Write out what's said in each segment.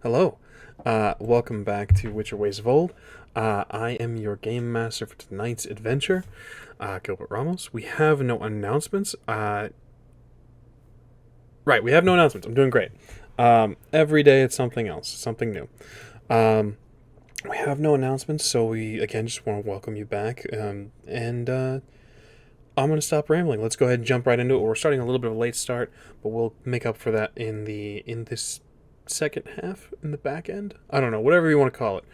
Hello. Welcome back to Witcher Ways of Old. I am your game master for tonight's adventure, Gilbert Ramos. We have no announcements. Right, we have no announcements. I'm doing great. Every day it's something else, something new. We have no announcements, so we again just want to welcome you back. And I'm going to stop rambling. Let's go ahead and jump right into it. We're starting a little bit of a late start, but we'll make up for that in this second half in the back end. I don't know, whatever you want to call it.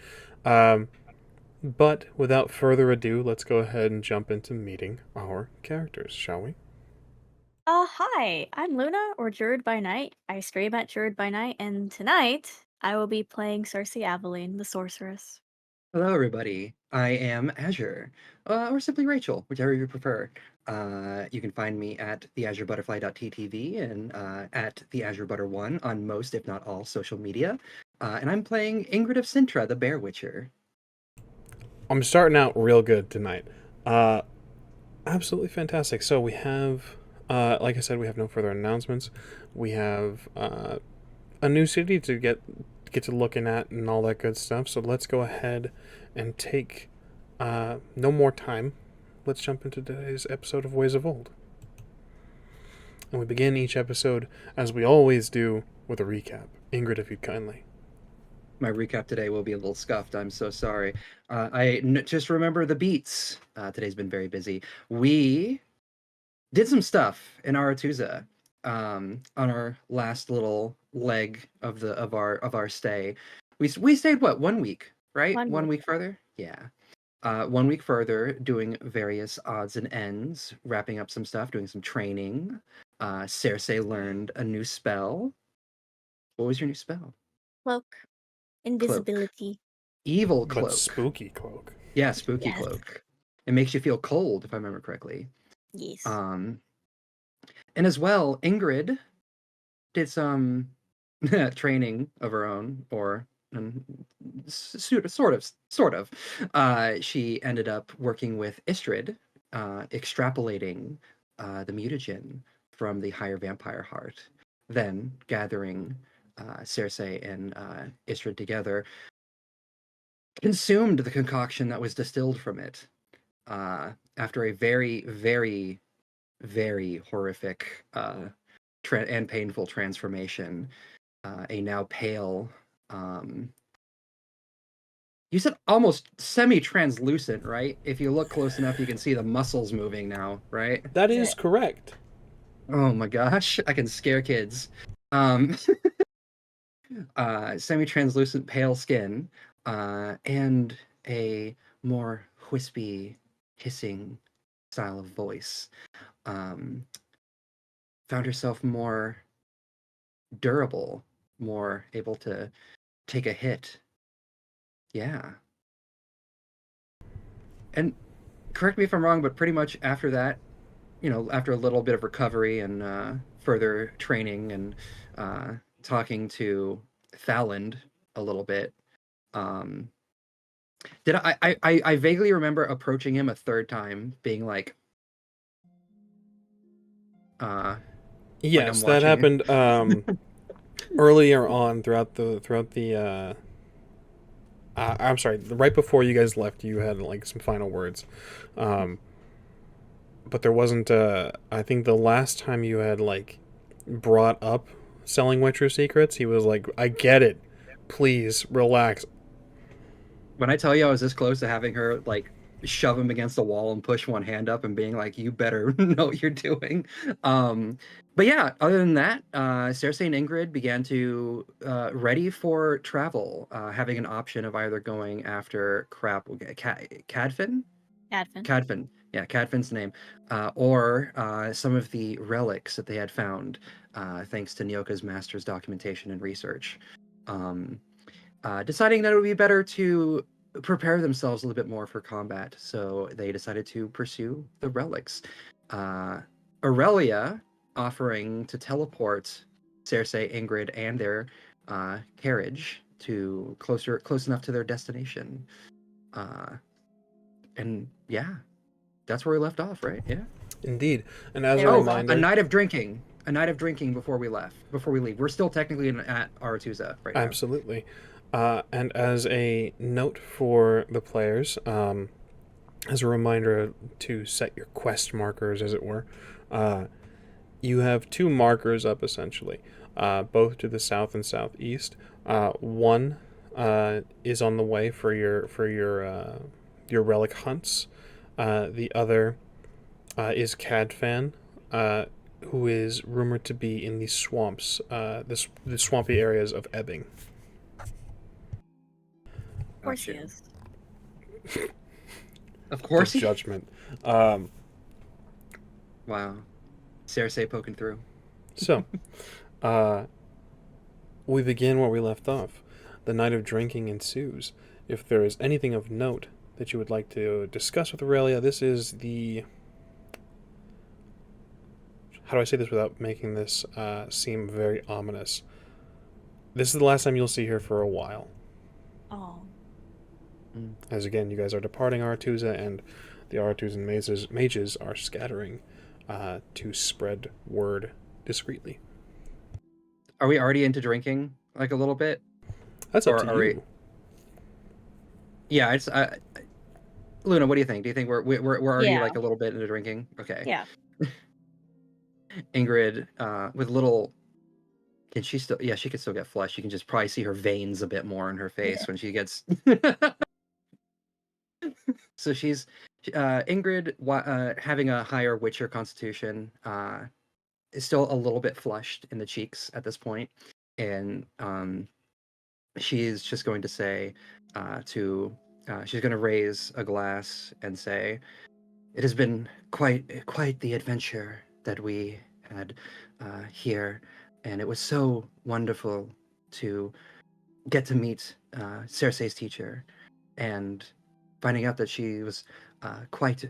But without further ado, let's go ahead and jump into meeting our characters, shall we? Hi, I'm Luna, or Druid by Night. I stream at Druid by Night, and tonight I will be playing Cersei Aveline, the Sorceress. Hello, everybody. I am Azure, or simply Rachel, whichever you prefer. You can find me at theazurebutterfly.ttv and at theazurebutter1 on most, if not all, social media. And I'm playing Ingrid of Sintra, the Bear Witcher. I'm starting out real good tonight. Uh, Absolutely fantastic. So we have, like I said, we have no further announcements. We have a new city to get to looking at and all that good stuff. So let's go ahead and take no more time. Let's jump into today's episode of Ways of Old. And we begin each episode, as we always do, with a recap. Ingrid, if you'd kindly. My recap today will be a little scuffed. I'm so sorry. Just remember the beats. Today's been very busy. We did some stuff in Aretuza on our last little leg of our stay. We stayed what, 1 week, right? One One week. week further? Yeah. 1 week further, doing various odds and ends, wrapping up some stuff, doing some training. Cersei learned a new spell. What was your new spell? Cloak. Cloak. Invisibility. Evil But cloak. spooky cloak. Yeah, spooky Yes. cloak. It makes you feel cold, if I remember correctly. Yes. Um, and as well, Ingrid did some training of her own, or sort of. She ended up working with Istrid, extrapolating the mutagen from the higher vampire heart, then gathering Cersei and Istrid together, consumed the concoction that was distilled from it after a very, very, very horrific and painful transformation. A now pale, you said almost semi-translucent, right? If you look close enough, you can see the muscles moving now, right? That That's is it. correct. Oh my gosh, I can scare kids. Semi-translucent pale skin, and a more wispy, hissing style of voice. Um, Found herself more durable, more able to take a hit. Yeah. And correct me if I'm wrong, but pretty much after that, after a little bit of recovery and further training and talking to Thaland a little bit, um, did I vaguely remember approaching him a third time, being like I'm Yes, that watching. happened earlier on throughout the I'm sorry, right before you guys left, you had like some final words. Um, but there wasn't. I think the last time you had like brought up selling Witcher secrets, he was like, "I get it. Please relax." When I tell you I was this close to having her like shove him against the wall and push one hand up and being like, "You better know what you're doing." Um, but yeah, other than that, Cersei and Ingrid began to ready for travel, having an option of either going after Cadfin, Advent. Cadfin, yeah, Cadfin's name, or some of the relics that they had found, thanks to Nyoka's master's documentation and research. Um, Deciding that it would be better to prepare themselves a little bit more for combat. So they decided to pursue the relics. Uh, Aurelia offering to teleport Cersei, Ingrid, and their carriage to close enough to their destination. Uh, and yeah, that's where we left off, right? Yeah. Indeed, and as There a we Oh, go. a reminder, night of drinking. a night of drinking before we leave. We're still technically at Aretuza right now. Absolutely. And as a note for the players, as a reminder to set your quest markers, as it were, you have two markers up essentially, both to the south and southeast. One is on the way for your relic hunts. The other is Cadfan, who is rumored to be in the swamps, the swampy areas of Ebbing. Of course he Gotcha. is. Of course. The judgment. Wow. Cersei poking through. So, we begin where we left off. The night of drinking ensues. If there is anything of note that you would like to discuss with Aurelia, this is the... How do I say this without making this seem very ominous? This is the last time you'll see her for a while. Oh. As again, you guys are departing Aretuza, and the Aretuzan mages are scattering to spread word discreetly. Are we already into drinking, like a little bit? That's up to you. Yeah, it's Luna. What do you think? Do you think we're already Yeah. like a little bit into drinking? Okay. Yeah. Ingrid, with little. Can she still? Yeah, she can still get flushed. You can just probably see her veins a bit more in her face when she gets. So she's Ingrid, having a higher Witcher constitution, is still a little bit flushed in the cheeks at this point, and she's just going to say she's going to raise a glass and say, "It has been quite the adventure that we had here, and it was so wonderful to get to meet Cersei's teacher, and finding out that she was quite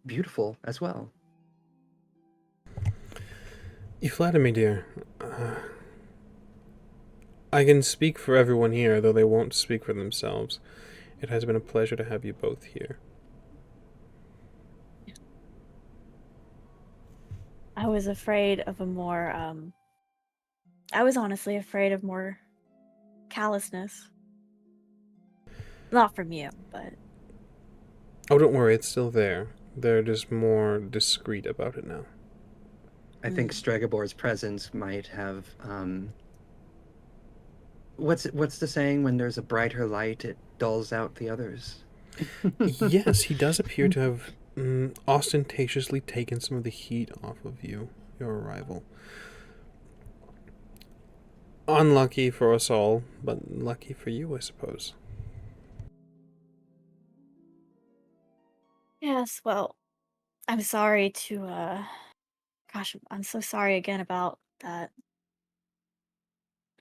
beautiful as well." You flatter me, dear. I can speak for everyone here, though they won't speak for themselves. It has been a pleasure to have you both here. I was afraid of a more, I was honestly afraid of more callousness. Not from you, but... Oh, don't worry, it's still there. They're just more discreet about it now. I think Stregabor's presence might have what's the saying, when there's a brighter light it dulls out the others? Yes, he does appear to have ostentatiously taken some of the heat off of you, your arrival. Unlucky for us all, but lucky for you, I suppose. Yes, well, I'm sorry to, gosh, I'm so sorry again about that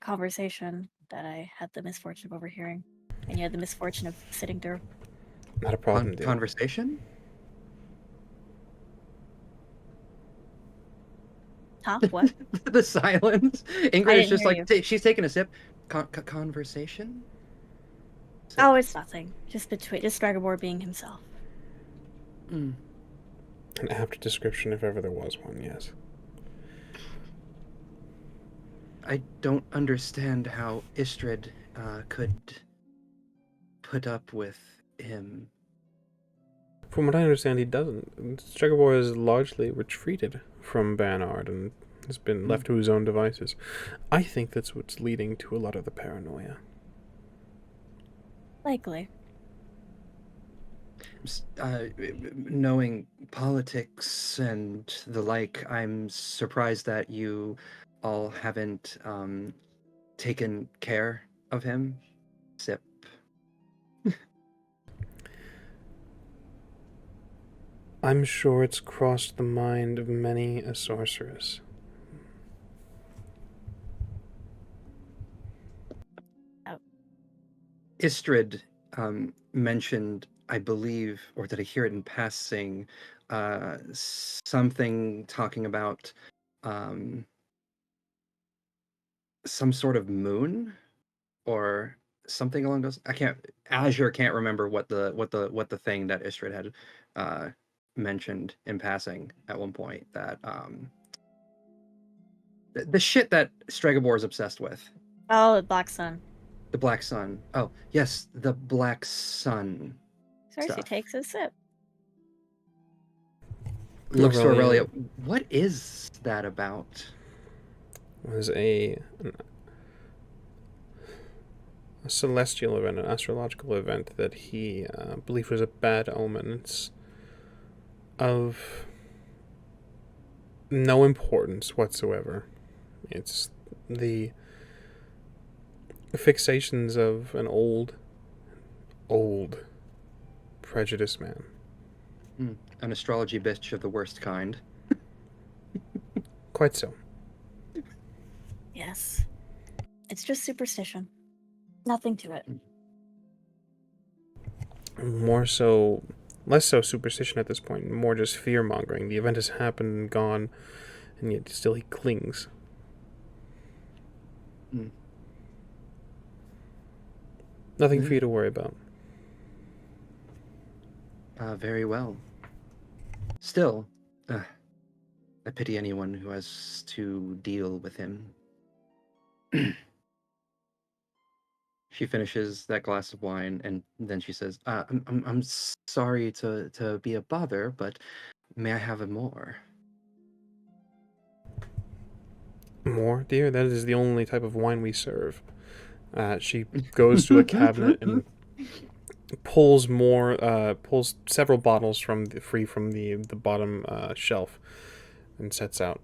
conversation that I had the misfortune of overhearing, and you had the misfortune of sitting through. Not a problem, dear. Conversation? Huh? What? The silence. Ingrid I is didn't just hear like she's taking a sip. Conversation? Oh, it's nothing. Just Dragobor being himself. An apt description, if ever there was one, yes. I don't understand how Istrid could put up with him. From what I understand, he doesn't. Stregobor has largely retreated from Banard and has been left to his own devices. I think that's what's leading to a lot of the paranoia. Likely. Knowing politics and the like, I'm surprised that you all haven't taken care of him. Sip. I'm sure it's crossed the mind of many a sorceress. Oh. Istrid mentioned, I believe, or did I hear it in passing, something talking about some sort of moon or something along those. Azure can't remember what the thing that Istrid had mentioned in passing at one point, that The shit that Stregobor is obsessed with. Oh, Black Sun. The Black Sun. Oh, yes, the Black Sun Cersei stuff. takes a sip. Looks to Aurelia. Aurelia. What is that about? Was a celestial event, an astrological event that he believed was a bad omen. It's of no importance whatsoever. It's the fixations of an old prejudiced man. An astrology bitch of the worst kind. Quite so. Yes. It's just superstition. Nothing to it. More so, less so superstition at this point, more just fear mongering. The event has happened and gone, and yet still he clings. Nothing for you to worry about. Very well. Still, I pity anyone who has to deal with him. She finishes that glass of wine, and then she says, I'm sorry to be a bother, but may I have a more? More, dear? That is the only type of wine we serve. She goes to a cabinet and pulls several bottles from the bottom shelf and sets out.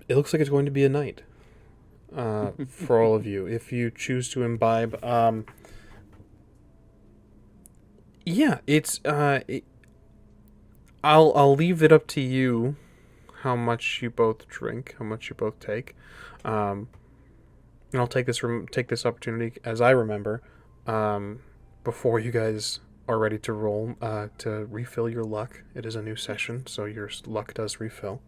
It looks like it's going to be a night for all of you. If you choose to imbibe, yeah, I'll leave it up to you how much you both drink, how much you both take. And I'll take this opportunity, as I remember, before you guys are ready to roll, to refill your luck. It is a new session, so your luck does refill.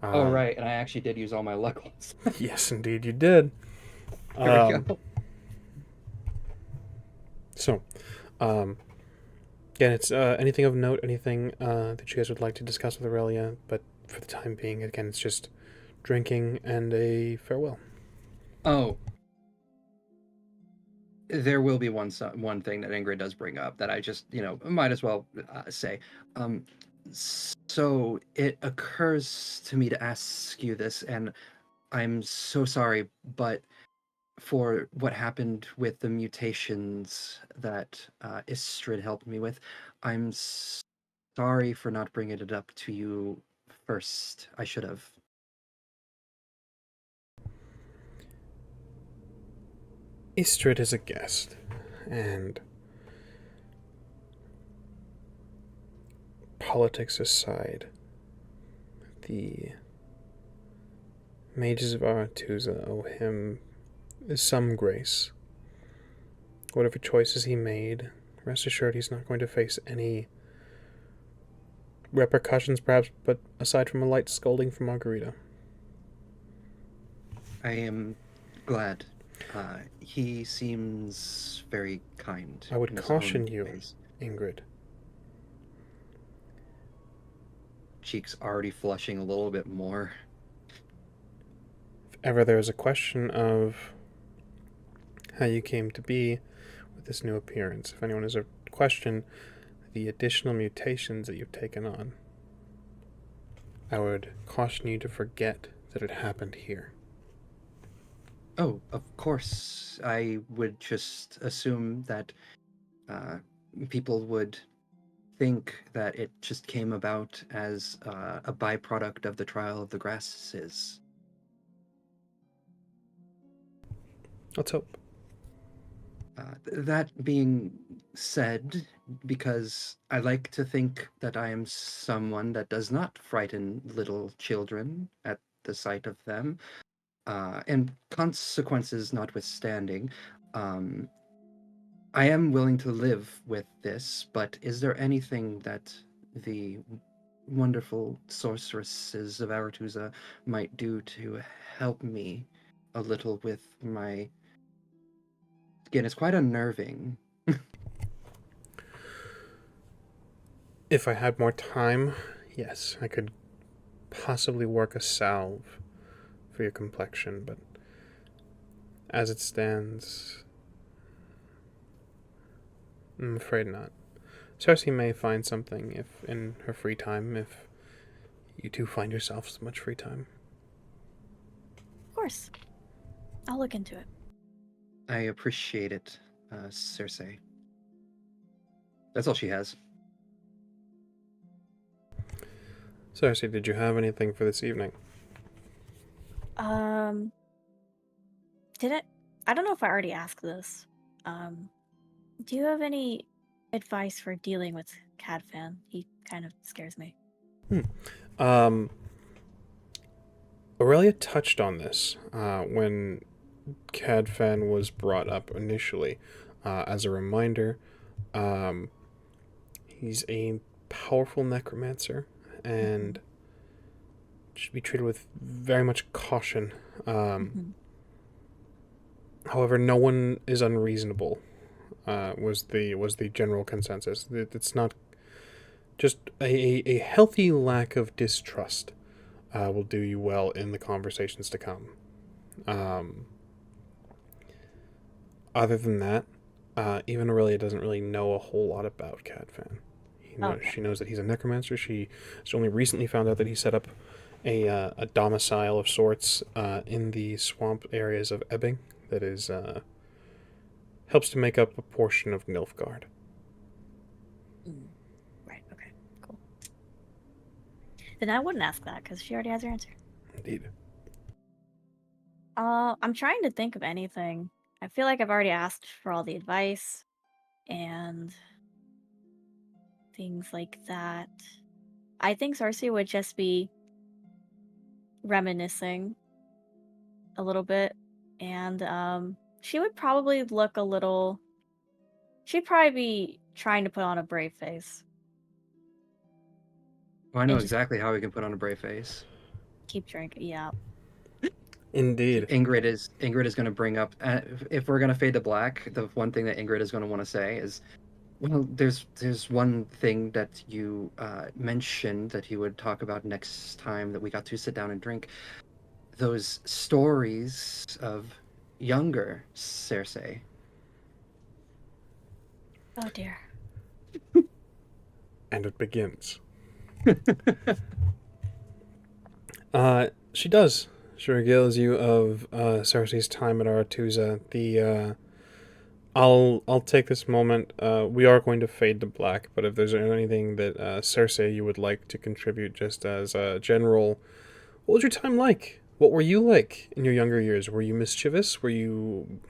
Oh, right, and I actually did use all my luck ones. Yes, indeed you did. There we go. So, again, it's anything of note, anything that you guys would like to discuss with Aurelia, but for the time being, again, it's just drinking and a farewell. Oh. There will be one thing that Ingrid does bring up that I just, might as well say. So it occurs to me to ask you this, and I'm so sorry, but for what happened with the mutations that Istrid helped me with, I'm sorry for not bringing it up to you first. I should have. Istrid is a guest, and politics aside, the mages of Aretuza owe him some grace. Whatever choices he made, rest assured he's not going to face any repercussions, perhaps, but aside from a light scolding from Margarita. I am glad. He seems very kind. I would in his caution own you, ways. Ingrid. Cheeks already flushing a little bit more. If ever there is a question of how you came to be with this new appearance, if anyone has a question, the additional mutations that you've taken on, I would caution you to forget that it happened here. Oh, of course. I would just assume that people would think that it just came about as a byproduct of the trial of the grasses. Let's hope. That being said, because I like to think that I am someone that does not frighten little children at the sight of them, and consequences notwithstanding, I am willing to live with this, but is there anything that the wonderful sorceresses of Aretuza might do to help me a little with my skin? It's quite unnerving. If I had more time, yes, I could possibly work a salve for your complexion, but as it stands, I'm afraid not. Cersei may find something if in her free time, if you do find yourselves much free time. Of course. I'll look into it. I appreciate it, Cersei. That's all she has. Cersei, did you have anything for this evening? I don't know if I already asked this. Do you have any advice for dealing with Cadfan? He kind of scares me. Aurelia touched on this when Cadfan was brought up initially. As a reminder, he's a powerful necromancer and should be treated with very much caution. However, no one is unreasonable. Was the general consensus. It's not just a healthy lack of distrust will do you well in the conversations to come. Other than that, even Aurelia doesn't really know a whole lot about Cadfan. She knows that he's a necromancer. She's only recently found out that he set up a domicile of sorts in the swamp areas of Ebbing that is helps to make up a portion of Nilfgaard. Right, okay, cool. Then I wouldn't ask that, because she already has her answer. Indeed. I'm trying to think of anything. I feel like I've already asked for all the advice and things like that. I think Cersei would just be reminiscing a little bit, and she would probably look a little... She'd probably be trying to put on a brave face. Well, I know exactly how we can put on a brave face. Keep drinking, yeah. Indeed. Ingrid is going to bring up, if we're going to fade to black, the one thing that Ingrid is going to want to say is, well, there's one thing that you mentioned that you would talk about next time that we got to sit down and drink. Those stories of younger Cersei. Oh dear. And it begins. She does. She regales you of Cersei's time at Aretuza. I'll take this moment. We are going to fade to black, but if there's anything that Cersei you would like to contribute, just as a general, what was your time like? What were you like in your younger years? Were you mischievous? Were you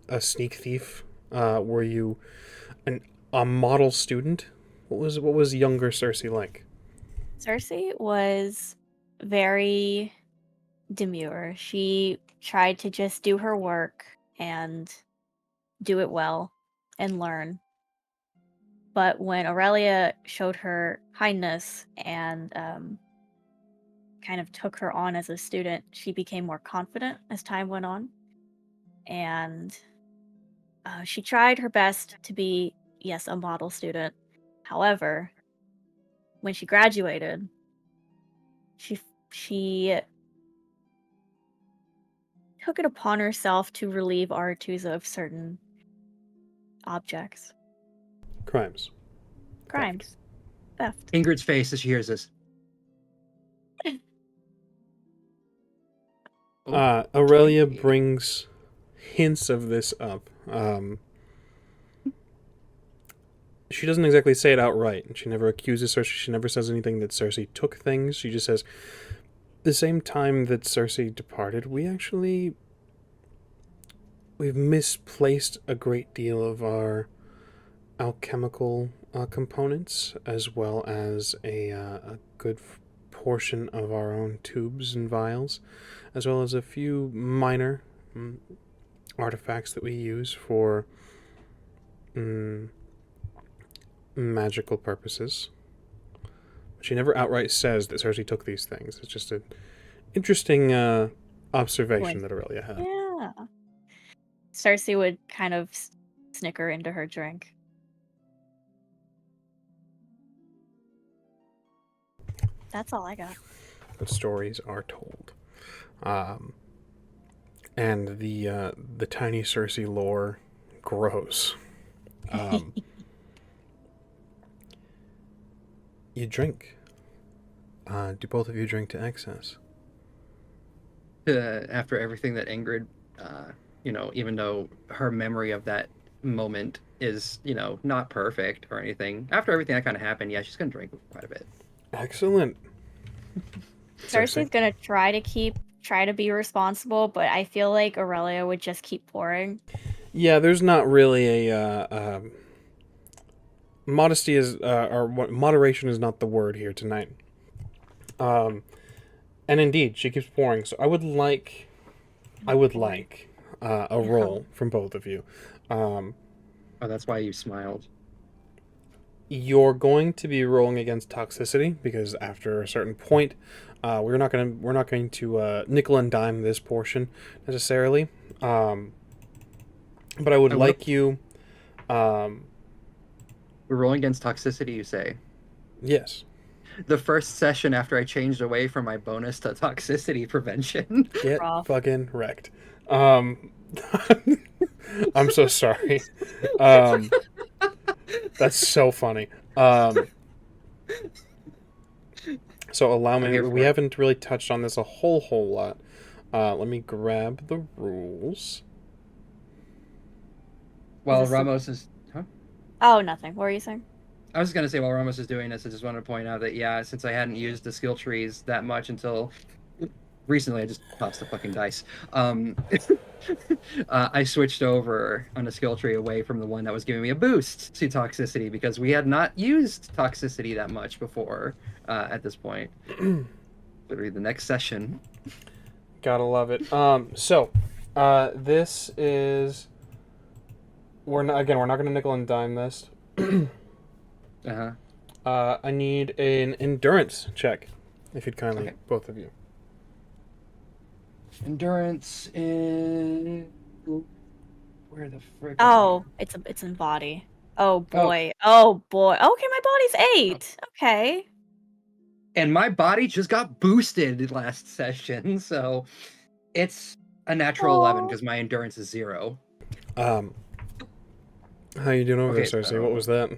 a sneak thief? Were you a model student? What was younger Cersei like? Cersei was very demure. She tried to just do her work and do it well and learn. But when Aurelia showed her kindness and kind of took her on as a student, she became more confident as time went on. And she tried her best to be, yes, a model student. However, when she graduated, she took it upon herself to relieve Aretuza of certain objects. Crimes. Theft. Ingrid's face as she hears this. Aurelia brings hints of this up. She doesn't exactly say it outright. She never accuses Cersei. She never says anything that Cersei took things. She just says, the same time that Cersei departed, we've misplaced a great deal of our alchemical components, as well as a good portion of our own tubes and vials, as well as a few minor artifacts that we use for magical purposes. She never outright says that Cersei took these things. It's just an interesting observation that Aurelia had. Yeah. Cersei would kind of snicker into her drink. That's all I got. but stories are told. And the tiny Cersei lore grows. You drink. Do both of you drink to excess? After everything that Ingrid, even though her memory of that moment is, not perfect or anything, after everything that kind of happened, yeah, she's gonna drink quite a bit. Excellent. Cersei's gonna try to be responsible, but I feel like Aurelia would just keep pouring. Yeah, there's not really a modesty is or moderation is not the word here tonight. And indeed, she keeps pouring. So I would like a roll from both of you. Oh, that's why you smiled. You're going to be rolling against toxicity because after a certain point, we're not going to nickel and dime this portion necessarily. But I would like you. We're rolling against toxicity, you say? Yes. The first session after I changed away from my bonus to toxicity prevention. Get Rough. fucking wrecked. I'm so sorry. That's so funny. So allow me. We haven't really touched on this a whole lot. Let me grab the rules. While Ramos is... Huh? Oh, nothing. What were you saying? I was just going to say, while Ramos is doing this, I just want to point out that, yeah, since I hadn't used the skill trees that much until recently, I just tossed the fucking dice. I switched over on a skill tree away from the one that was giving me a boost to toxicity because we had not used toxicity that much before at this point. Literally the next session. Gotta love it. So this is... we're not going to nickel and dime this. I need an endurance check, if you'd kindly, both of you. Endurance is... Where the frick? Oh, it's in body. Oh boy. Oh boy. Okay, my body's 8. Okay. And my body just got boosted last session, so it's a natural 11 because my endurance is 0. How you doing over there, Cersei? What was that?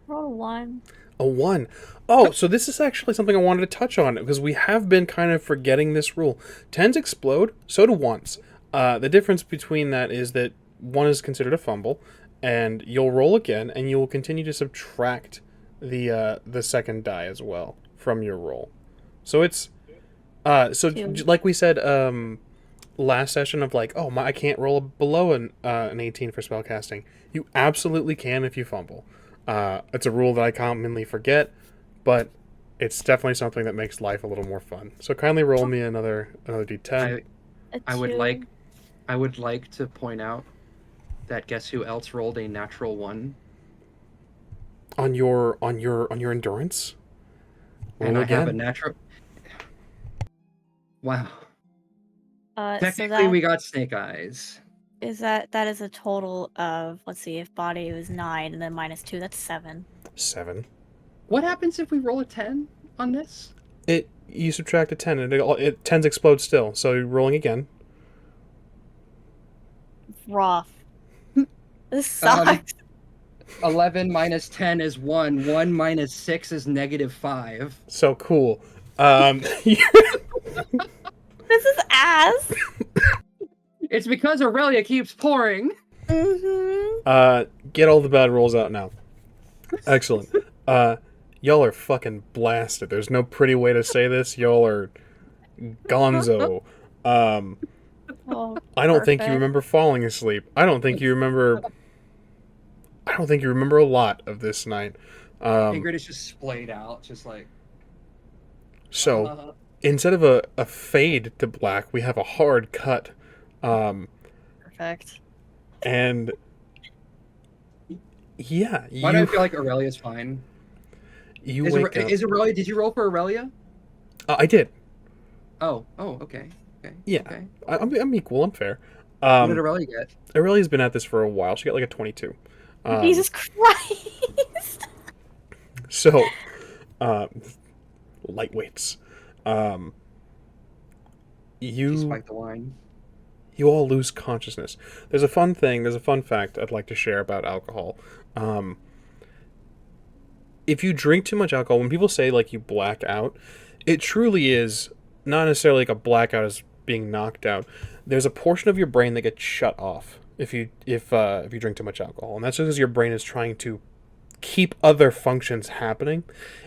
Roll a 1. A 1. Oh, so this is actually something I wanted to touch on because we have been kind of forgetting this rule. 10s explode, so do 1s. The difference between that is that 1 is considered a fumble, and you'll roll again, and you will continue to subtract the second die as well from your roll. So it's like we said last session of like, I can't roll below an 18 for spellcasting. You absolutely can if you fumble. It's a rule that I commonly forget, but it's definitely something that makes life a little more fun. So kindly roll me another d10. I would like to point out that guess who else rolled a natural 1 on your endurance. And I have a natural. Wow. Technically, we got snake eyes. That is a total of, let's see, if body was 9 and then -2, that's 7. 7. What happens if we roll a 10 on this? You subtract a 10 and it 10s explode still. So you're rolling again. Rough. This sucks. 11 minus 10 is 1. 1 minus 6 is -5. So cool. This is ass. It's because Aurelia keeps pouring. Get all the bad rolls out now. Excellent. Y'all are fucking blasted. There's no pretty way to say this. Y'all are gonzo. I don't think you remember falling asleep. I don't think you remember a lot of this night. Ingrid is just splayed out, just like... So, instead of a fade to black, we have a hard cut. Perfect. And... yeah. Why do I feel like Aurelia's fine? Is Aurelia... Did you roll for Aurelia? I did. Oh, okay. Yeah. Okay. I'm equal. I'm fair. What did Aurelia get? Aurelia's been at this for a while. She got like a 22. Jesus Christ! So, lightweights. Um, you Despite the wine. you all lose consciousness. There's a fun fact I'd like to share about alcohol. Um, if you drink too much alcohol, when people say like you black out, it truly is not necessarily like a blackout as being knocked out. There's a portion of your brain that gets shut off if you drink too much alcohol, and that's because your brain is trying to keep other functions happening.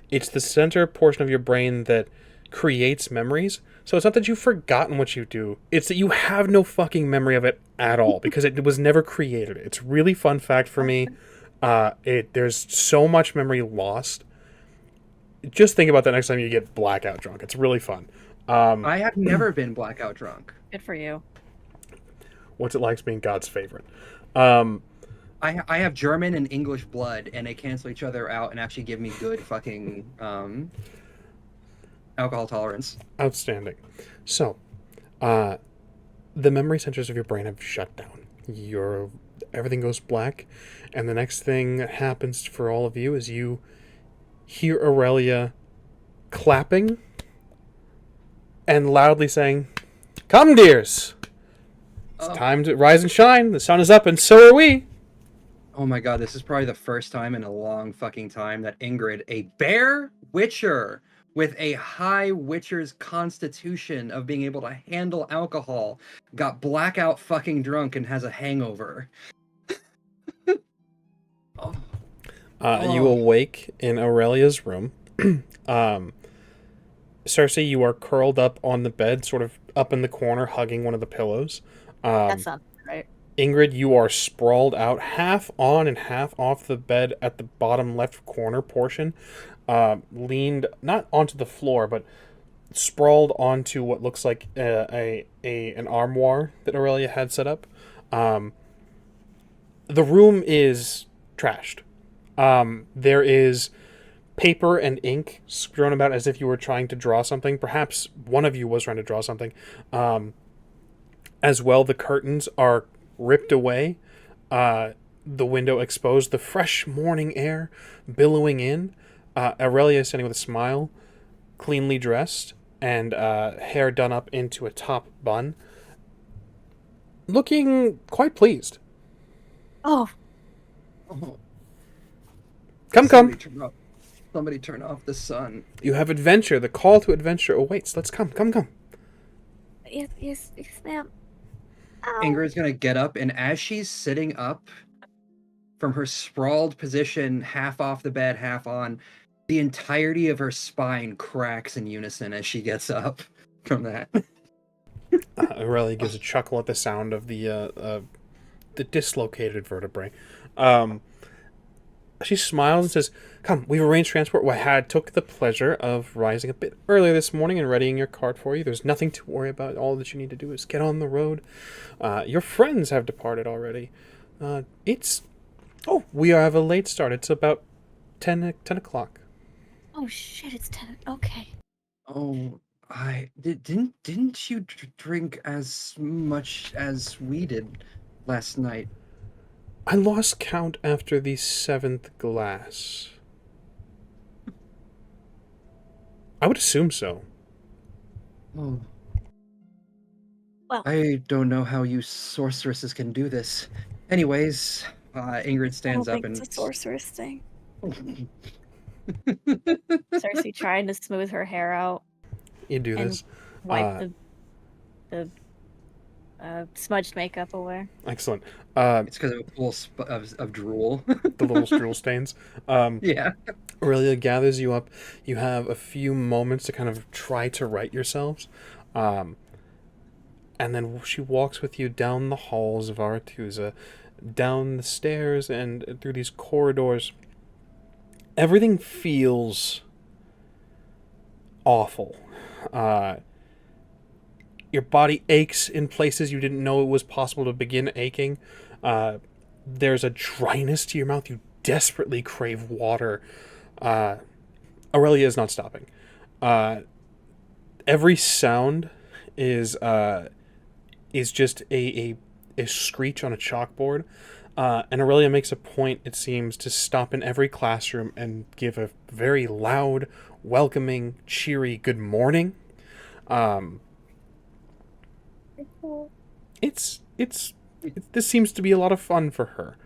It's the center portion of your brain that creates memories. So it's not that you've forgotten what you do, it's that you have no fucking memory of it at all because it was never created. It's really fun fact for me. There's so much memory lost. Just think about that next time you get blackout drunk. It's really fun. I have never been blackout drunk. Good for you. What's it like being God's favorite? Um, I have German and English blood, and they cancel each other out and actually give me good fucking alcohol tolerance. Outstanding. So, the memory centers of your brain have shut down. Everything goes black, and the next thing that happens for all of you is you hear Aurelia clapping and loudly saying, "Come, dears! It's time to rise and shine. The sun is up, and so are we." Oh my god, this is probably the first time in a long fucking time that Ingrid, a bear witcher with a high witcher's constitution of being able to handle alcohol, got blackout fucking drunk and has a hangover. Oh. You awake in Aurelia's room. Cersei, you are curled up on the bed, sort of up in the corner, hugging one of the pillows. That's not right. Ingrid, you are sprawled out, half on and half off the bed at the bottom left corner portion, leaned not onto the floor, but sprawled onto what looks like an armoire that Aurelia had set up. The room is trashed. There is paper and ink strewn about as if you were trying to draw something. Perhaps one of you was trying to draw something. As well, the curtains are ripped away, the window exposed, the fresh morning air billowing in. Aurelia is standing with a smile, cleanly dressed, and hair done up into a top bun, looking quite pleased. Oh, Come. Somebody turn off the sun. You have adventure. The call to adventure awaits. Let's come. yes, ma'am. Ow. Ingrid's gonna get up, and as she's sitting up from her sprawled position, half off the bed, half on, the entirety of her spine cracks in unison as she gets up from that. Aurelia gives a chuckle at the sound of the dislocated vertebrae. She smiles and says, "Come, we've arranged transport. I took the pleasure of rising a bit earlier this morning and readying your cart for you. There's nothing to worry about. All that you need to do is get on the road. Your friends have departed already. We have a late start. It's about 10 o'clock. Oh shit! It's 10. Okay. Oh, didn't you drink as much as we did last night? I lost count after the 7th glass. I would assume so. Oh. Well, I don't know how you sorceresses can do this. Anyways, Ingrid stands up and... It's a sorceress thing. Cersei trying to smooth her hair out. You do this. Wipe the smudged makeup away. Excellent. It's because of a pool of drool. The little drool stains. Yeah. Aurelia gathers you up. You have a few moments to kind of try to right yourselves. And then she walks with you down the halls of Aretuza, down the stairs and through these corridors. Everything feels awful. Your body aches in places you didn't know it was possible to begin aching. There's a dryness to your mouth. You desperately crave water. Aurelia is not stopping. Every sound is just a screech on a chalkboard. And Aurelia makes a point, it seems, to stop in every classroom and give a very loud, welcoming, cheery good morning. Um, this seems to be a lot of fun for her.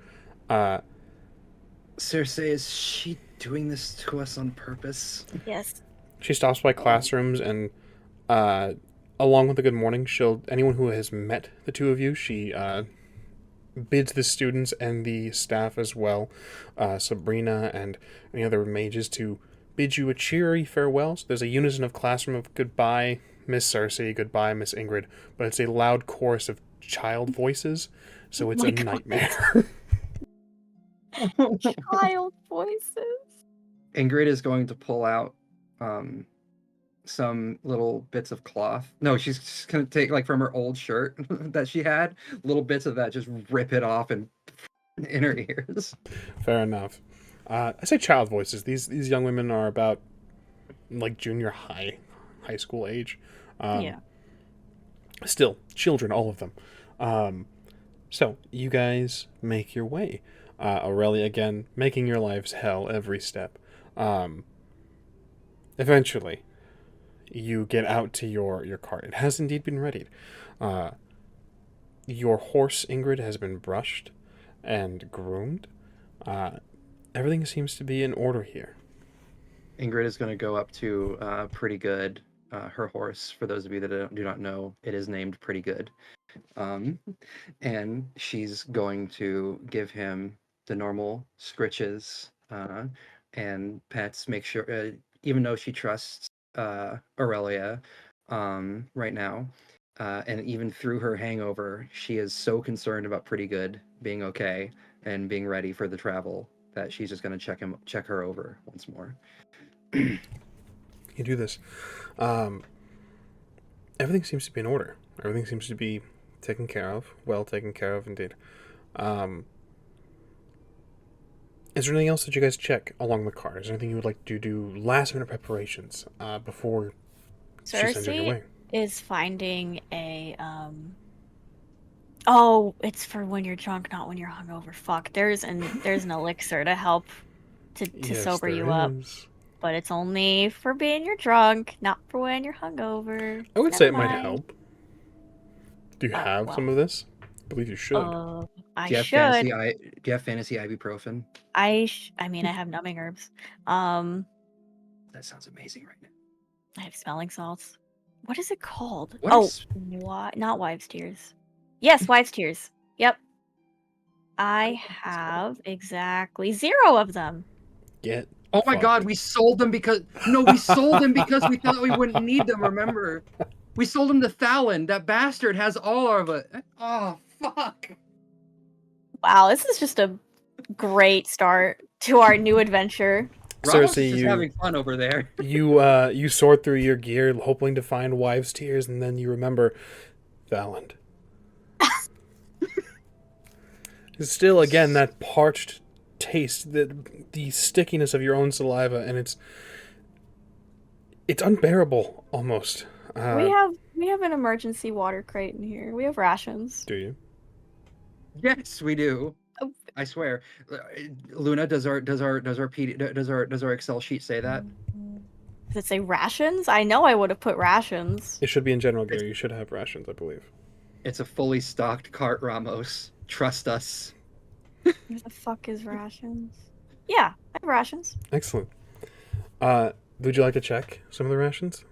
Cersei, is she doing this to us on purpose? Yes. She stops by classrooms and, along with the good morning, anyone who has met the two of you, she bids the students and the staff as well, Sabrina and any other mages, to bid you a cheery farewell. So there's a unison of classroom of goodbye, Miss Cersei, goodbye, Miss Ingrid, but it's a loud chorus of child voices, so it's a nightmare. Child voices. Ingrid is going to pull out some little bits of cloth. No, she's just going to take, like, from her old shirt that she had, little bits of that, just rip it off and in her ears. Fair enough. I say child voices. These young women are about like junior high school age. Yeah. Still, children, all of them. So, you guys make your way. Aurelia, again, making your lives hell every step. Eventually, you get out to your cart. It has indeed been readied. Your horse, Ingrid, has been brushed and groomed. Everything seems to be in order here. Ingrid is going to go up to Pretty Good, her horse. For those of you that do not know, it is named Pretty Good. And she's going to give him the normal scritches and pets, make sure, even though she trusts Aurelia right now, and even through her hangover, she is so concerned about Pretty Good being okay and being ready for the travel that she's just going to check her over once more. You do this. Everything seems to be in order. Everything seems to be taken care of. Well taken care of, indeed. Is there anything else that you guys check along the cart? Is there anything you would like to do last minute preparations before she sends you away? Cersei is finding a Oh, it's for when you're drunk, not when you're hungover. Fuck. There's an elixir to help to Yes, sober there you up. is. But it's only for being you're drunk, not for when you're hungover. I would say it Never might mind. help. Do you have well, some of this? I believe you should. I Do you have should. do you have fantasy ibuprofen? I mean, I have numbing herbs. That sounds amazing right now. I have smelling salts. What is it called? What is- Not wives' tears. Yes, wives' tears. Yep. I have exactly 0 of them. Get. Oh my fucked. god, we sold them because we sold them because we thought we wouldn't need them, remember? We sold them to Thalon. That bastard has all of it. Oh, fuck. Wow, this is just a great start to our new adventure. Ramos Cersei, is just having fun over there. you sort through your gear, hoping to find wives' tears, and then you remember Valand. It's still, again, that parched taste, the stickiness of your own saliva, and it's unbearable almost. We have an emergency water crate in here. We have rations. Do you? Yes, we do. Oh. I swear. Luna, does our Excel sheet say that? Does it say rations? I know I would have put rations. It should be in general gear. You should have rations, I believe. It's a fully stocked cart, Ramos. Trust us. Where the fuck is rations? Yeah, I have rations. Excellent. Would you like to check some of the rations?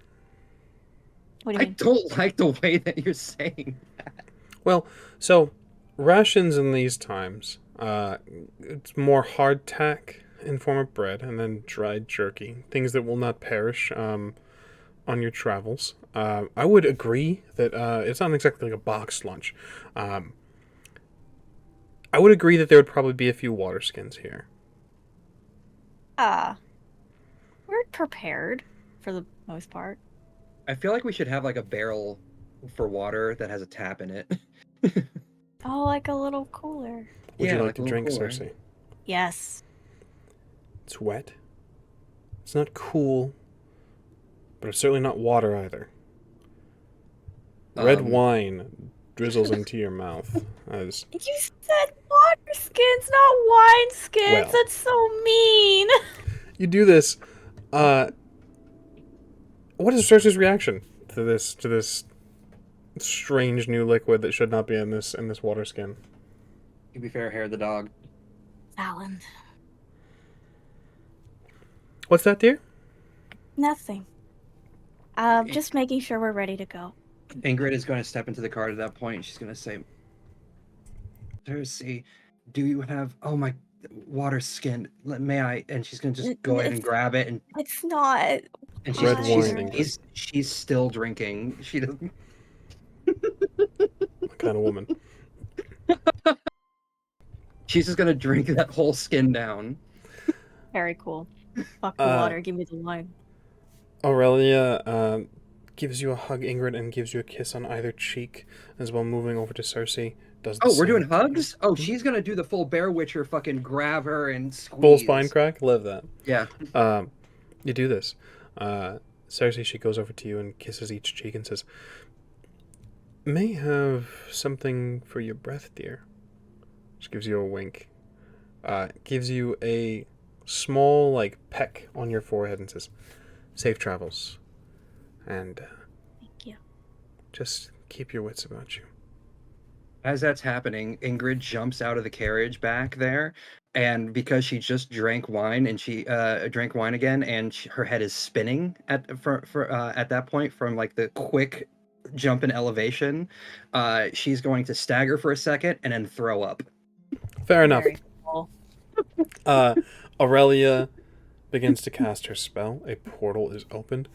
What do you I mean? don't like the way that you're saying that. Well, so rations in these times, it's more hardtack in form of bread, and then dried jerky, things that will not perish on your travels. I would agree that it's not exactly like a boxed lunch. I would agree that there would probably be a few water skins here. We're prepared for the most part. I feel like we should have like a barrel for water that has a tap in it. Oh, like a little cooler. Would Yeah, you like like a to little drink, cooler. Cersei? Yes. It's wet. It's not cool, but it's certainly not water either. Red wine drizzles into your mouth as You said water. skins, not wine skins. Well. That's so mean. You do this. What is Cersei's reaction to this strange new liquid that should not be in this water skin? To be fair, hair the dog. Alan. What's that, dear? Nothing. Just making sure we're ready to go. Ingrid is going to step into the cart at that point. And she's going to say, Cersei, do you have... Oh, my water skin. May I? And she's going to just go ahead and grab it. And it's not. And Red wine, she's still drinking. She doesn't... What kind of woman? She's just going to drink that whole skin down. Very cool. Fuck the water. Give me the wine. Aurelia gives you a hug, Ingrid, and gives you a kiss on either cheek, as well moving over to Cersei. We're doing hugs? Oh, she's gonna do the full Bear Witcher fucking grab her and squeeze. Full spine crack? Love that. Yeah. You do this. Cersei, she goes over to you and kisses each cheek and says, "May have something for your breath, dear." She gives you a wink. Gives you a small, like, peck on your forehead and says, "Safe travels. And thank you. Just keep your wits about you." As that's happening, Ingrid jumps out of the carriage back there, and because she just drank wine and she drank wine again, and her head is spinning at that point from like the quick jump in elevation, she's going to stagger for a second and then throw up. Fair enough. Very cool. Aurelia begins to cast her spell. A portal is opened.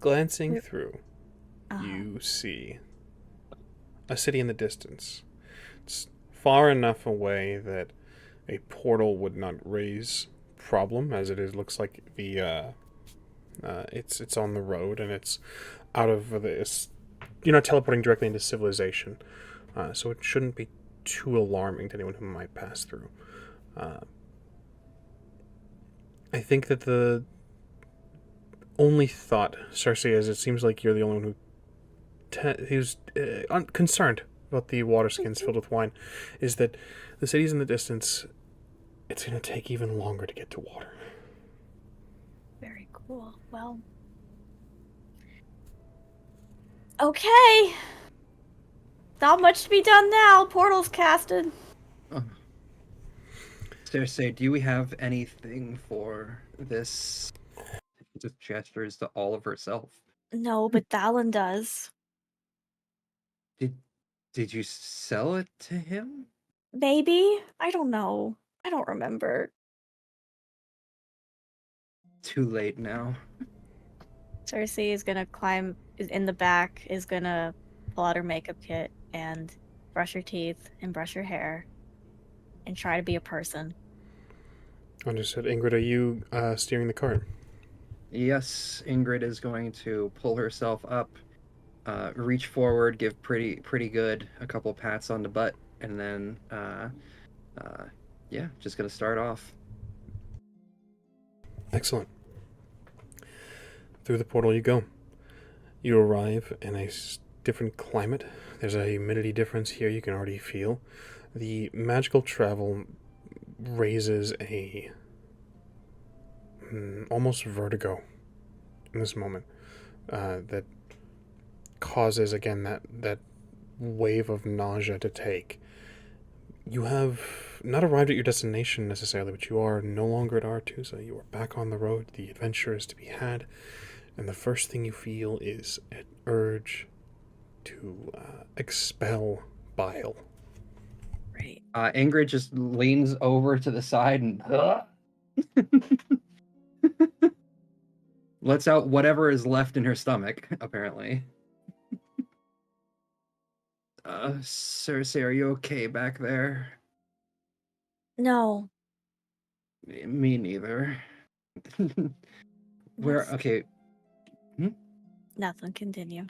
Glancing through, you see a city in the distance. It's far enough away that a portal would not raise problem, as it is. Looks like the it's on the road and it's out of this. You're not teleporting directly into civilization, so it shouldn't be too alarming to anyone who might pass through. I think that the only thought, Cersei, is it seems like you're the only one who's concerned about the water skins filled with wine, is that the city's in the distance. It's going to take even longer to get to water. Very cool. Well, okay. Not much to be done now. Portal's casted. Cersei, do we have anything for this? Just gestures to all of herself. No, but Dallin does. Did you sell it to him? Maybe? I don't know. I don't remember. Too late now. Cersei is gonna is in the back, is gonna pull out her makeup kit and brush her teeth and brush her hair and try to be a person. Understood. Ingrid, are you steering the cart? Yes, Ingrid is going to pull herself up, reach forward, give pretty good a couple pats on the butt, and then yeah, just gonna start off. Excellent. Through the portal you go. You arrive in a different climate. There's a humidity difference here you can already feel. The magical travel raises a almost vertigo in this moment that causes, again, that wave of nausea to take. You have not arrived at your destination necessarily, but you are no longer at Aretuza. You are back on the road. The adventure is to be had, and the first thing you feel is an urge to expel bile. Right. Ingrid just leans over to the side and lets out whatever is left in her stomach, apparently. Cersei, are you okay back there? No. Me neither. Okay. Nothing, continue. I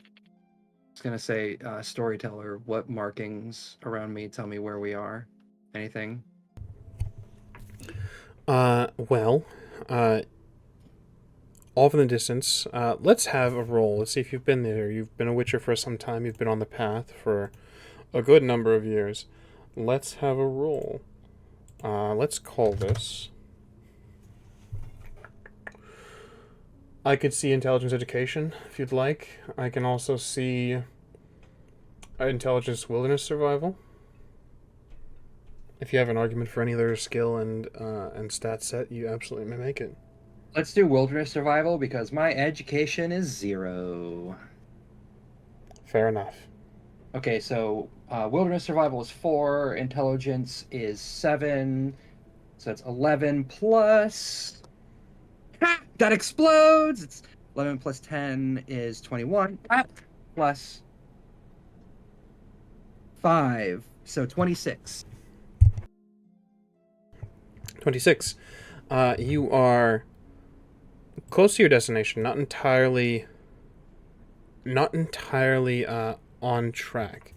was gonna say, storyteller, what markings around me tell me where we are? Anything? off in the distance, let's have a roll. Let's see if you've been there. You've been a Witcher for some time. You've been on the path for a good number of years. Let's have a roll. Let's call this. I could see intelligence education if you'd like. I can also see intelligence wilderness survival. If you have an argument for any other skill and stat set, you absolutely may make it. Let's do wilderness survival because my education is 0. Fair enough. Okay, so wilderness survival is 4, intelligence is 7, so that's 11 plus. Ha! That explodes! It's 11 plus 10 is 21. Plus 5, so 26. 26. You are close to your destination, not entirely on track.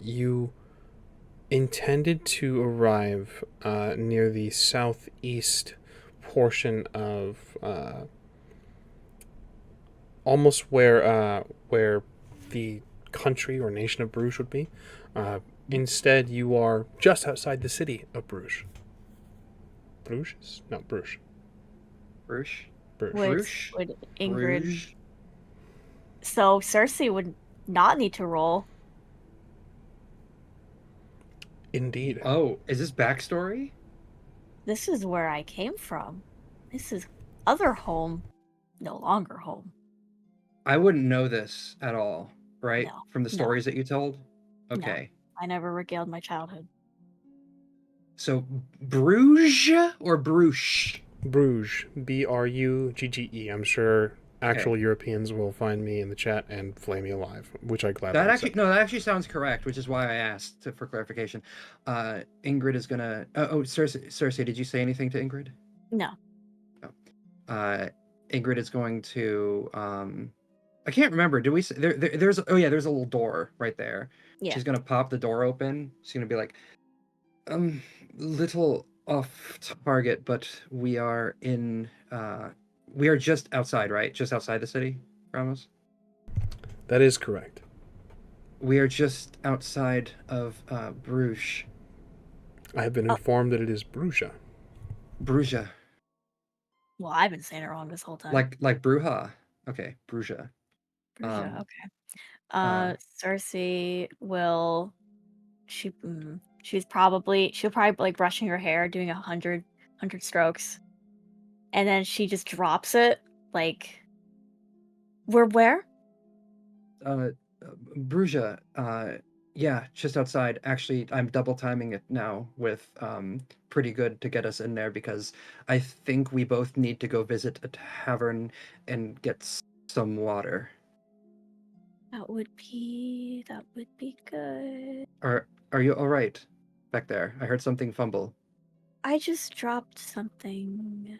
You intended to arrive near the southeast portion of almost where the country or nation of Bruges would be. Instead, you are just outside the city of Bruges. Bruges? No, Bruges. Bruges? Bruges. Bruges? Would Ingrid. Bruges? So Cersei would not need to roll. Indeed. Oh, is this backstory? This is where I came from. This is other home, no longer home. I wouldn't know this at all, right? No, From the no. stories that you told? Okay. I never regaled my childhood. So, Bruges or Bruges? Bruges. Brugge. I'm sure actual Europeans will find me in the chat and flay me alive, which I gladly accept. That actually sounds correct, which is why I asked for clarification. Ingrid is gonna. Cersei, did you say anything to Ingrid? No. Ingrid is going to. I can't remember. Do we? There's a little door right there. Yeah. She's gonna pop the door open. She's gonna be like, little off target, but we are just outside, right? Just outside the city, Ramos? That is correct. We are just outside of Bruges. I have been informed that it is Bruges. Bruges. Well, I've been saying it wrong this whole time. Like Bruja. Okay, Bruges. Bruges, okay. Cersei will. She'll probably like brushing her hair, doing 100 strokes, and then she just drops it. Like, we're where? Bruges. Yeah, just outside. Actually, I'm double timing it now with pretty good to get us in there because I think we both need to go visit a tavern and get some water. That would be good. Are you all right back there? I heard something fumble. I just dropped something.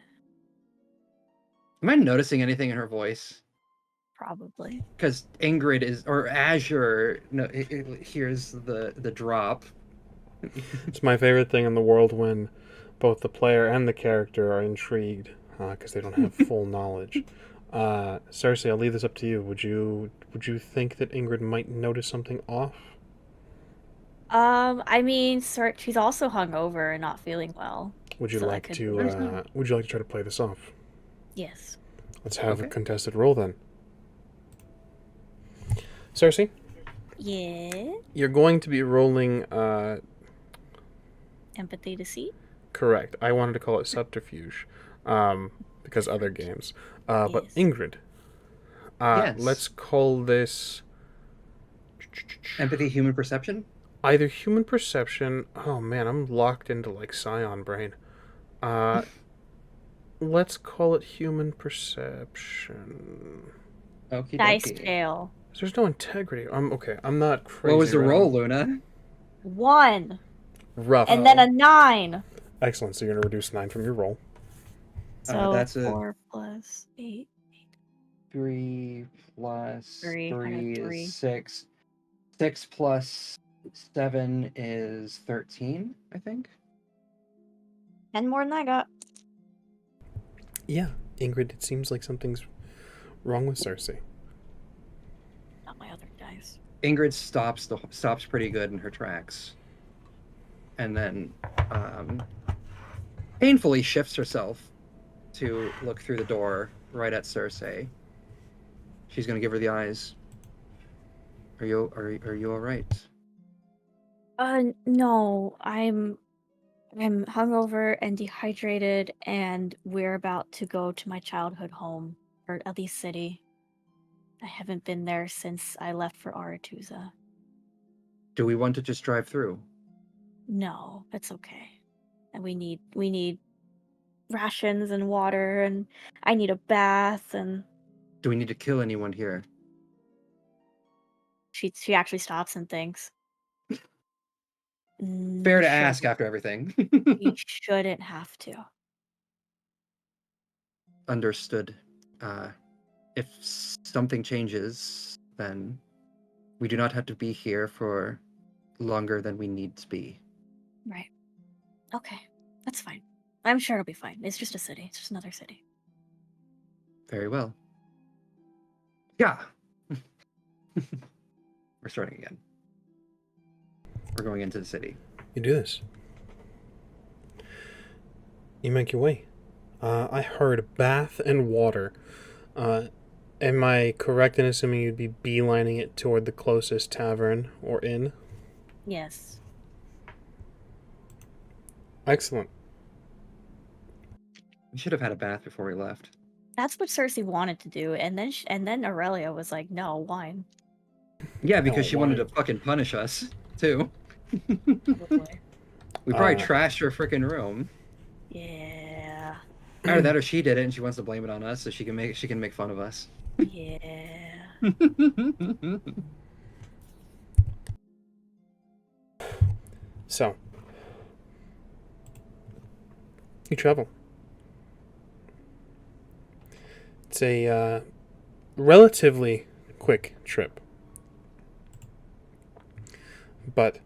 Am I noticing anything in her voice? Probably. Because Ingrid is, or Azure, no, here's the drop. It's my favorite thing in the world when both the player and the character are intrigued because they don't have full knowledge. Cersei, I'll leave this up to you. Would you think that Ingrid might notice something off? I mean, she's also hungover and not feeling well. Would you like to try to play this off? Yes. Let's have a contested roll then. Cersei? Yeah. You're going to be rolling Empathy deceit? Correct. I wanted to call it subterfuge. Because other games. But Ingrid. Yes. Let's call this Empathy, human perception? either human perception. Oh man, I'm locked into like Scion brain. Let's call it human perception. Okie Dice dokie. fail. There's no integrity. I'm not crazy. What was the around. roll, Luna? 1. Rough. And then a 9. Excellent. So you're gonna reduce 9 from your roll. So that's 4 plus 8. 3 plus 3. 3 3. is 6. 6 plus 7 is 13, I think. 10 more than I got. Yeah. Ingrid, it seems like something's wrong with Cersei. Not my other guys. Ingrid stops pretty good in her tracks, and then painfully shifts herself to look through the door right at Cersei. She's gonna give her the eyes. Are you all right? No, I'm hungover and dehydrated, and we're about to go to my childhood home, or at least city. I haven't been there since I left for Aretuza. Do we want to just drive through? No, it's okay. And we need rations and water, and I need a bath, and Do we need to kill anyone here? she actually stops and thinks. Fair to You ask after everything. You shouldn't have to. Understood. If something changes, then we do not have to be here for longer than we need to be. Right. Okay. That's fine. I'm sure it'll be fine. It's just a city. It's just another city. Very well. Yeah. We're starting again. We're going into the city. You do this. You make your way. I heard bath and water. Am I correct in assuming you'd be beelining it toward the closest tavern or inn? Yes. Excellent. We should have had a bath before we left. That's what Cersei wanted to do, and then Aurelia was like, "No, wine." Yeah, because Oh, she wanted why? to fucking punish us, too. Probably. We probably Uh, trashed her freaking room. Yeah. Either that or she did it and she wants to blame it on us so she can make fun of us. Yeah. So, you travel. It's a relatively quick trip. But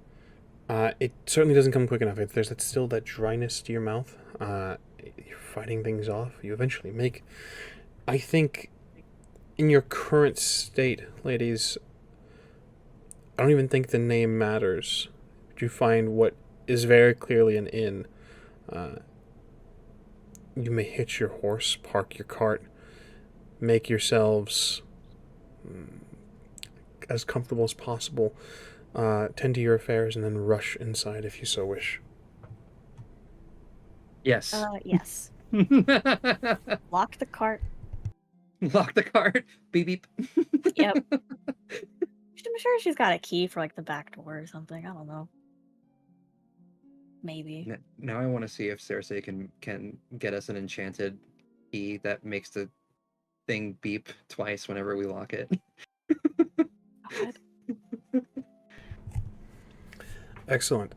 it certainly doesn't come quick enough. If there's still that dryness to your mouth, you're fighting things off. You eventually make... I think in your current state, ladies, I don't even think the name matters. You find what is very clearly an inn. You may hitch your horse, park your cart, make yourselves as comfortable as possible, tend to your affairs, and then rush inside if you so wish. Yes. Yes. Lock the cart. Lock the cart. Beep beep. Yep. I'm sure she's got a key for like the back door or something. I don't know. Maybe. Now I want to see if Cersei can get us an enchanted key that makes the thing beep twice whenever we lock it. God. Excellent.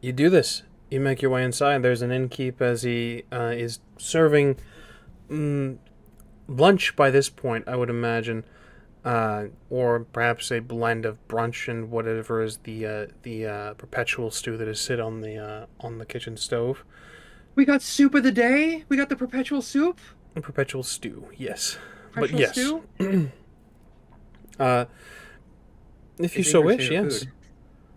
You do this. You make your way inside. There's an innkeep as he is serving lunch by this point, I would imagine, or perhaps a blend of brunch and whatever is the perpetual stew that is sit on the kitchen stove. We got soup of the day. We got the perpetual soup. A perpetual stew, yes. Perpetual But yes, stew? if you Is so Ingrid's wish, favorite yes.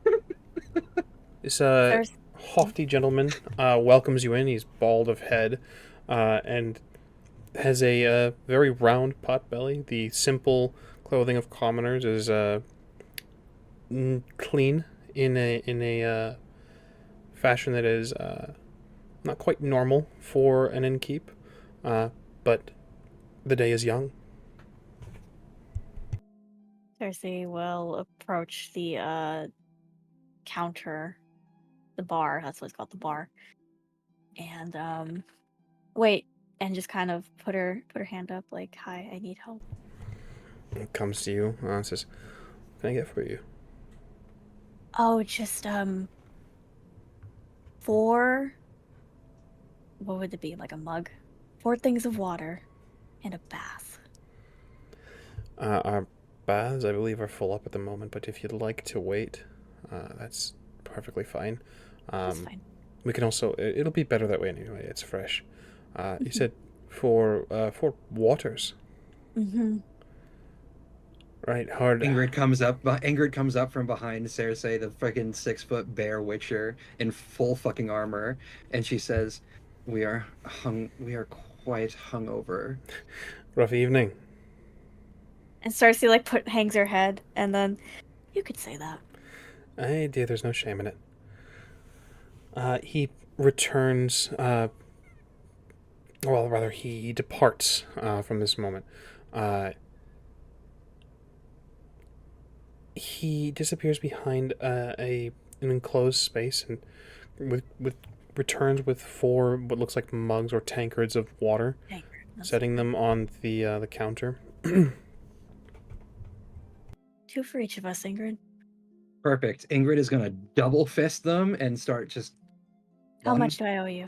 food. This There's haughty gentleman welcomes you in. He's bald of head and has a very round pot belly. The simple clothing of commoners is clean in a fashion that is not quite normal for an innkeep, but the day is young. Cersei will approach the counter, the bar. That's what it's called, the bar. And wait, and just kind of put her hand up, like, "Hi, I need help." It comes to you and says, "What can I get for you?" Oh, just 4. What would it be? Like a mug? 4 things of water and a bath. Our baths, I believe, are full up at the moment, but if you'd like to wait, that's perfectly fine. That's fine. We can also... It'll be better that way anyway. It's fresh. You said for waters. Mm-hmm. Right, hard. Ingrid comes up from behind Cersei, the fucking 6-foot bear witcher in full fucking armor, and she says, We are quite hungover." Rough evening. And Cersei like hangs her head, and then you could say that. Hey, dear, there's no shame in it. He returns. Well, rather, he departs from this moment. He disappears behind an enclosed space and with returns with 4 what looks like mugs or tankards of water, setting them on the counter. 2 for each of us, Ingrid. Perfect. Ingrid is gonna double fist them and start just. How much do I owe you?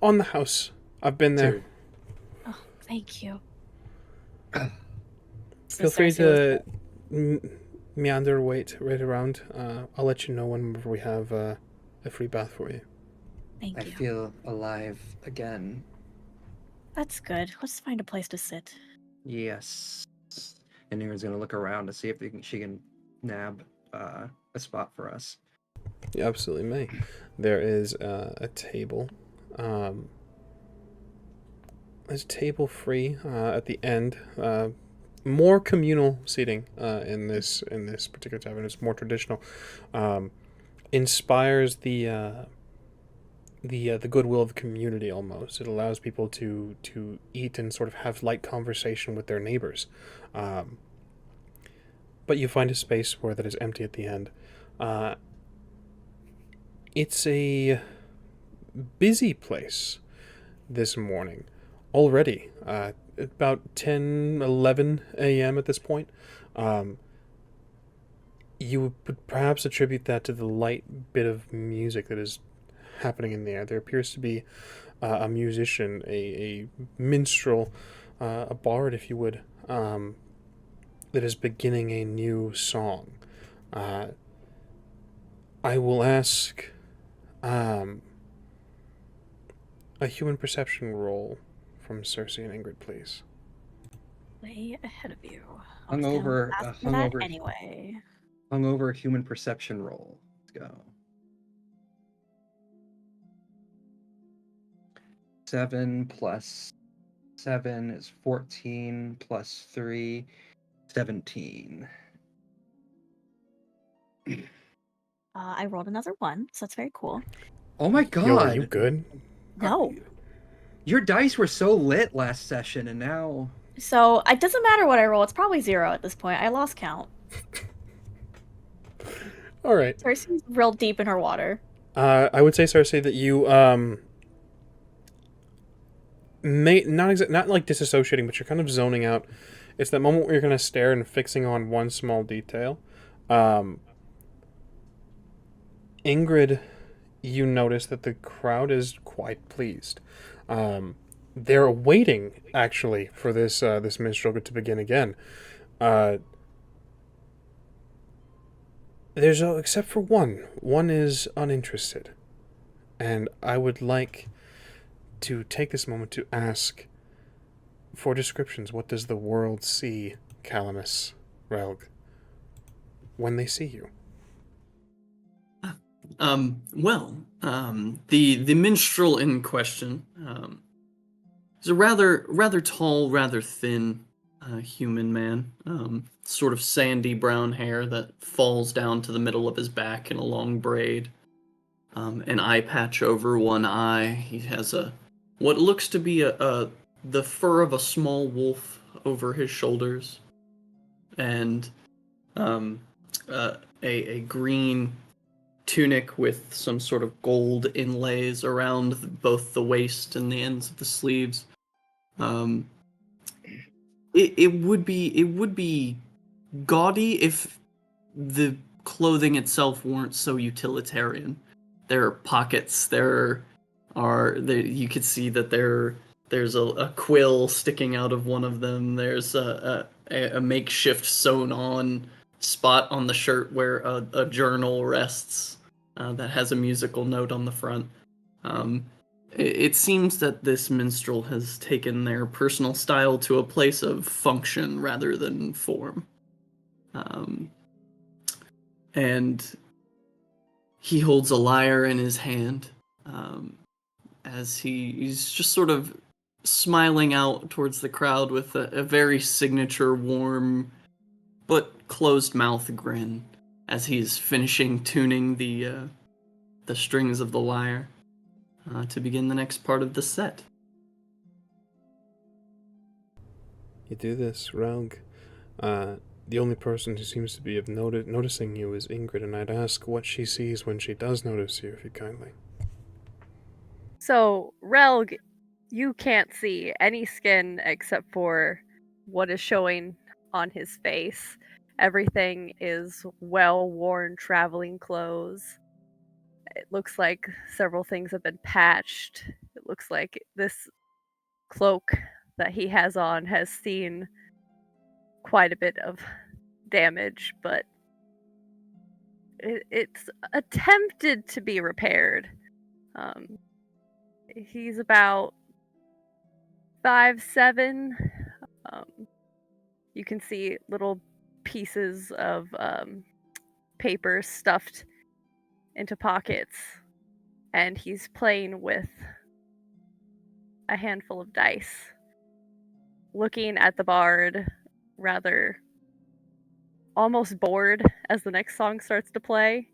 On the house. I've been there. 2. Oh, thank you. Feel free to meander right around. I'll let you know whenever we have a free bath for you. Thank I you. feel alive again. That's good. Let's find a place to sit. Yes. And Ingrid's gonna look around to see if she can nab a spot for us. You absolutely may. There is a table. There's a table free at the end. More communal seating in this particular tavern. It's more traditional. Inspires the goodwill of the community almost. It allows people to eat and sort of have light conversation with their neighbors. But you find a space where that is empty at the end. It's a busy place this morning already. About 10, 11 a.m. at this point. You would perhaps attribute that to the light bit of music that is happening in the air. There appears to be a musician, a minstrel, a bard, if you would, that is beginning a new song. I will ask a human perception roll from Cersei and Ingrid, please. Way ahead of you. Hungover Anyway. Hungover human perception roll. Let's go. 7 plus 7 is 14 plus 3, 17. I rolled another 1, so that's very cool. Oh my god. Yo, are you good? No. Your dice were so lit last session, and now... So, it doesn't matter what I roll. It's probably 0 at this point. I lost count. All right. Cersei's real deep in her water. I would say, Cersei, that you may not like disassociating, but you're kind of zoning out. It's that moment where you're kind of stare and fixing on one small detail. Ingrid, you notice that the crowd is quite pleased. They're waiting, actually, for this minstrel to begin again. There's except for one. One is uninterested. And I would like to take this moment to ask for descriptions. What does the world see, Calamus, Relg, when they see you? The minstrel in question is a rather tall, rather thin human man. Sort of sandy brown hair that falls down to the middle of his back in a long braid. An eye patch over one eye. He has what looks to be the fur of a small wolf over his shoulders, and a green tunic with some sort of gold inlays around both the waist and the ends of the sleeves. It would be gaudy if the clothing itself weren't so utilitarian. There are pockets. You could see that there's a quill sticking out of one of them. There's a makeshift sewn on spot on the shirt where a journal rests that has a musical note on the front. it seems that this minstrel has taken their personal style to a place of function rather than form. And he holds a lyre in his hand, as he's just sort of smiling out towards the crowd with a very signature warm but closed mouth grin as he's finishing tuning the strings of the lyre to begin the next part of the set. You do this, Raug. The only person who seems to be noticing you is Ingrid, and I'd ask what she sees when she does notice you, if you kindly. So, Relg, you can't see any skin except for what is showing on his face. Everything is well-worn traveling clothes. It looks like several things have been patched. It looks like this cloak that he has on has seen quite a bit of damage, but it's attempted to be repaired. He's about 5'7". You can see little pieces of paper stuffed into pockets, and he's playing with a handful of dice, looking at the bard rather almost bored as the next song starts to play,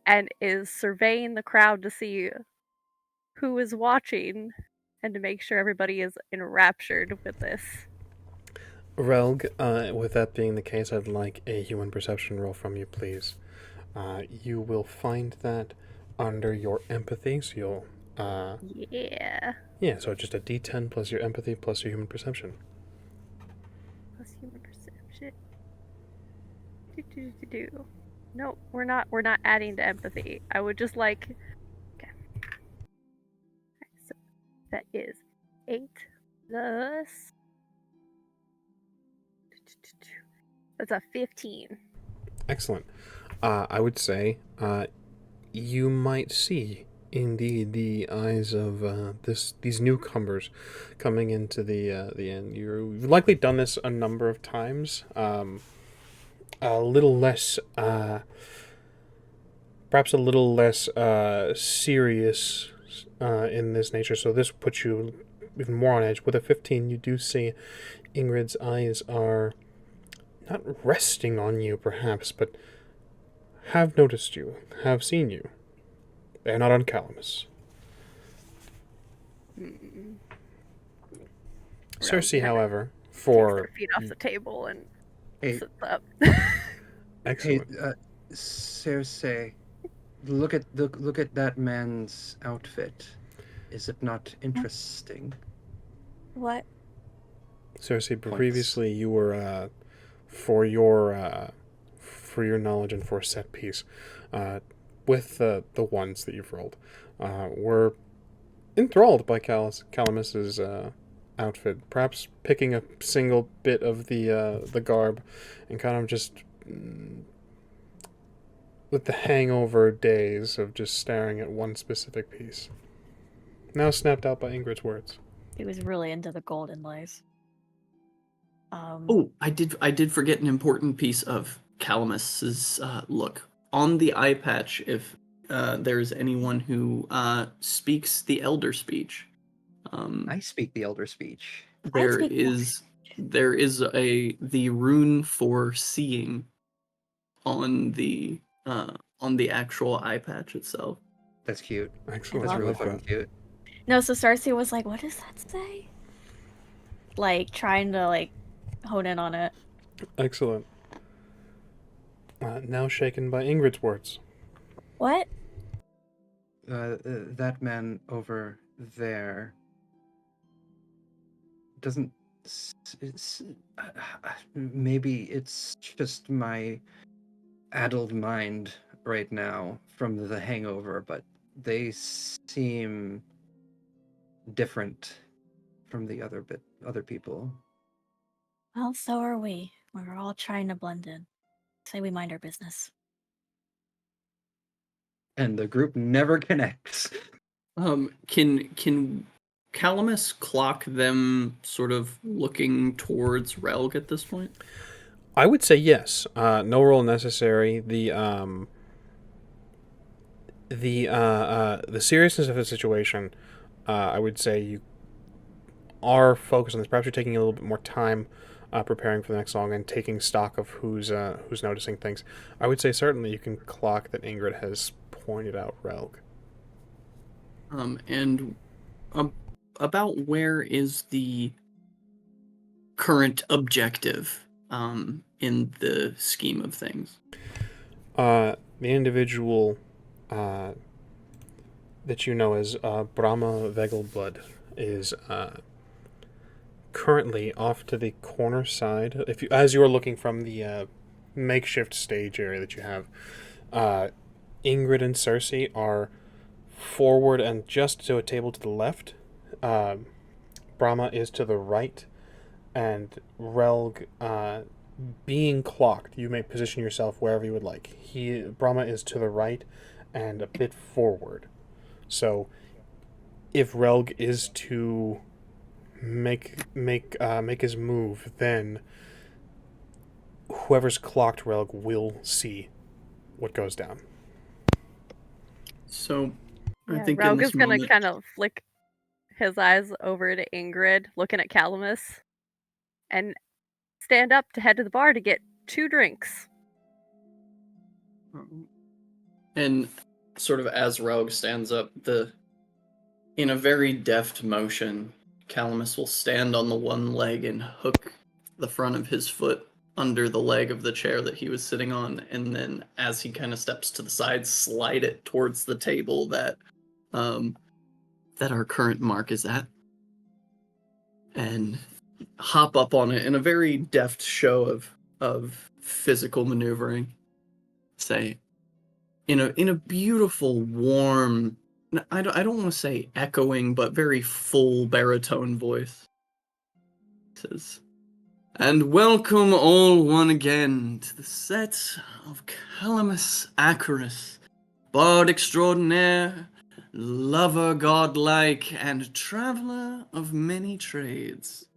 and is surveying the crowd to see who is watching and to make sure everybody is enraptured with this. Relg, with that being the case, I'd like a human perception roll from you, please. You will find that under your empathy, so you'll... Yeah. Yeah, so just a d10 plus your empathy plus your human perception. Plus human perception. Do. No, we're not adding to empathy. I would just like... Okay. So that is 8 plus... That's a 15. Excellent. I would say you might see, indeed, the eyes of these newcomers coming into the inn. You've likely done this a number of times. A little less, perhaps a little less serious in this nature. So this puts you even more on edge. With a 15, you do see Ingrid's eyes are not resting on you, perhaps, but have noticed you, have seen you. They are not on Calamus. Cersei, however, Takes for... their feet off the table and Hey, sits up. Excellent. hey, Cersei, look at that man's outfit. Is it not interesting? What? Cersei, Points. previously you were, for your knowledge and for set piece, with the ones that you've rolled, were enthralled by Calamus's outfit, perhaps picking a single bit of the garb and kind of just with the hangover days of just staring at one specific piece. Now snapped out by Ingrid's words. He was really into the gold inlays. Oh, I did forget an important piece of Calamus's look. On the eye patch, if there's anyone who speaks the Elder Speech, I speak the Elder Speech. there speak is the rune for seeing on the actual eye patch itself. That's cute. Excellent. That's love really love fucking that. cute. No, so Cersei was like, what does that say? Like, trying to, like, hone in on it. Excellent. Now shaken by Ingrid's words. What? That man over there doesn't. Maybe it's just my addled mind right now from the hangover, but they seem different from the other people. Well, so are we. We're all trying to blend in. Say we mind our business. And the group never connects. Can Calamus clock them sort of looking towards Relg at this point? I would say yes. No roll necessary. The seriousness of the situation, I would say you are focused on this. Perhaps you're taking a little bit more time preparing for the next song and taking stock of who's noticing things. I would say certainly you can clock that Ingrid has pointed out Relg. And about where is the current objective in the scheme of things? The individual that you know as Brahma Vegelblood is currently off to the corner side. As you are looking from the makeshift stage area that you have, Ingrid and Cersei are forward and just to a table to the left. Brahma is to the right, and Relg being clocked. You may position yourself wherever you would like. Brahma is to the right and a bit forward. So if Relg is to make his move, then whoever's clocked Relg will see what goes down. So I Yeah, think in Raug this is gonna moment, kind of flick his eyes over to Ingrid, looking at Calamus, and stand up to head to the bar to get 2 drinks. and sort of as Rogue stands up, in a very deft motion, Calamus will stand on the one leg and hook the front of his foot under the leg of the chair that he was sitting on, and then as he kind of steps to the side, slide it towards the table that our current mark is at, and hop up on it in a very deft show of physical maneuvering. Say, in a beautiful, warm, I don't want to say echoing, but very full baritone voice. It says, "And welcome all one again to the set of Calamus Acarus, bard extraordinaire, lover godlike, and traveler of many trades.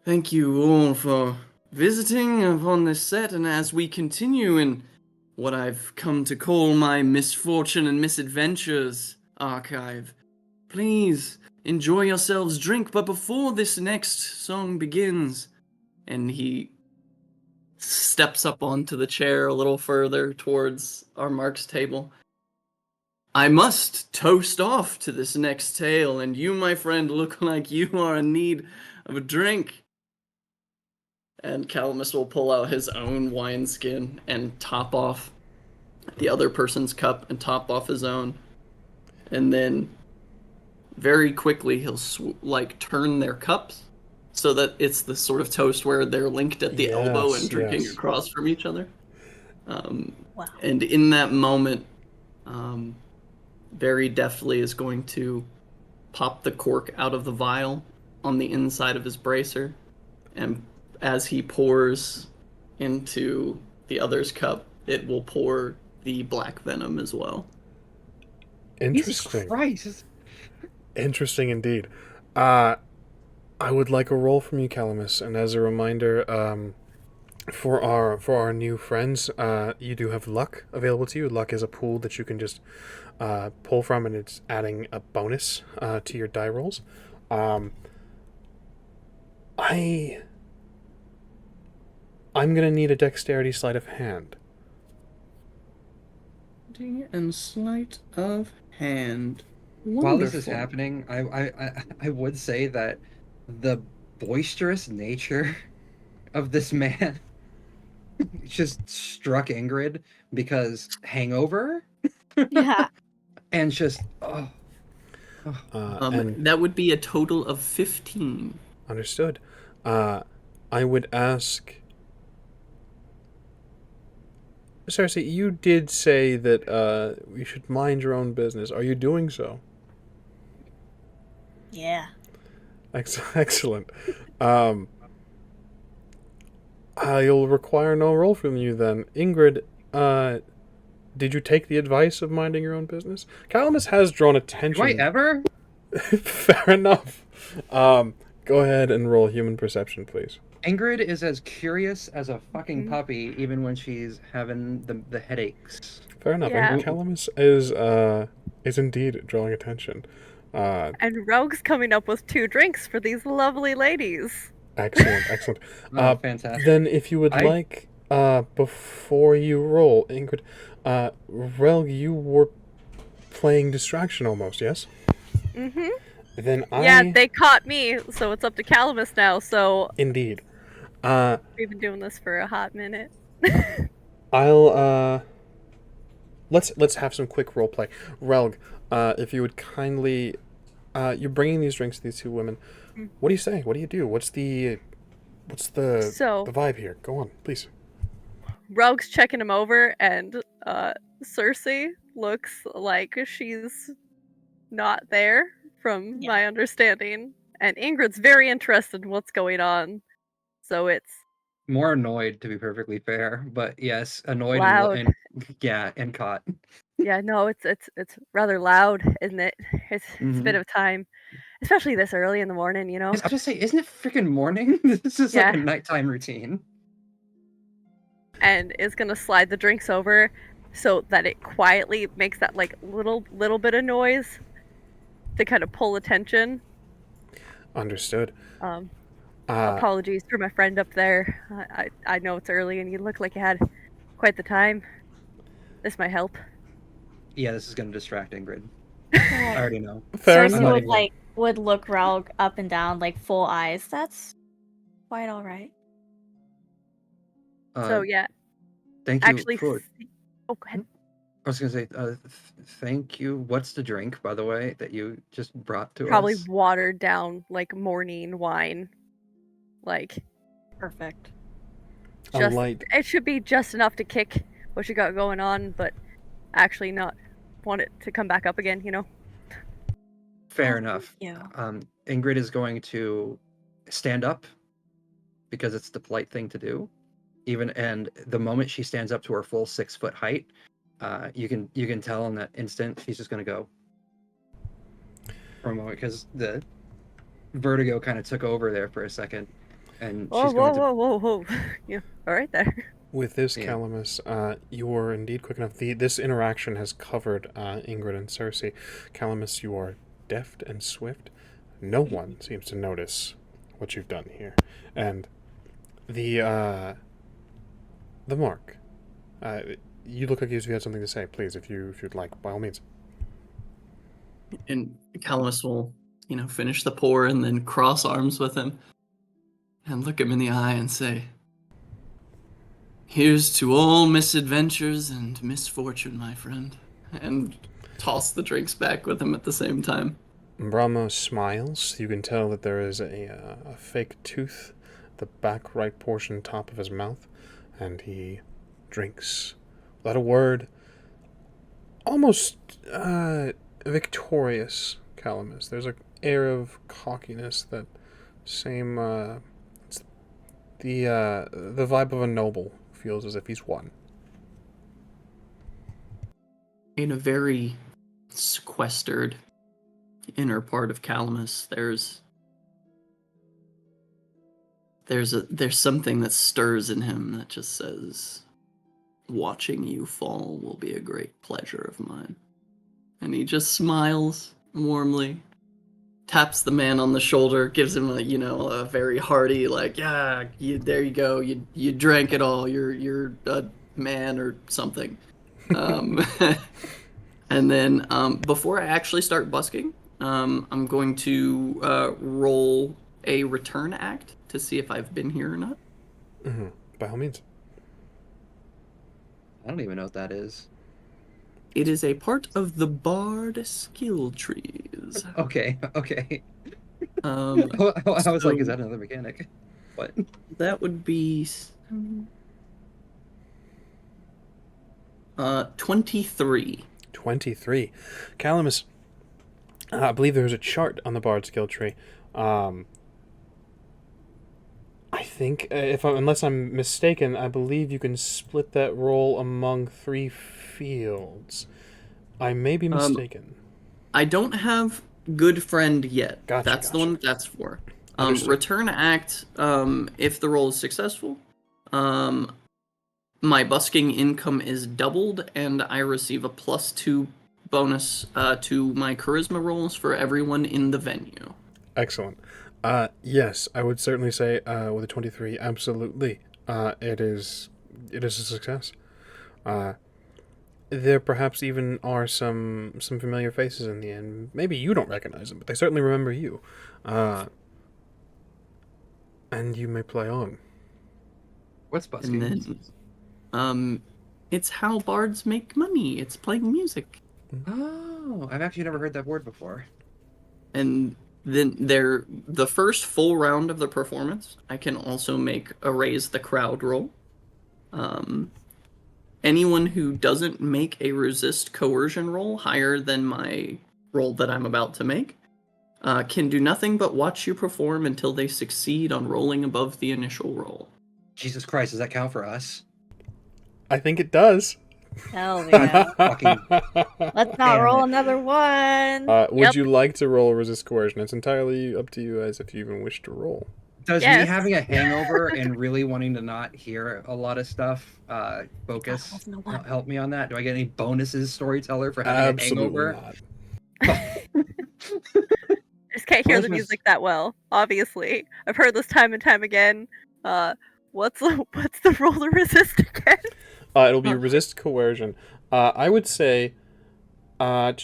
Thank you all for visiting upon this set, and as we continue in what I've come to call my misfortune and misadventures archive, please enjoy yourselves, drink, but before this next song begins," and he steps up onto the chair a little further towards our Mark's table, "I must toast off to this next tale, and you, my friend, look like you are in need of a drink." And Calamus will pull out his own wineskin and top off the other person's cup and top off his own. And then very quickly he'll turn their cups so that it's the sort of toast where they're linked at the elbow and drinking across from each other. Wow. And in that moment, very deftly is going to pop the cork out of the vial on the inside of his bracer, and as he pours into the other's cup, it will pour the black venom as well. Interesting. Jesus Christ. Interesting indeed. I would like a roll from you, Calamus, and as a reminder, for our new friends, you do have luck available to you. Luck is a pool that you can just pull from, and it's adding a bonus to your die rolls. I'm gonna need a dexterity sleight of hand. And sleight of hand. While this is Wonderful. happening, I would say that the boisterous nature of this man just struck Ingrid because hangover Yeah. and just And That would be a total of 15. understood. I would ask, Cersei, you did say that you should mind your own business. Are you doing so? Yeah. Excellent. I'll require no roll from you then. Ingrid, did you take the advice of minding your own business? Calamus has drawn attention. Do I ever? Fair enough. Go ahead and roll human perception, please. Ingrid is as curious as a fucking Mhm. puppy, even when she's having the headaches. Fair enough. Yeah. And Calamus is indeed drawing attention. And Rogue's coming up with 2 drinks for these lovely ladies. Excellent, excellent. Oh, fantastic. Then, if you would I- like, before you roll, Ingrid, Relg, you were playing distraction almost, yes? Mm-hmm. Then Yeah, they caught me, so it's up to Calamus now, so Indeed. we've been doing this for a hot minute. I'll let's have some quick role play. Relg, if you would kindly, you're bringing these drinks to these 2 women. Mm. What do you say? What do you do? What's the So, the vibe here? Go on, please. Rogue's checking him over, and Cersei looks like she's not there, from Yeah. my understanding. And Ingrid's very interested in what's going on. So it's More annoyed, to be perfectly fair, but yes, annoyed Loud. and caught. yeah, no, it's rather loud, isn't it? It's a bit Mhm. of time, especially this early in the morning, you know. I'll just say, isn't it freaking morning? This is Yeah. like a nighttime routine. And is gonna slide the drinks over so that it quietly makes that like little bit of noise to kind of pull attention. Understood. Apologies for my friend up there. I know it's early and you look like you had quite the time. This might help. Yeah, this is gonna distract Ingrid. I already know. Fair Cersei enough. would look Relg up and down, like full eyes. That's quite all right. So yeah, Thank you actually, for. oh, go ahead. I was gonna say, thank you. What's the drink, by the way, that you just brought to Probably us? watered down like morning wine. Like Perfect. A just light. it should be just enough to kick what you got going on, but actually not want it to come back up again, you know? Fair Oh, enough. thank Ingrid is going to stand up because it's the polite thing to do. And the moment she stands up to her full 6-foot height, you can tell in that instant she's just gonna go for a moment because the vertigo kind of took over there for a second, and Whoa, she's going to. whoa. Yeah, all right there. With this, Yeah. Calamus, you are indeed quick enough. This interaction has covered Ingrid and Cersei. Calamus, you are deft and swift. No one seems to notice what you've done here. And the mark. You look like you had something to say. Please, if you'd like, by all means. And Calamus will, finish the pour and then cross arms with him and look him in the eye and say, "Here's to all misadventures and misfortune, my friend." And toss the drinks back with him at the same time. Brahmo smiles. You can tell that there is a fake tooth, the back right portion top of his mouth, and he drinks without a word. Almost victorious, Calamus. There's an air of cockiness, that same. It's the vibe of a noble. Feels as if he's won. In a very sequestered inner part of Calamus, there's something that stirs in him that just says, "Watching you fall will be a great pleasure of mine." And he just smiles warmly, taps the man on the shoulder, gives him a very hearty, like, "Yeah, there you go, you drank it all, you're a man or something." And then before I actually start busking, I'm going to roll a return act to see if I've been here or not. Mm-hmm. By all means. I don't even know what that is. It is a part of the Bard skill trees. Okay. I Um, was like, is so- that another mechanic? What? That would be 23. 23. Calamus, I believe there's a chart on the Bard skill tree. I think, unless I'm mistaken, I believe you can split that roll among 3 fields. I may be mistaken. I don't have good friend yet. Gotcha, That's the one that that's for. Understood. Return act. If the roll is successful, my busking income is doubled, and I receive a +2 bonus to my charisma rolls for everyone in the venue. Excellent. Yes, I would certainly say with a 23, absolutely. It is a success. There perhaps even are some familiar faces in the end. Maybe you don't recognize them, but they certainly remember you. And you may play on. What's busking? And then, it's how bards make money. It's playing music. Oh, I've actually never heard that word before. And then the first full round of the performance, I can also make a raise the crowd roll. Anyone who doesn't make a resist coercion roll higher than my roll that I'm about to make can do nothing but watch you perform until they succeed on rolling above the initial roll. Jesus Christ, does that count for us? I think it does. Hell yeah. Fucking Let's not Damn roll it. another one. Would Yep. you like to roll resist coercion? It's entirely up to you as if you even wish to roll. Does me Yes. having a hangover and really wanting to not hear a lot of stuff focus Wasn't a one. help me on that? Do I get any bonuses, storyteller, for having Absolutely a not. hangover? Just can't hear the Christmas. music that well. Obviously, I've heard this time and time again. What's the roll to resist again? It'll be resist coercion. I would say. The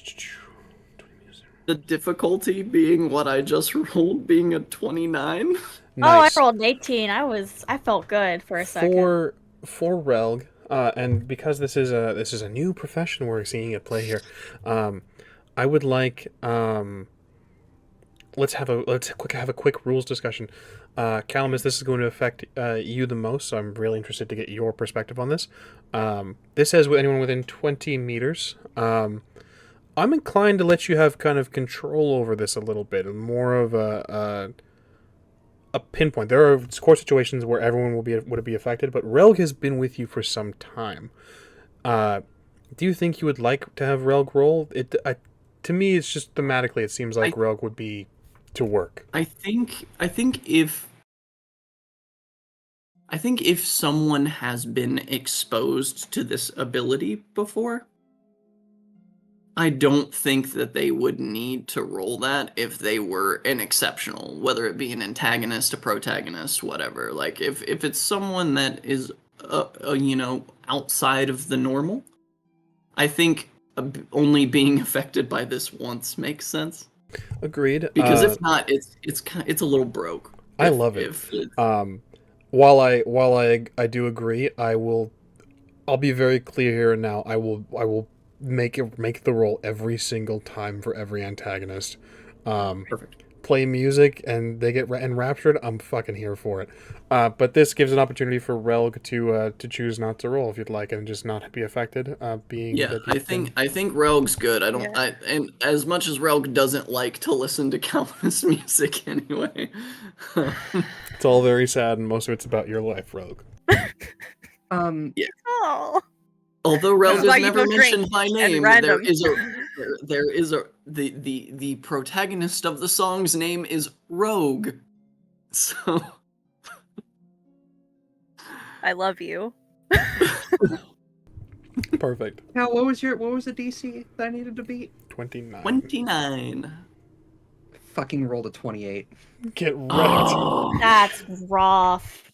difficulty being what I just rolled, being a 29. Nice. Oh, I rolled an 18. I felt good for a second. For Relg, and because this is a new profession we're seeing at play here, I would like let's have a quick rules discussion. Calamus, this is going to affect you the most, so I'm really interested to get your perspective on this. This says anyone within 20 meters. I'm inclined to let you have kind of control over this a little bit, and more of a pinpoint. There are core situations where everyone would be affected, but Relg has been with you for some time. Do you think you would like to have Relg roll? To me, it's just thematically, it seems like Relg would be to work. I think if someone has been exposed to this ability before, I don't think that they would need to roll that if they were an exceptional, whether it be an antagonist, a protagonist, whatever. Like if it's someone that is outside of the normal, I think only being affected by this once makes sense. Agreed. Because if not, it's a little broke. I love it. While I do agree, I'll be very clear here and now. I will make the roll every single time for every antagonist. Perfect. Play music and they get enraptured. I'm fucking here for it. But this gives an opportunity for Relg to choose not to roll if you'd like and just not be affected. I think Relg's good. And as much as Relg doesn't like to listen to Calvinist music anyway. It's all very sad and most of it's about your life, Relg. Yeah. Oh. Although Relg That's why is you never don't drink mentioned by and name, random. there is the protagonist of the song's name is Rogue. So I love you. Perfect. Now, what was the DC that I needed to beat? 29. 29. Fucking rolled a 28. Get right. Oh, That's rough.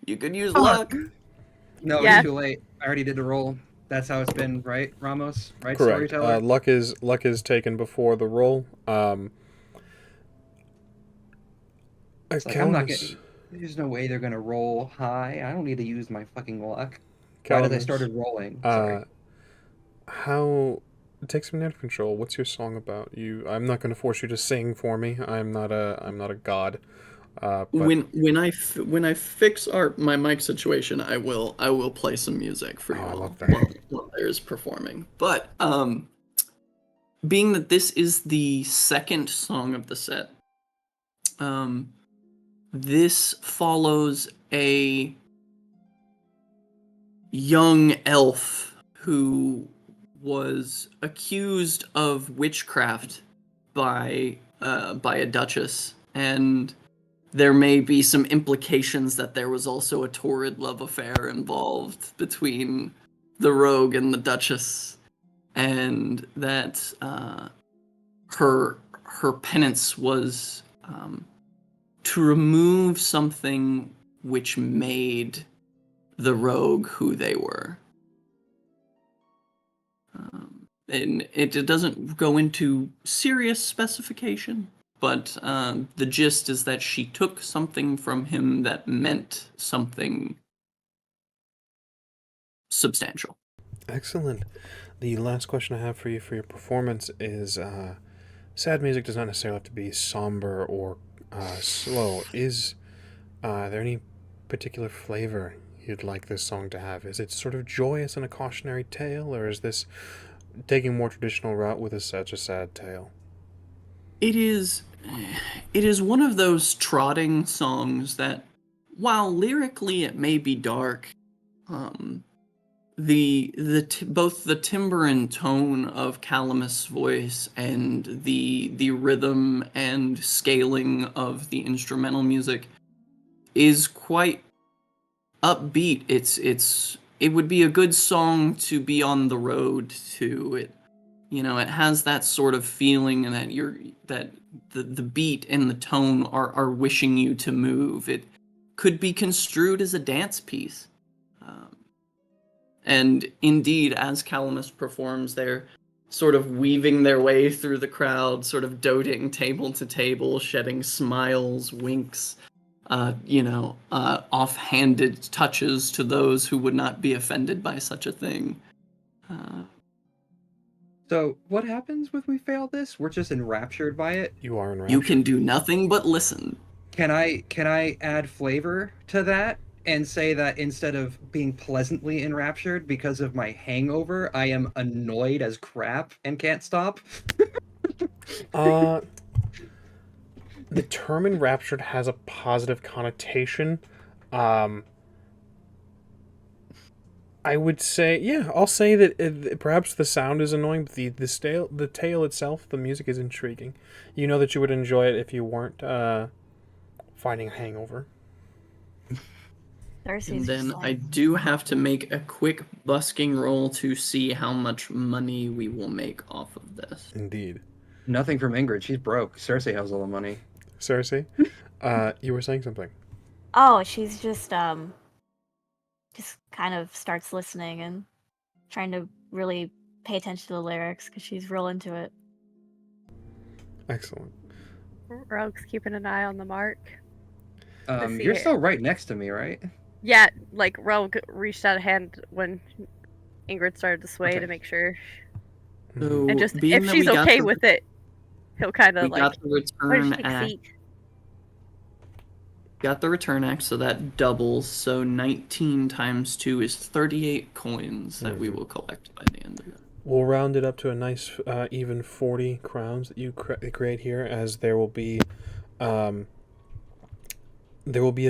you could use Fuck. luck. No, Yeah. it's too late. I already did the roll. That's how it's been, right, Ramos? Right, Correct. storyteller? Luck is taken before the roll. It's like, I'm not getting. There's no way they're gonna roll high. I don't need to use my fucking luck. Why did they started rolling? Sorry. How take some out of control. What's your song about? I'm not going to force you to sing for me. I'm not a god. But When I fix my mic situation, I will play some music for you I all love that. while there's performing. But being that this is the second song of the set, this follows a young elf who was accused of witchcraft by a duchess, and there may be some implications that there was also a torrid love affair involved between the rogue and the duchess, and that her penance was to remove something which made the rogue who they were. And it doesn't go into serious specification, but the gist is that she took something from him that meant something substantial. Excellent. The last question I have for you for your performance is sad music does not necessarily have to be somber or slow. Is there any particular flavor you'd like this song to have? Is it sort of joyous and a cautionary tale, or is this taking a more traditional route with such a sad tale? It is one of those trotting songs that, while lyrically it may be dark, both the timbre and tone of Calamus' voice and the rhythm and scaling of the instrumental music is quite upbeat. It would be a good song to be on the road to. It has that sort of feeling, and that the beat and the tone are wishing you to move. It could be construed as a dance piece. And indeed, as Calamus performs, they're sort of weaving their way through the crowd, sort of doting table to table, shedding smiles, winks, offhanded touches to those who would not be offended by such a thing. So what happens when we fail this? We're just enraptured by it. You are enraptured. You can do nothing but listen. Can I add flavor to that and say that instead of being pleasantly enraptured because of my hangover, I am annoyed as crap and can't stop? The term enraptured has a positive connotation. I would say, yeah, I'll say that perhaps the sound is annoying, but the tale itself, the music is intriguing. You know that you would enjoy it if you weren't fighting a hangover. Darcy's And then just I like, do have to make a quick busking roll to see how much money we will make off of this. Indeed. Nothing from Ingrid. She's broke. Cersei has all the money. Cersei, you were saying something. oh, she's just kind of starts listening and trying to really pay attention to the lyrics because she's real into it. Excellent. Rogue's keeping an eye on the mark. see You're it. still right next to me, right? Yeah, like Rogue reached out a hand when Ingrid started to sway Okay. to make sure. So, And just being if that she's we got okay the- with it, he'll kind we of like, got the why don't you return take a act. seat? Got the return act, so that doubles. So 19 times 2 is 38 coins that we will collect by the end of it. We'll round it up to a nice even 40 crowns that you create here, as there will be a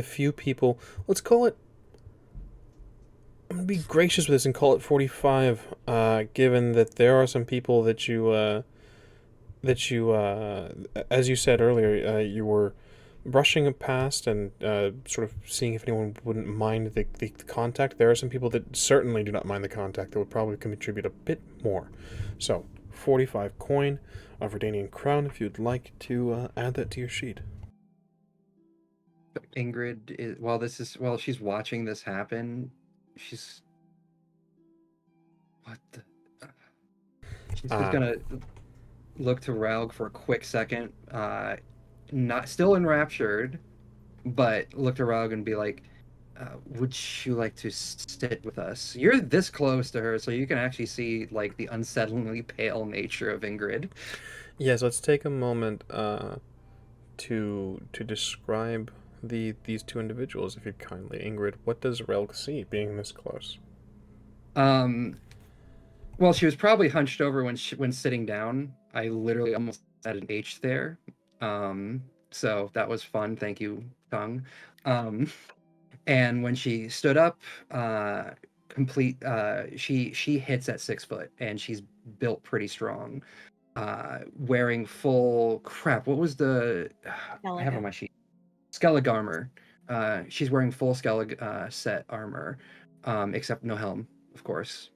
few people. Let's call it. I'm gonna be gracious with this and call it 45. Given that there are some people that you as you said earlier, you were brushing past and sort of seeing if anyone wouldn't mind the contact. There are some people that certainly do not mind the contact that would probably contribute a bit more. So 45 coin of Redanian crown if you'd like to add that to your sheet. Ingrid is while she's watching this happen, she's just gonna look to Raug for a quick second, not still enraptured, but look to Raug and be like, would you like to sit with us? You're this close to her, so you can actually see like the unsettlingly pale nature of Ingrid. Yes, let's take a moment to describe these two individuals, if you'd kindly. Ingrid, what does Relg see being this close? Well, she was probably hunched over when sitting down. I literally almost had an H there. So that was fun. Thank you, Tongue. And when she stood up, she hits at 6 foot, and she's built pretty strong. Wearing full crap. What was the? I have on my sheet. Skellig armor. She's wearing full Skellig set armor, except no helm, of course.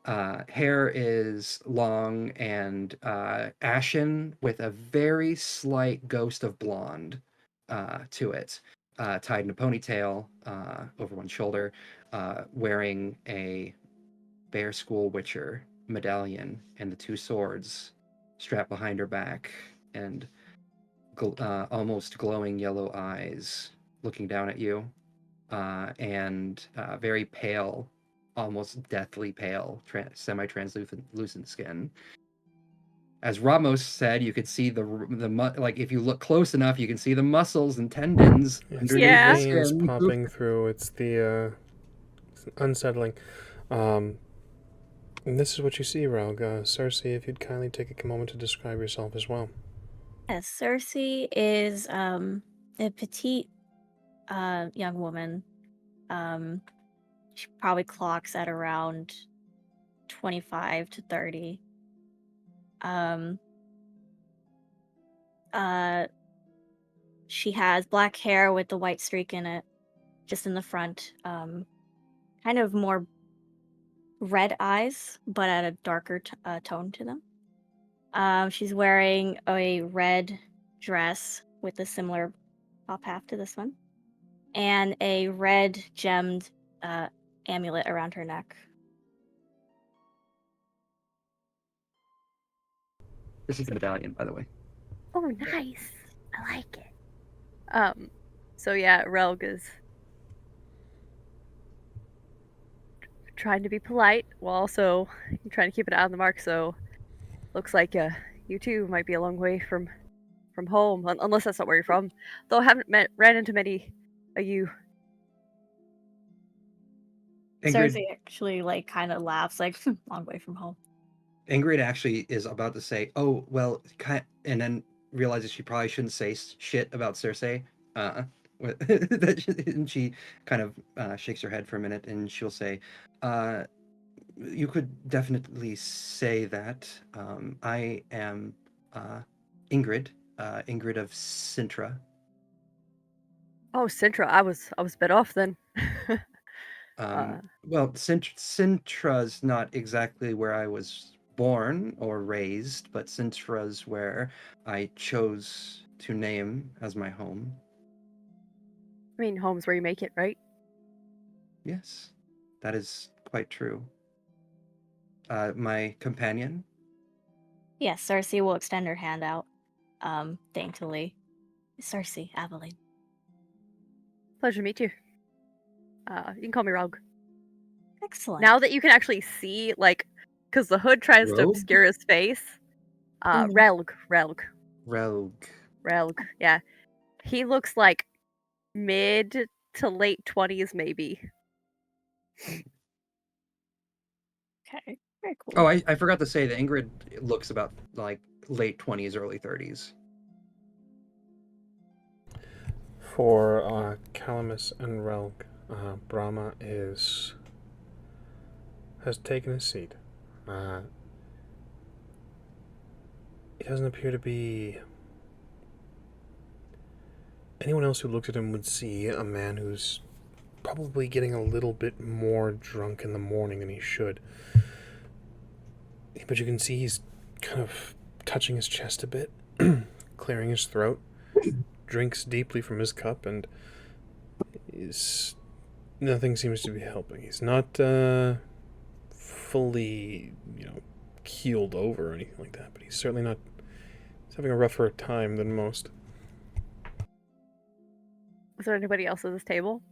Hair is long and ashen with a very slight ghost of blonde to it, tied in a ponytail over one shoulder, wearing a Bear School Witcher medallion and the 2 swords strapped behind her back, and almost glowing yellow eyes looking down at you, and very pale, almost deathly pale, semi-translucent skin. As Ramos said, you could see like if you look close enough, you can see the muscles and tendons underneath Yeah. the Veins skin. popping through. It's it's unsettling. And this is what you see, Raug. Cersei, if you'd kindly take a moment to describe yourself as well. Yes, Cersei is a petite young woman. She probably clocks at around 25 to 30. She has black hair with the white streak in it, just in the front. Kind of more red eyes, but at a darker tone to them. She's wearing a red dress with a similar top half to this one, and a red gemmed amulet around her neck. This is the medallion, by the way. Oh, nice. I like it. So yeah, Relg is trying to be polite while also trying to keep it out on the mark. So looks like you two might be a long way from home, unless that's not where you're from. Though I haven't ran into many of you. Ingrid, Cersei actually kind of laughs, long way from home. Ingrid actually is about to say, "Oh, well," and then realizes she probably shouldn't say shit about Cersei. And she kind of shakes her head for a minute, and she'll say, "You could definitely say that. I am Ingrid, Ingrid of Sintra." Oh, Sintra, I was a bit off then. Well, Sintra's not exactly where I was born or raised, but Sintra's where I chose to name as my home. I mean, home's where you make it, right? Yes, that is quite true. My companion? Yes, Cersei will extend her hand out, daintily. Cersei, Aveline. Pleasure to meet you. You can call me Rogue. Excellent. Now that you can actually see, because the hood tries to Rogue? obscure his face. Mhm. Rogue. Yeah. He looks like mid to late 20s, maybe. Okay, very cool. Oh, I forgot to say that Ingrid looks about like late 20s, early 30s. For Calamus and Relg, Brahma has taken his seat. He doesn't appear to be... Anyone else who looked at him would see a man who's probably getting a little bit more drunk in the morning than he should. But you can see he's kind of touching his chest a bit, clearing his throat, drinks deeply from his cup, and nothing seems to be helping. He's not fully, keeled over or anything like that, but he's certainly not... He's having a rougher time than most. Was there anybody else at this table?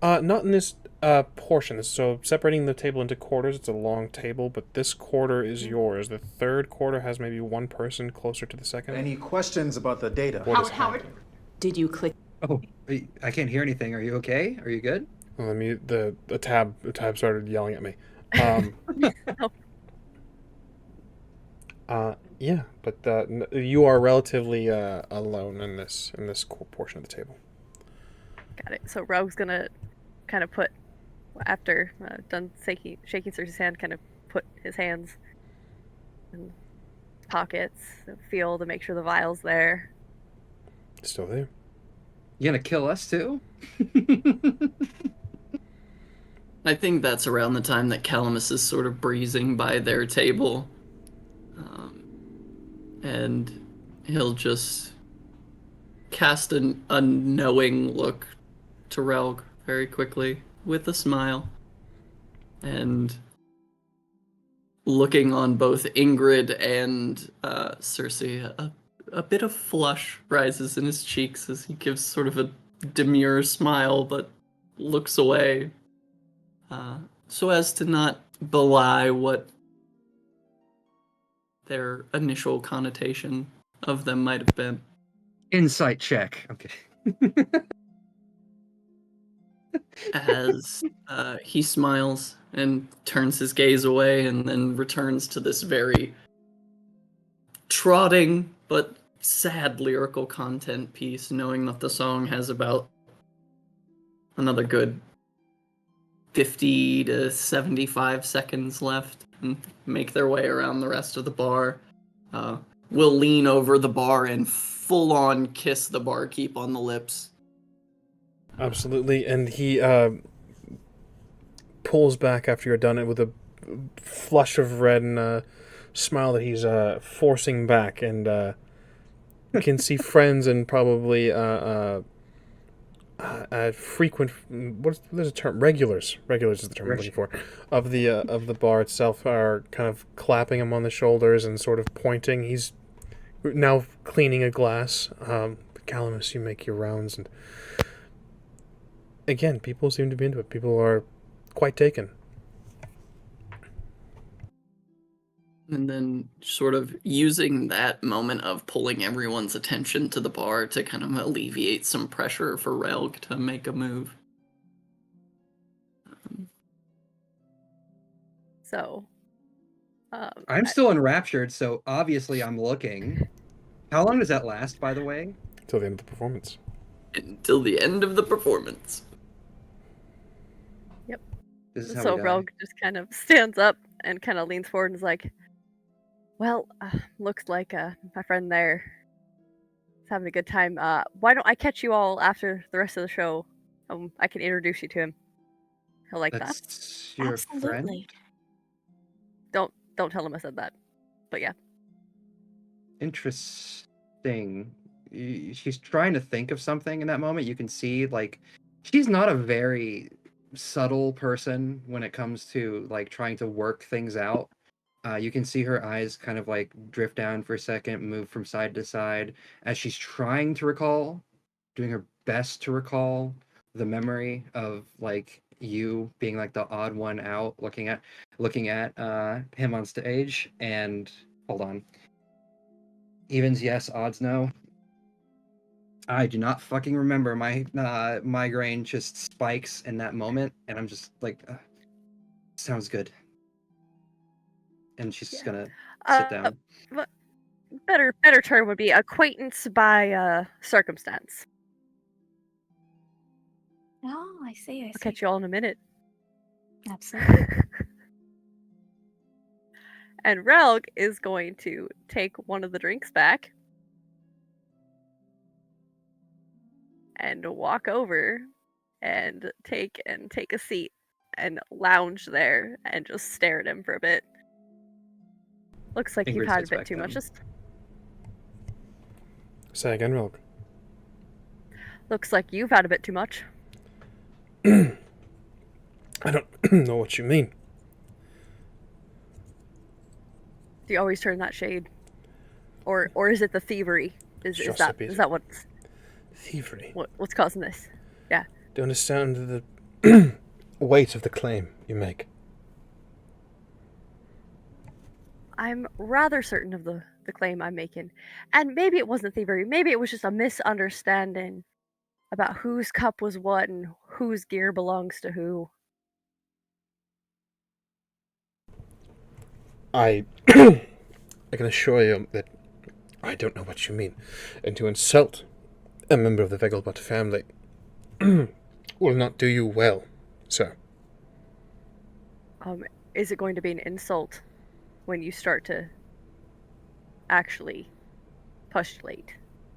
Not in this portion. So separating the table into quarters, it's a long table, but this quarter is yours. The third quarter has maybe one person closer to the second. Any questions about the data? Howard, did you click? Oh, I can't hear anything. Are you okay? Are you good? Well, the tab started yelling at me. Yeah, but you are relatively alone in this portion of the table. Got it. So Rogue's gonna kind of put, after done shaking Cersei's hand, kind of put his hands in his pockets, feel to make sure the vial's there. Still there. You gonna kill us too? I think that's around the time that Calamus is sort of breezing by their table. And he'll just cast a knowing look to Relg very quickly with a smile. And looking on both Ingrid and Cersei, a bit of flush rises in his cheeks as he gives sort of a demure smile but looks away. So as to not belie what their initial connotation of them might have been. Insight check. Okay. As he smiles and turns his gaze away and then returns to this very trotting but sad lyrical content piece, knowing that the song has about another good 50 to 75 seconds left, and make their way around the rest of the bar. Will lean over the bar and full-on kiss the barkeep on the lips. Absolutely, and he pulls back after you're done it with a flush of red and a smile that he's forcing back, and you can see friends and probably frequent. There's a term? Regulars. Regulars is the term I'm looking for. Of the bar itself are kind of clapping him on the shoulders and sort of pointing. He's now cleaning a glass. Calamus, you make your rounds, and again, people seem to be into it. People are quite taken. And then sort of using that moment of pulling everyone's attention to the bar to kind of alleviate some pressure for Relg to make a move. So, I'm still enraptured, so obviously I'm looking. How long does that last, by the way? Till the end of the performance. Until the end of the performance. Yep. This is how So we die. Rogue just kind of stands up and kind of leans forward and is like, well, looks like my friend there is having a good time. Why don't I catch you all after the rest of the show? I can introduce you to him. He'll like that. That's your friend? Absolutely. Don't tell him I said that. But yeah. Interesting. She's trying to think of something in that moment. You can see, like, she's not a very subtle person when it comes to, like, trying to work things out. You can see her eyes kind of, like, drift down for a second, move from side to side, as she's trying to recall, doing her best to recall the memory of, like, you being, like, the odd one out, looking at him on stage. And hold on. Evens yes, odds no. I do not fucking remember. My migraine just spikes in that moment, and I'm just like, sounds good. And she's just gonna sit down. But better term would be acquaintance by circumstance. Oh, I see. I'll catch you all in a minute. Absolutely. And Relg is going to take one of the drinks back and walk over and take a seat and lounge there and just stare at him for a bit. Looks like you've Ingrid had a sits bit back too down. much. Just Say again, Relg. looks like you've had a bit too much. I don't know what you mean. Do you always turn that shade, or is it the thievery? Is Just that a bit. is that Thievery. what's causing this? Yeah. Do you understand the weight of the claim you make? I'm rather certain of the claim I'm making. And maybe it wasn't thievery. Maybe it was just a misunderstanding about whose cup was what and whose gear belongs to who. I I can assure you that I don't know what you mean. And to insult a member of the Vegelbot family will not do you well, sir. Is it going to be an insult when you start to actually postulate?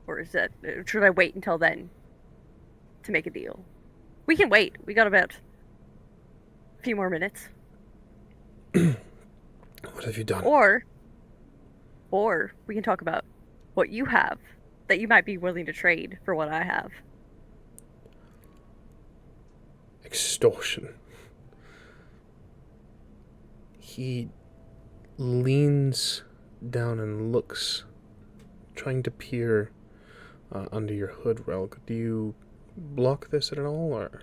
Or is that, should I wait until then to make a deal? We can wait. We got about a few more minutes. What have you done? Or we can talk about what you have that you might be willing to trade for what I have. Extortion. He leans down and looks, trying to peer under your hood, Relg. Do you block this at all, or?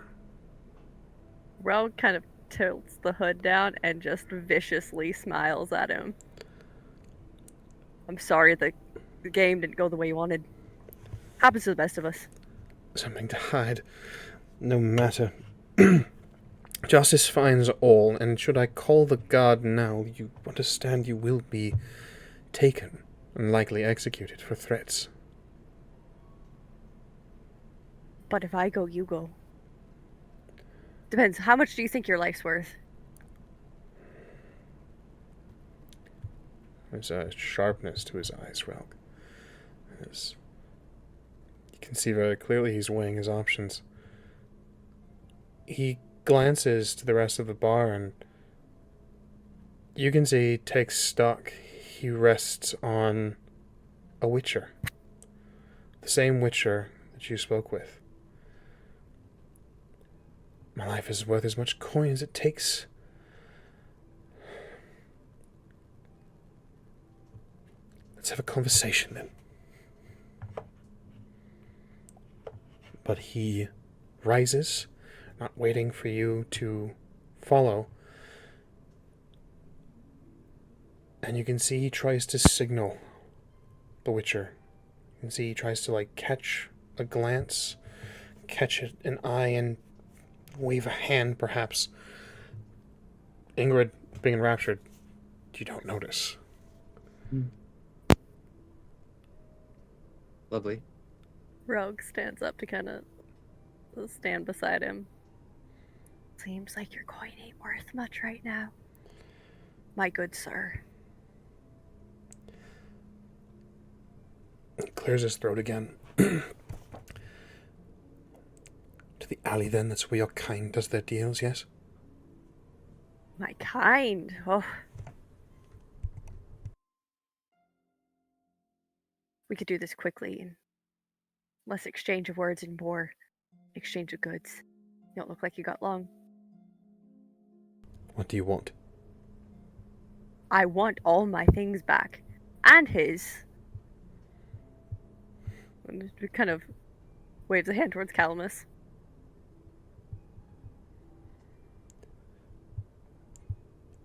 Rel kind of tilts the hood down and just viciously smiles at him. I'm sorry the game didn't go the way you wanted. Happens to the best of us. Something to hide. No matter. Justice finds all, and should I call the guard now, you understand you will be taken and likely executed for threats. But if I go, you go. Depends. How much do you think your life's worth? There's a sharpness to his eyes, Relg. You can see very clearly he's weighing his options. He glances to the rest of the bar, and you can see he takes stock. He rests on a Witcher. The same Witcher that you spoke with. My life is worth as much coin as it takes. Let's have a conversation then. But he rises, not waiting for you to follow. And you can see he tries to signal the Witcher. You can see he tries to catch a glance, catch an eye, and wave a hand perhaps. Ingrid, being enraptured, you don't notice. Lovely. Rogue stands up to kind of stand beside him. Seems like your coin ain't worth much right now, my good sir. He clears his throat again. To the alley then, that's where your kind does their deals, yes? My kind? Oh. We could do this quickly and less exchange of words and more exchange of goods. You don't look like you got long. What do you want? I want all my things back. And his. And he kind of waves a hand towards Calamus.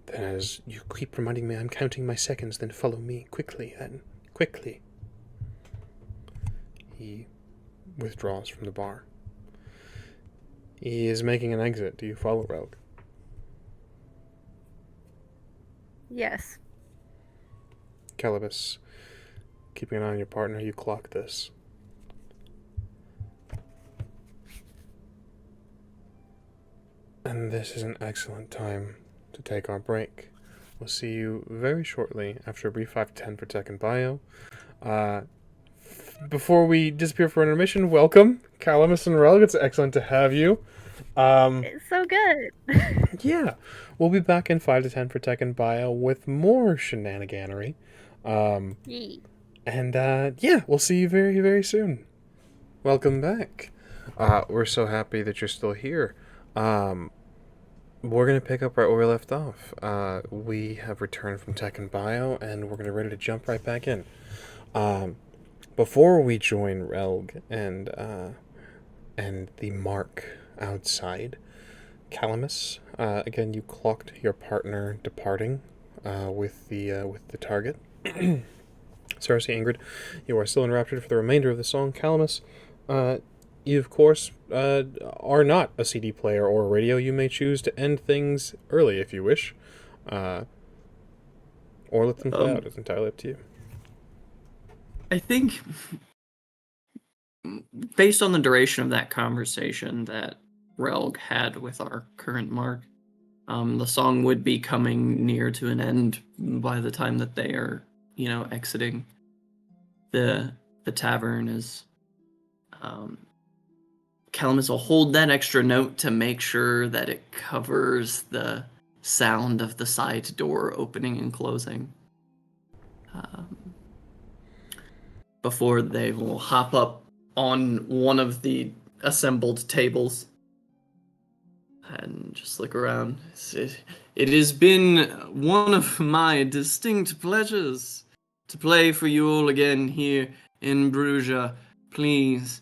Then as you keep reminding me I'm counting my seconds, then follow me. Quickly, then. Quickly. He withdraws from the bar. He is making an exit. Do you follow, Relg? Yes. Calibus, keeping an eye on your partner, you clock this. And this is an excellent time to take our break. We'll see you very shortly after a brief 5 to 10 per second bio. Before we disappear for intermission, welcome, Calamus and Relg. It's excellent to have you. It's so good. Yeah, we'll be back in 5 to 10 per second bio with more shenaniganery. And yeah, we'll see you very, very soon. Welcome back. We're so happy that you're still here. We're going to pick up right where we left off. We have returned from Tech and Bio, and we're going to ready to jump right back in. Before we join Relg and the mark outside, Calamus, again, you clocked your partner departing with the target. Cersei, Ingrid, you are still enraptured for the remainder of the song. Calamus, you, of course, are not a CD player or a radio. You may choose to end things early if you wish. or let them play Um, out. It's entirely up to you. I think, based on the duration of that conversation that Relg had with our current Mark, the song would be coming near to an end by the time that they are, exiting the tavern. As Calamus will hold that extra note to make sure that it covers the sound of the side door opening and closing. Before they will hop up on one of the assembled tables and just look around. It has been one of my distinct pleasures to play for you all again here in Bruges. Please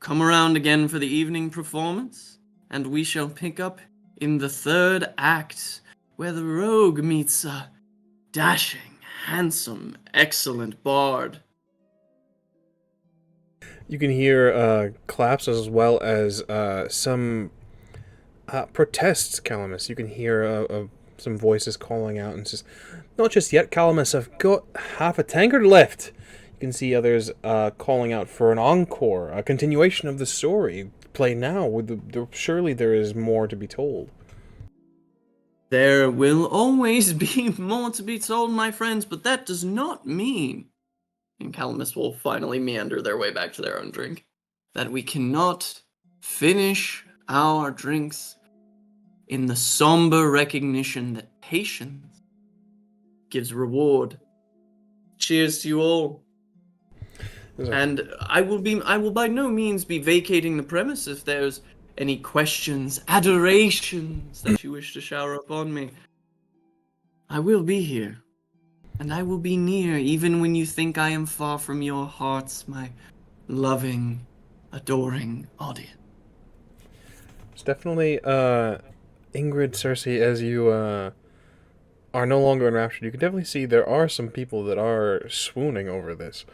come around again for the evening performance, and we shall pick up in the third act, where the rogue meets a dashing, handsome, excellent bard. You can hear claps as well as some protests, Calamus. You can hear some voices calling out and says, "Not just yet, Calamus. I've got half a tankard left." You can see others calling out for an encore, a continuation of the story. Play now. Surely there is more to be told. There will always be more to be told, my friends, but that does not mean, and Calamus will finally meander their way back to their own drink, that we cannot finish our drinks in the somber recognition that patience gives reward. Cheers to you all. And I will by no means be vacating the premise if there's any questions, adorations that you wish to shower upon me. I will be here, and I will be near even when you think I am far from your hearts, my loving, adoring audience. It's definitely Ingrid, Cersei, as you are no longer enraptured. You can definitely see there are some people that are swooning over this.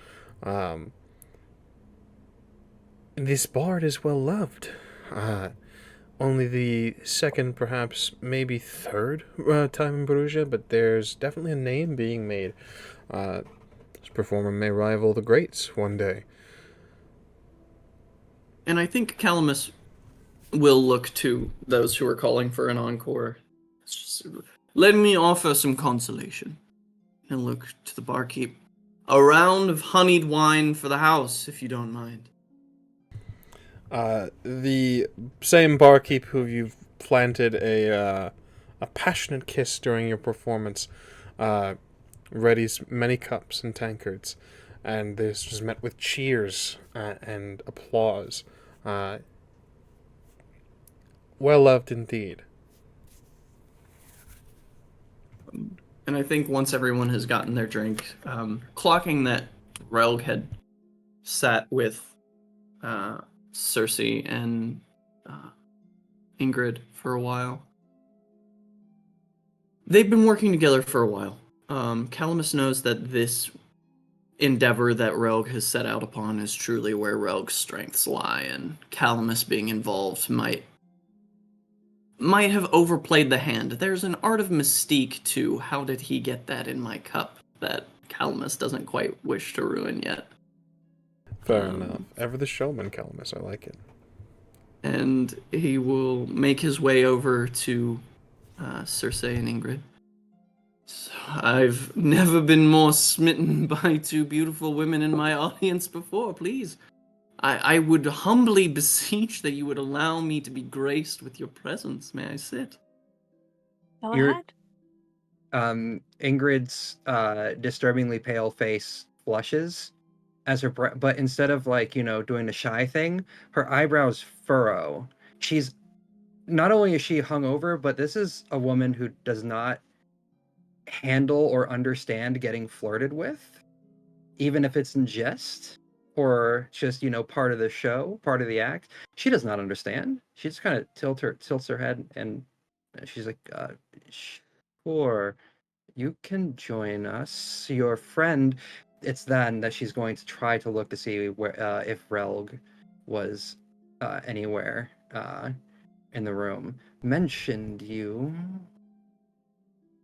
This bard is well loved. Only the second, perhaps, maybe third time in Bruges, but there's definitely a name being made. This performer may rival the greats one day. And I think Calamus will look to those who are calling for an encore. Let me offer some consolation. And look to the barkeep. A round of honeyed wine for the house, if you don't mind. The same barkeep who you've planted a passionate kiss during your performance readies many cups and tankards, and this was met with cheers and applause. Well loved indeed. And I think once everyone has gotten their drink, clocking that Relg had sat with Cersei and Ingrid for a while. They've been working together for a while. Calamus knows that this endeavor that Relg has set out upon is truly where Relg's strengths lie, and Calamus being involved might have overplayed the hand. There's an art of mystique to how did he get that in my cup that Calamus doesn't quite wish to ruin yet. Fair enough. Ever the showman, Calamus. I like it. And he will make his way over to Cersei and Ingrid. So I've never been more smitten by two beautiful women in my audience before. Please, I would humbly beseech that you would allow me to be graced with your presence. May I sit? Go You're- ahead. Ingrid's disturbingly pale face flushes as her but instead of doing the shy thing, her eyebrows furrow. She's not only is she hungover, but this is a woman who does not handle or understand getting flirted with, even if it's in jest or just part of the show, part of the act. She does not understand. She just kind of tilts her head, and she's like, sure, you can join us. Your friend. It's then that she's going to try to look to see where if Relg was anywhere in the room. Mentioned you.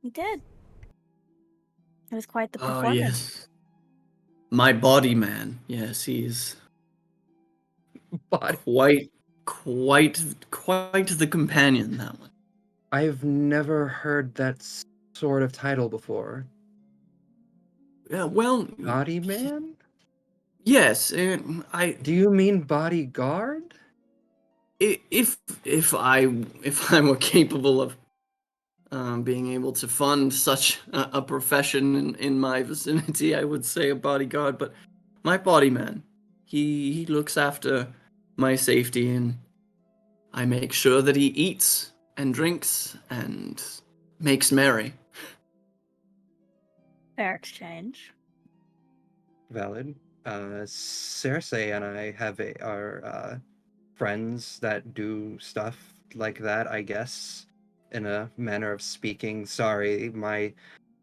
He did. It was quite the Oh, performance. yes. My body man. Yes, he's But quite the companion, that one. I've never heard that sort of title before. Yeah, well, Body man? yes, Do you mean bodyguard? if I were capable of being able to fund such a profession in my vicinity, I would say a bodyguard. But my body man, he looks after my safety, and I make sure that he eats and drinks and makes merry. Fair exchange. Valid. Cersei and I are friends that do stuff like that, I guess, in a manner of speaking. Sorry, my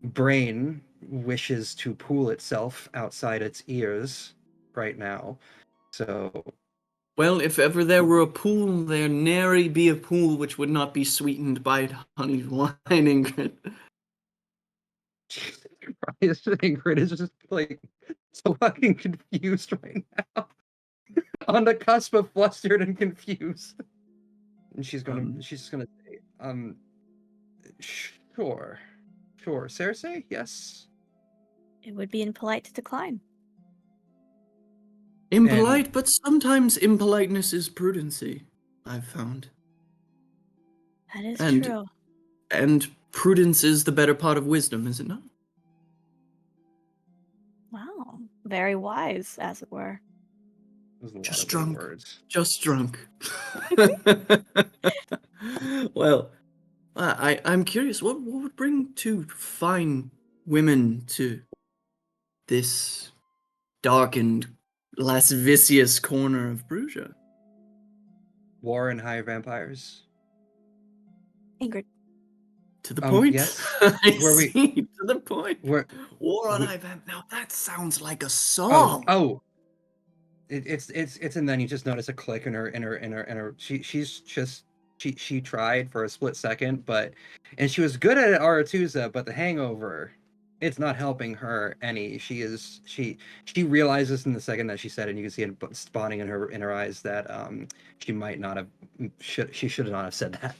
brain wishes to pool itself outside its ears right now. So, Well, if ever there were a pool, there nary be a pool which would not be sweetened by honeyed wine, Ingrid. Jesus Christ, Ingrid is just like so fucking confused right now. On the cusp of flustered and confused. And she's just gonna say, sure. Sure. Cersei, yes. It would be impolite to decline. Impolite, but sometimes impoliteness is prudency, I've found. That is And- true. And prudence is the better part of wisdom, is it not? Wow. Very wise, as it were. There's a lot Just of big drunk. words. Just drunk. Well, I'm curious, what would bring two fine women to this darkened, lascivious corner of Bruges? War and high vampires. Ingrid. To the point. Yes. I Were we- see. To the point. Where War on we- High Vamp. Now that sounds like a oh song. oh it's and then you just notice a click in her she tried for a split second, and she was good at Aretuza, but the hangover, it's not helping her any. She realizes in the second that she said it, and you can see it spawning in her eyes that she might not have she should not have said that.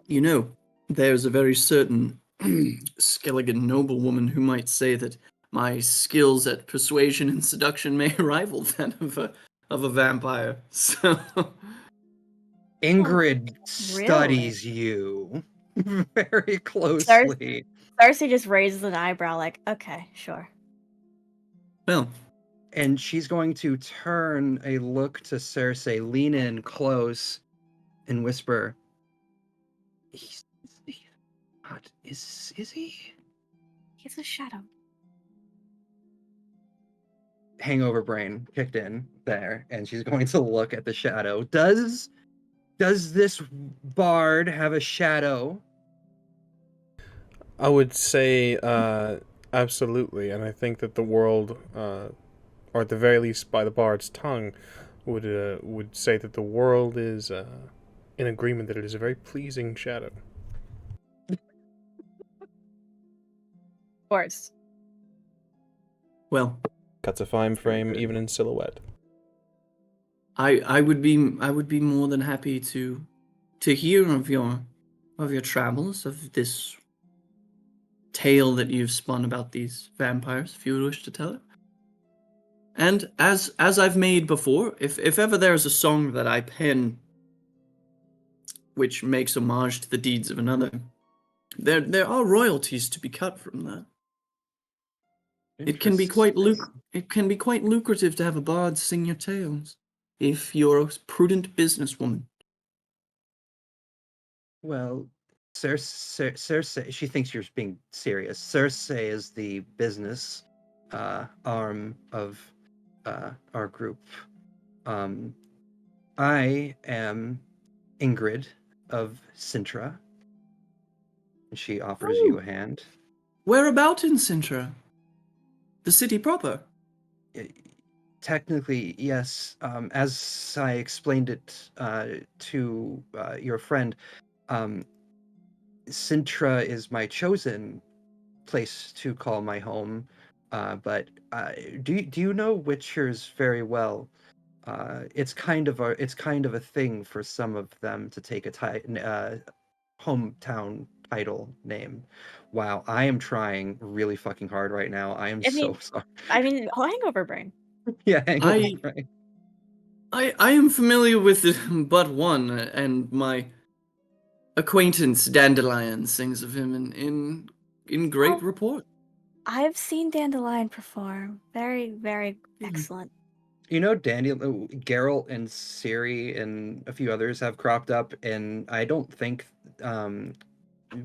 You know, there's a very certain Skelligan noblewoman who might say that my skills at persuasion and seduction may rival that of a vampire. So Ingrid studies you very closely. Cersei just raises an eyebrow like, okay, sure. well, And she's going to turn a look to Cersei, lean in close, and whisper, "He's not. Is he?" He's a shadow. Hangover brain kicked in there, and she's going to look at the shadow. Does this bard have a shadow? I would say absolutely, and I think that the world, or at the very least by the bard's tongue, would say that the world is in agreement that it is a very pleasing shadow. Of course. well, Cuts a fine frame good. even in silhouette. I would be more than happy to hear of your travels, of this tale that you've spun about these vampires, if you would wish to tell it. And as I've made before, if ever there is a song that I pen which makes homage to the deeds of another, there are royalties to be cut from that. It can be quite lucrative to have a bard sing your tales, if you're a prudent businesswoman. Well, Cersei, she thinks you're being serious. Cersei is the business arm of our group. I am Ingrid of Sintra. And she offers you a hand. Whereabout in Sintra? The city proper? Technically, yes. As I explained it to your friend, Sintra is my chosen place to call my home. But do you know Witchers very well? It's kind of a thing for some of them to take a hometown title name. Wow, I am trying really fucking hard right now. I am I so mean, sorry. hangover brain. Yeah, hang I- on, right. I am familiar with it, but one, and my acquaintance Dandelion sings of him in great Oh. report. I've seen Dandelion perform. Very, very excellent. You know, Daniel, Geralt and Ciri and a few others have cropped up, and I don't think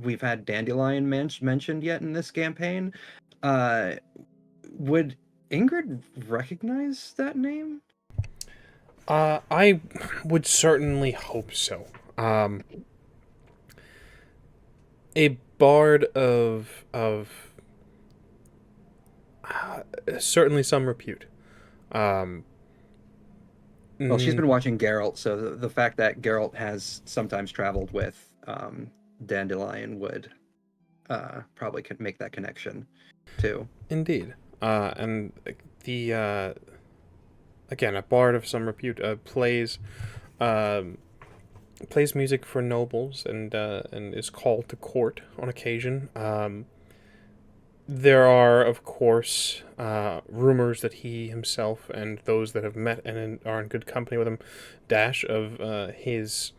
we've had Dandelion mentioned yet in this campaign. Would Ingrid recognize that name? I would certainly hope so. A bard of certainly some repute. Well, she's been watching Geralt, so the fact that Geralt has sometimes traveled with Dandelion would probably could make that connection too. Indeed. And the again, a bard of some repute plays music for nobles and is called to court on occasion. There are, of course, rumors that he himself and those that have met and are in good company with him dash of his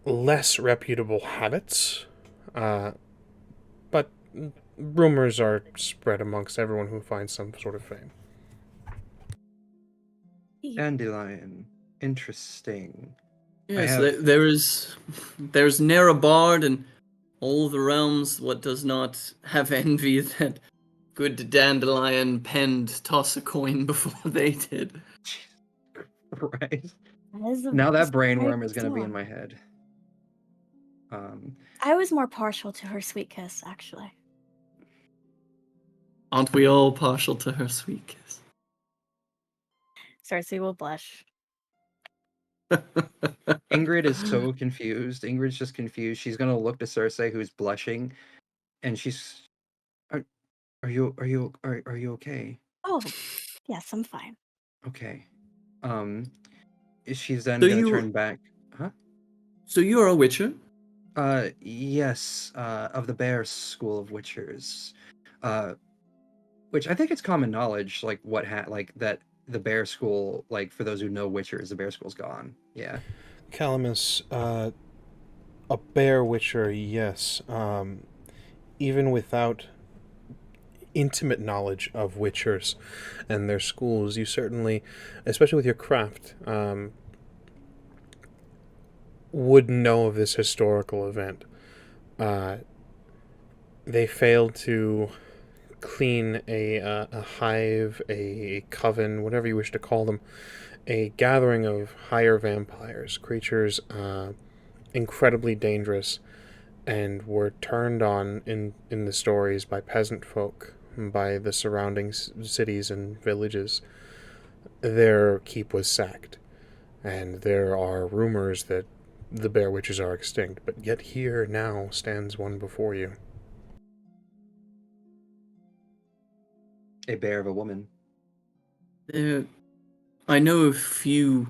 less reputable habits. But rumors are spread amongst everyone who finds some sort of fame. Dandelion, interesting. Yes, have- there's ne'er a bard in all the realms what does not have envy that good Dandelion penned toss a coin before they did. Right. That Now that is very brainworm good is going to be in song. my head. I was more partial to her sweet kiss, actually. Aren't we all partial to her sweet kiss? Cersei will blush. Ingrid is so confused. Ingrid's just confused. She's gonna look to Cersei, who's blushing, and she's, "Are you okay? Oh, yes, I'm fine. Okay." She's then So gonna you- turn back. Huh? So you're a witcher? Yes. Of the Bear School of Witchers. Which I think it's common knowledge, like like that the Bear School, like for those who know Witchers, the Bear School's gone. Yeah. Calamus, a bear witcher, yes. Even without intimate knowledge of witchers and their schools, you certainly, especially with your craft, would know of this historical event. They failed to clean a hive, a coven, whatever you wish to call them, a gathering of higher vampires, creatures incredibly dangerous, and were turned on in the stories by peasant folk, by the surrounding cities and villages. Their keep was sacked, and there are rumors that the bear witches are extinct, but yet here now stands one before you. A bear of a woman. I know a few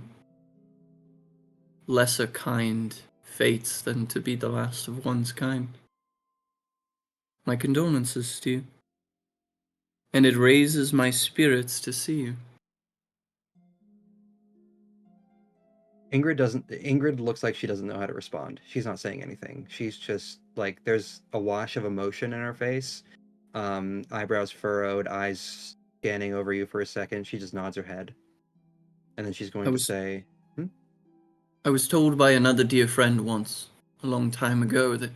lesser kind fates than to be the last of one's kind. My condolences to you. And it raises my spirits to see you. Ingrid looks like she doesn't know how to respond. She's not saying anything. She's just like, there's a wash of emotion in her face. Eyebrows furrowed, eyes scanning over you for a second. She just nods her head. And then she's going to say, I was told by another dear friend once, a long time ago, that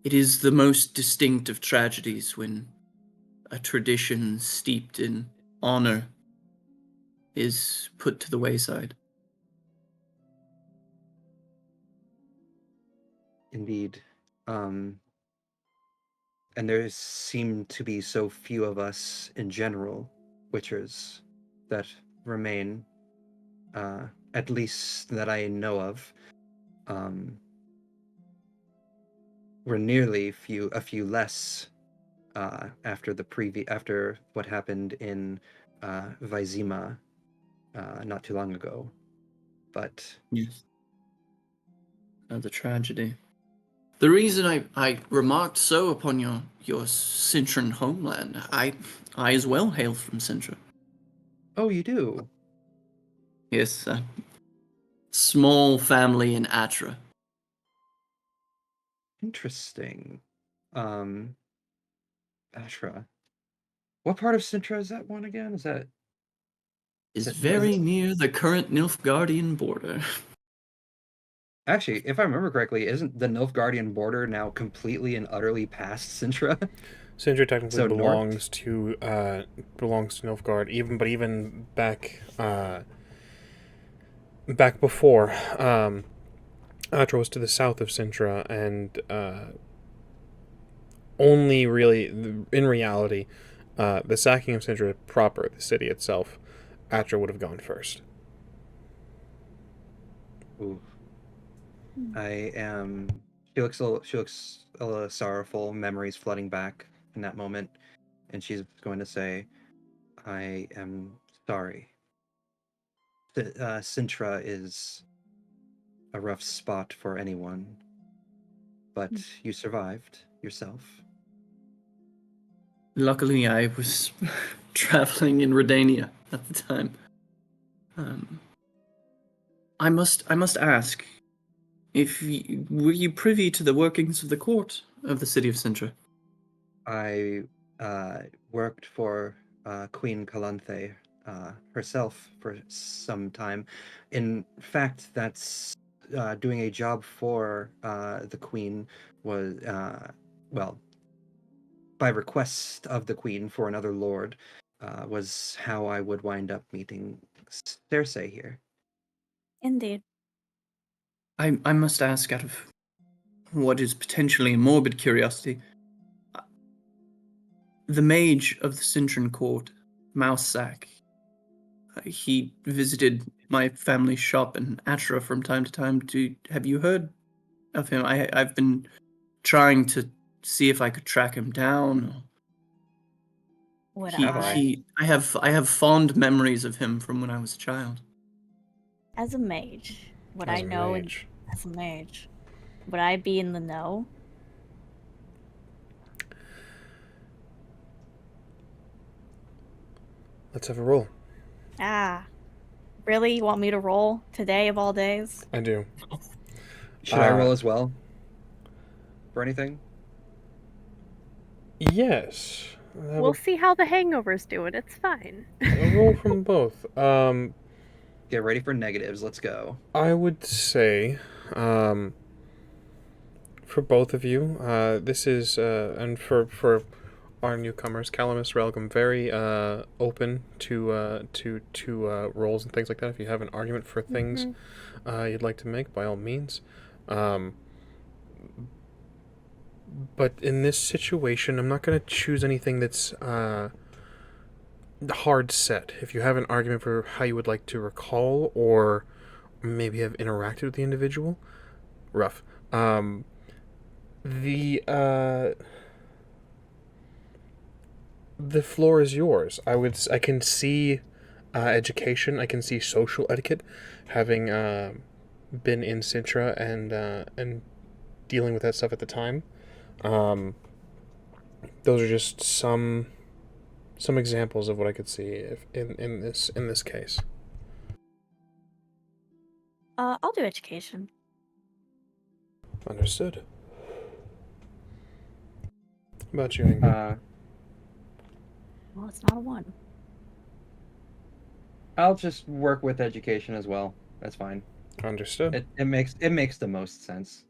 it is the most distinct of tragedies when a tradition steeped in honor is put to the wayside. Indeed. And there seem to be so few of us in general, witchers, that remain, at least that I know of. were nearly a few less after what happened in Vizima not too long ago. But Yes. Another tragedy. The reason I remarked so upon your Cintran homeland, I as well hail from Cintra. oh, you do? Yes, small family in Atra. Interesting. Ashra. What part of Sintra is that one again? Is that Is is very it, near the current Nilfgaardian border. actually, if I remember correctly, isn't the Nilfgaardian border now completely and utterly past Sintra? Sindri technically So north? belongs to Nilfgaard, even back before, Atra was to the south of Sintra, and only really, in reality, the sacking of Sintra proper, the city itself, Atra would have gone first. Ooh. I am. She looks a little sorrowful. Memories flooding back in that moment, and she's going to say, "I am sorry. Sintra is a rough spot for anyone, but you survived yourself." Luckily, I was traveling in Redania at the time. I must ask, were you privy to the workings of the court of the city of Sintra? I worked for Queen Calanthe herself for some time. In fact, that's doing a job for the Queen was, well, by request of the Queen for another lord, was how I would wind up meeting Cersei here. Indeed. I must ask, out of what is potentially a morbid curiosity, the mage of the Cintran court, Mousesack, he visited my family's shop in Atra from time to time. Have you heard of him? I've been trying to see if I could track him down. Would Have I? I have fond memories of him from when I was a child. As a mage, would As I a know mage. as a mage? Would I be in the know? Let's have a roll. Ah. Really? You want me to roll today of all days? I do. Should I roll as well? For anything? Yes. We'll see how the hangover's doing. It's fine. A roll from both. Get ready for negatives. Let's go. I would say, for both of you, this is, and for our newcomers, Calamus, Relgum, very open to roles and things like that. If you have an argument for things you'd like to make, by all means. But in this situation, I'm not going to choose anything that's hard set. If you have an argument for how you would like to recall or maybe have interacted with the individual, rough. The floor is yours. I can see education. I can see social etiquette, having been in Sintra and dealing with that stuff at the time. Those are just some examples of what I could see if in this case. I'll do education. Understood. How about you, Ingrid? Well, it's not a 1. I'll just work with education as well. That's fine. Understood. It makes the most sense.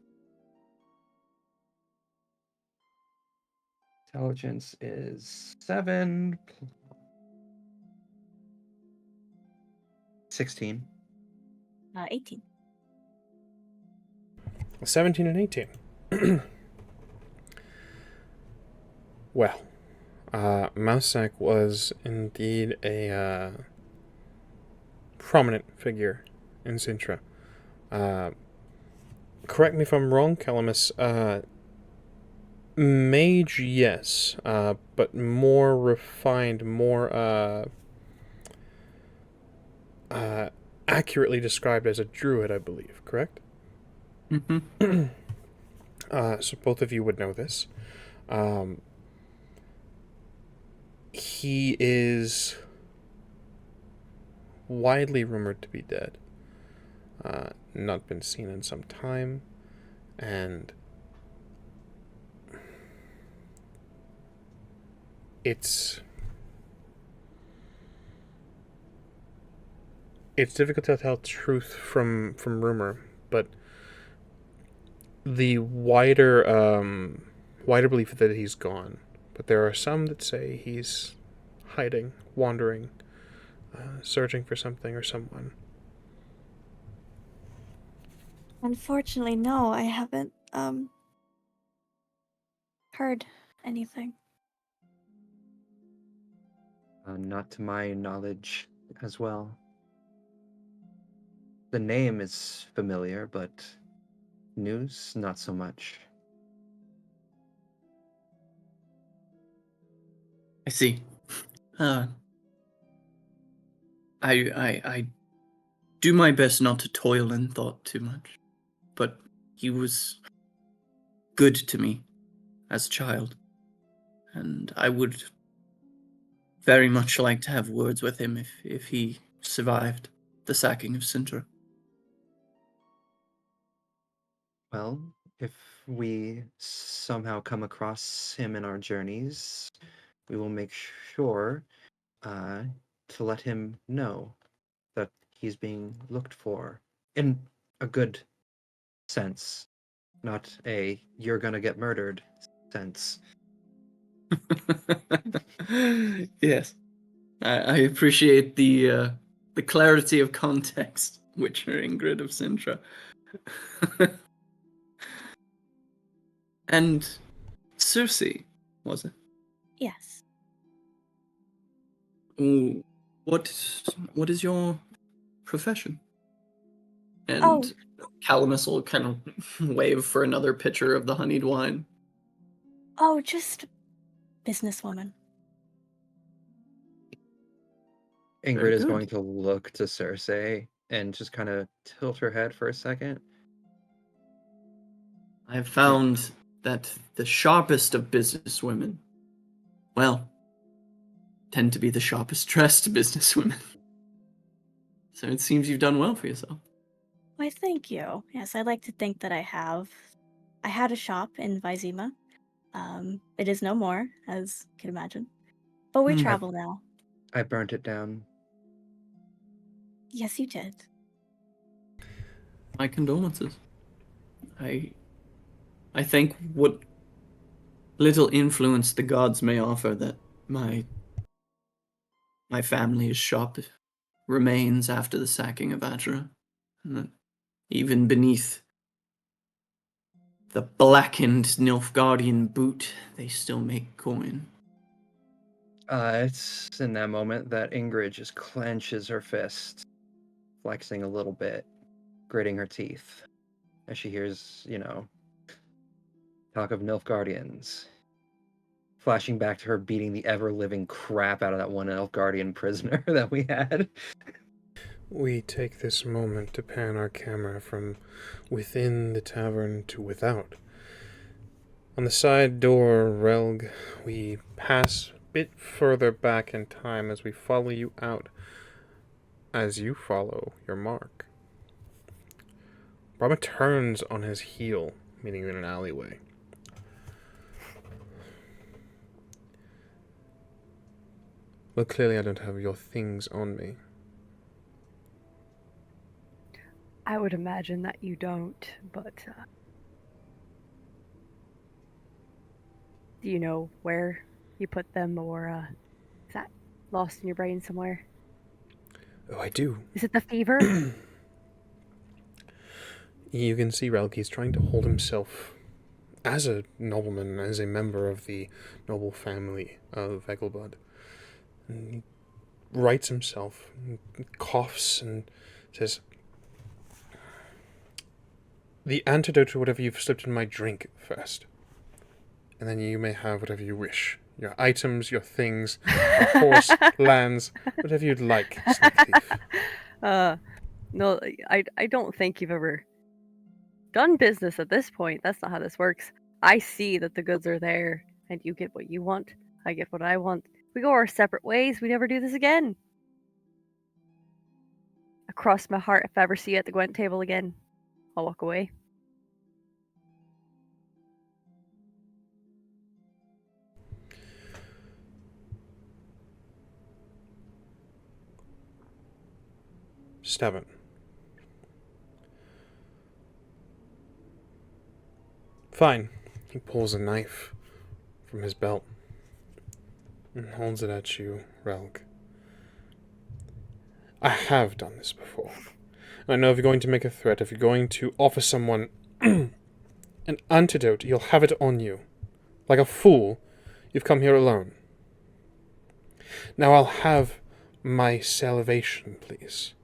Intelligence is 7. 16. 18. 17 and 18. Well, Mousesack was indeed a prominent figure in Sintra. Correct me if I'm wrong, Calamus. Mage, yes, but more refined, more accurately described as a druid, I believe, correct? Mm-hmm. So both of you would know this. He is widely rumored to be dead. Not been seen in some time, and it's difficult to tell truth from rumor, but the wider belief that he's gone. But there are some that say he's hiding, wandering, searching for something or someone. Unfortunately, no, I haven't heard anything. Not to my knowledge as well. The name is familiar, but news, not so much. I see. Uh, I do my best not to toil in thought too much, but he was good to me as a child, and I would very much like to have words with him if he survived the sacking of Sintra. Well, if we somehow come across him in our journeys, we will make sure to let him know that he's being looked for in a good sense, not a you're gonna get murdered sense. Yes, I appreciate the clarity of context, Witcher Ingrid of Sintra. And Circe, was it? Yes. Ooh, what is your profession? Oh. And Calamus will kind of wave for another pitcher of the honeyed wine. Oh, just businesswoman. Ingrid Very is good. going to look to Circe and just kind of tilt her head for a second. I have found that the sharpest of businesswomen, well, tend to be the sharpest dressed businesswomen. So it seems you've done well for yourself. Why, thank you. Yes, I'd like to think that I have. I had a shop in Vizima. It is no more, as you can imagine. But we travel now. I burnt it down. Yes, you did. My condolences. I think what little influence the gods may offer that my family's shop remains after the sacking of Atra, and that even beneath the blackened Nilfgaardian boot, they still make coin. It's in that moment that Ingrid just clenches her fist, flexing a little bit, gritting her teeth, as she hears, talk of Nilfgaardians. Flashing back to her beating the ever-living crap out of that one Nilfgaardian prisoner that we had. We take this moment to pan our camera from within the tavern to without. On the side door, Relg, we pass a bit further back in time as we follow you out, as you follow your mark. Brahma turns on his heel, meeting you in an alleyway. Well, clearly I don't have your things on me. I would imagine that you don't, but do you know where you put them, or is that lost in your brain somewhere? Oh, I do. Is it the fever? You can see Relgi's trying to hold himself as a nobleman, as a member of the noble family of Egelbud. And he rights himself, and coughs, and says, "The antidote to whatever you've slipped in my drink first." and then you may have whatever you wish. Your items, your things, your horse, lands, whatever you'd like, Snake Thief. No, I don't think you've ever done business at this point. That's not how this works. I see that the goods are there, and you get what you want. I get what I want. We go our separate ways. We never do this again. I cross my heart if I ever see you at the Gwent table again. I'll walk away. Steven. Fine. He pulls a knife from his belt and holds it at you, Relg. I have done this before. I know if you're going to make a threat, if you're going to offer someone an antidote, you'll have it on you. Like a fool, you've come here alone. Now I'll have my salvation, please.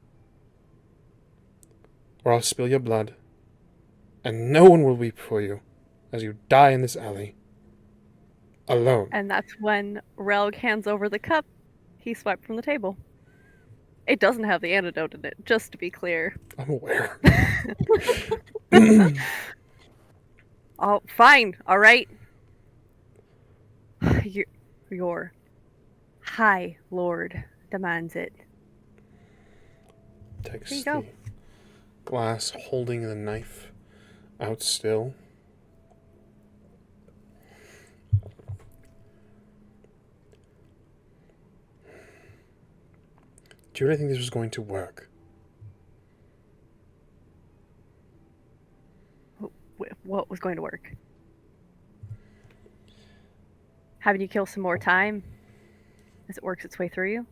Or I'll spill your blood, and no one will weep for you as you die in this alley. Alone. And that's when Relg hands over the cup he swiped from the table. It doesn't have the antidote in it, just to be clear. I'm aware. Oh, fine, alright. Your High Lord demands it. Takes There you go. the glass, holding the knife out still. Do you really think this was going to work? What was going to work? Having you kill some more time as it works its way through you?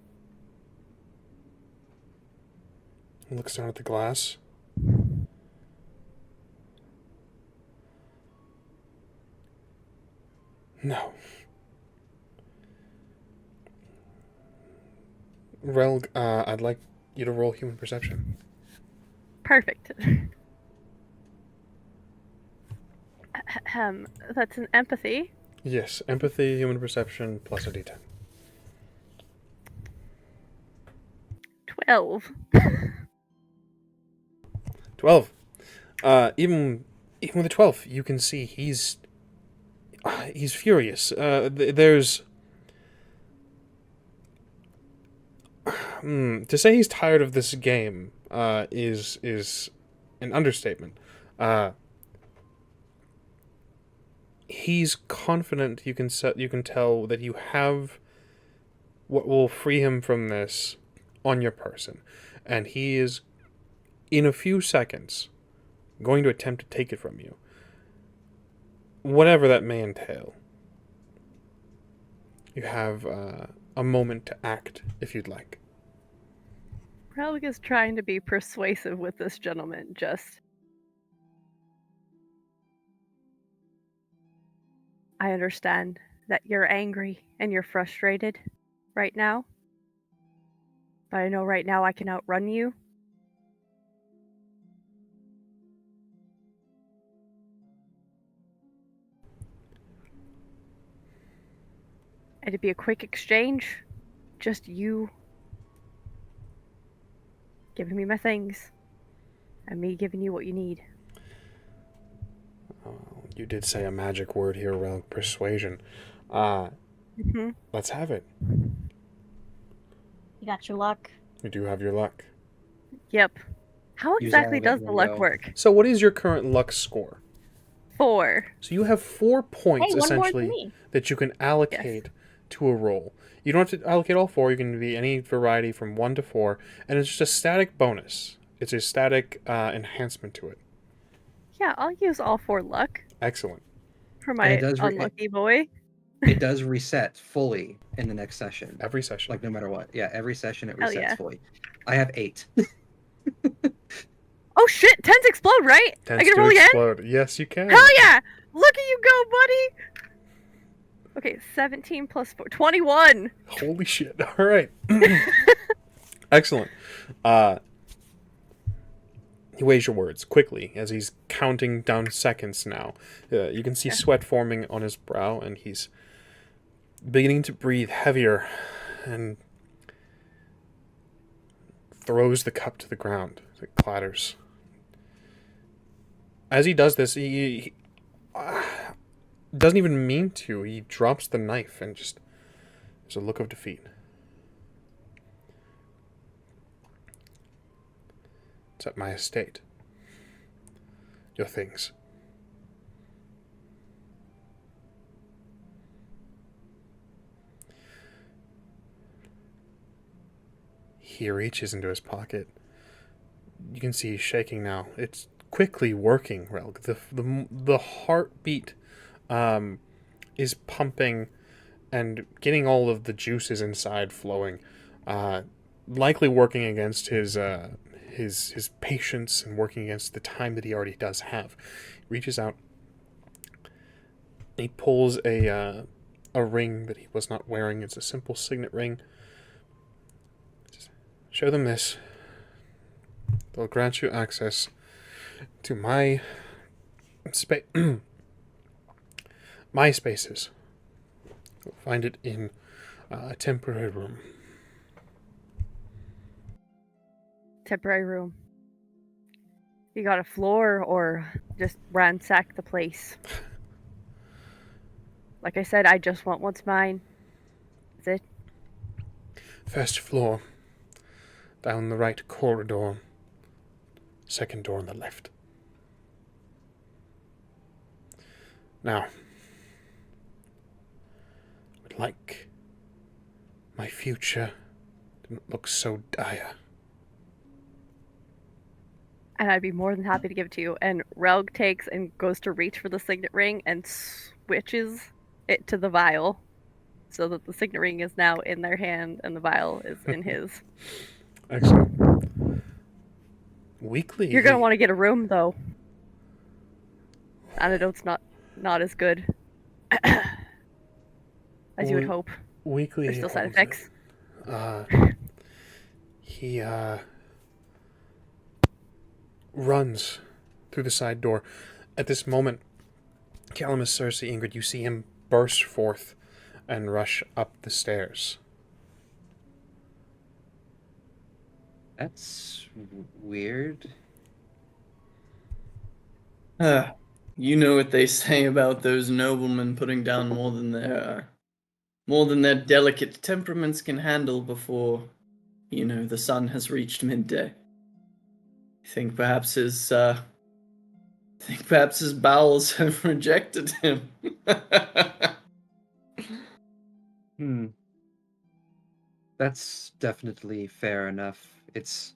He looks down at the glass. No. Relg, I'd like you to roll human perception. Perfect. That's an empathy. Yes, empathy, human perception, plus a d10. 12. 12. Even with a 12, you can see he's furious. There's to say he's tired of this game is an understatement. He's confident. You can tell that you have what will free him from this on your person, and he is in a few seconds going to attempt to take it from you, whatever that may entail. You have a moment to act if you'd like. Relg is trying to be persuasive with this gentleman, just... I understand that you're angry and you're frustrated right now. But I know right now I can outrun you. It'd be a quick exchange. Just you giving me my things. And me giving you what you need. You did say a magic word here, Relg. Persuasion. Let's have it. You got your luck. You do have your luck. Yep. How Use all exactly of it does in the one luck go. work? So what is your current luck score? 4. So you have 4 points, Hey, one more than essentially, me. that you can allocate to a roll. You don't have to allocate all 4. You can be any variety from 1 to 4, and it's just a static bonus. It's a static enhancement to it. Yeah, I'll use all 4 luck Excellent. for And my it does unlucky boy. It does reset fully in the next session. Every session. Like no matter what. Yeah, every session it Hell resets yeah. fully. I have 8. Oh shit! 10s explode, right? Tends I can to roll again? explode. Yes, you can. Hell yeah! Look at you go, buddy! Okay, 17 plus 4. 21! Holy shit. All right. Excellent. He weighs your words quickly as he's counting down seconds now. You can see sweat forming on his brow, and he's beginning to breathe heavier and throws the cup to the ground. It clatters. As he does this, he doesn't even mean to. He drops the knife and just... There's a look of defeat. It's at my estate. Your things. He reaches into his pocket. You can see he's shaking now. It's quickly working, Relg. The heartbeat is pumping and getting all of the juices inside flowing. Likely working against his patience and working against the time that he already does have. He reaches out. He pulls a ring that he was not wearing. It's a simple signet ring. Just show them this. They'll grant you access to my my spaces. You'll find it in a temporary room. Temporary room. You got a floor or just ransack the place? Like I said, I just want what's mine. That's it. First floor. Down the right corridor. Second door on the left. Now, I would like my future to not look so dire. And I'd be more than happy to give it to you. And Relg takes and goes to reach for the signet ring and switches it to the vial. So that the signet ring is now in their hand and the vial is in his. Excellent. Weekly. You're gonna want to get a room though. Antidote's not as good. As you would hope. Weekly. There's still side effects. He runs through the side door. At this moment, Calamus, Cersei, Ingrid, you see him burst forth and rush up the stairs. That's weird. You know what they say about those noblemen putting down more than their delicate temperaments can handle before, the sun has reached midday. I think perhaps his bowels have rejected him. That's definitely fair enough. It's...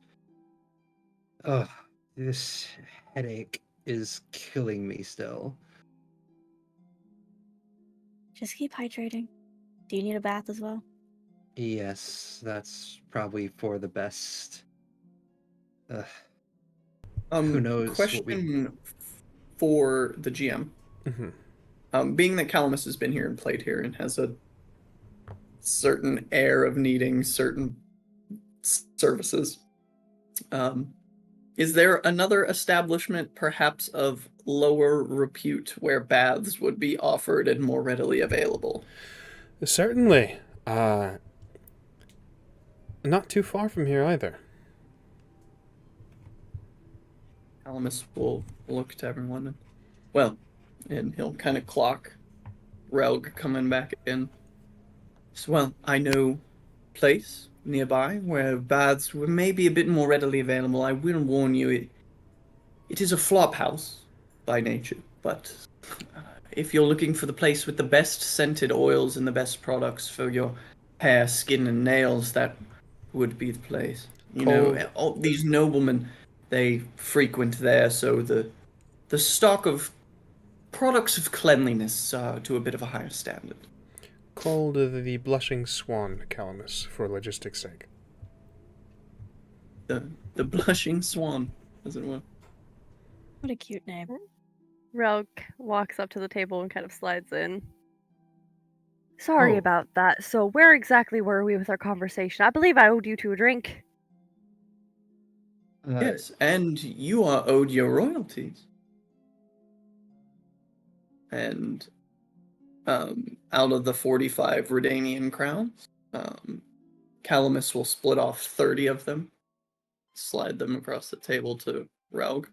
this headache is killing me still. Just keep hydrating. Do you need a bath as well? Yes, that's probably for the best. Who knows what question for the GM. Mm-hmm. Being that Calamus has been here and played here and has a certain air of needing certain services, is there another establishment, perhaps of lower repute, where baths would be offered and more readily available? Certainly. Not too far from here either. Calamus will look to everyone and he'll kind of clock Relg coming back in. So, well, I know a place nearby where baths were maybe a bit more readily available. I will warn you, it is a flop house by nature, but if you're looking for the place with the best scented oils and the best products for your hair, skin, and nails, that would be the place. All these noblemen, they frequent there, so the stock of products of cleanliness are to a bit of a higher standard. Called the Blushing Swan, Calamus, for logistics' sake. The Blushing Swan, as it were. What a cute name. Relg walks up to the table and kind of slides in. Sorry Oh. about that. So where exactly were we with our conversation? I believe I owed you two a drink. Yes, and you are owed your royalties. And out of the 45 Redanian crowns, Calamus will split off 30 of them, slide them across the table to Raug.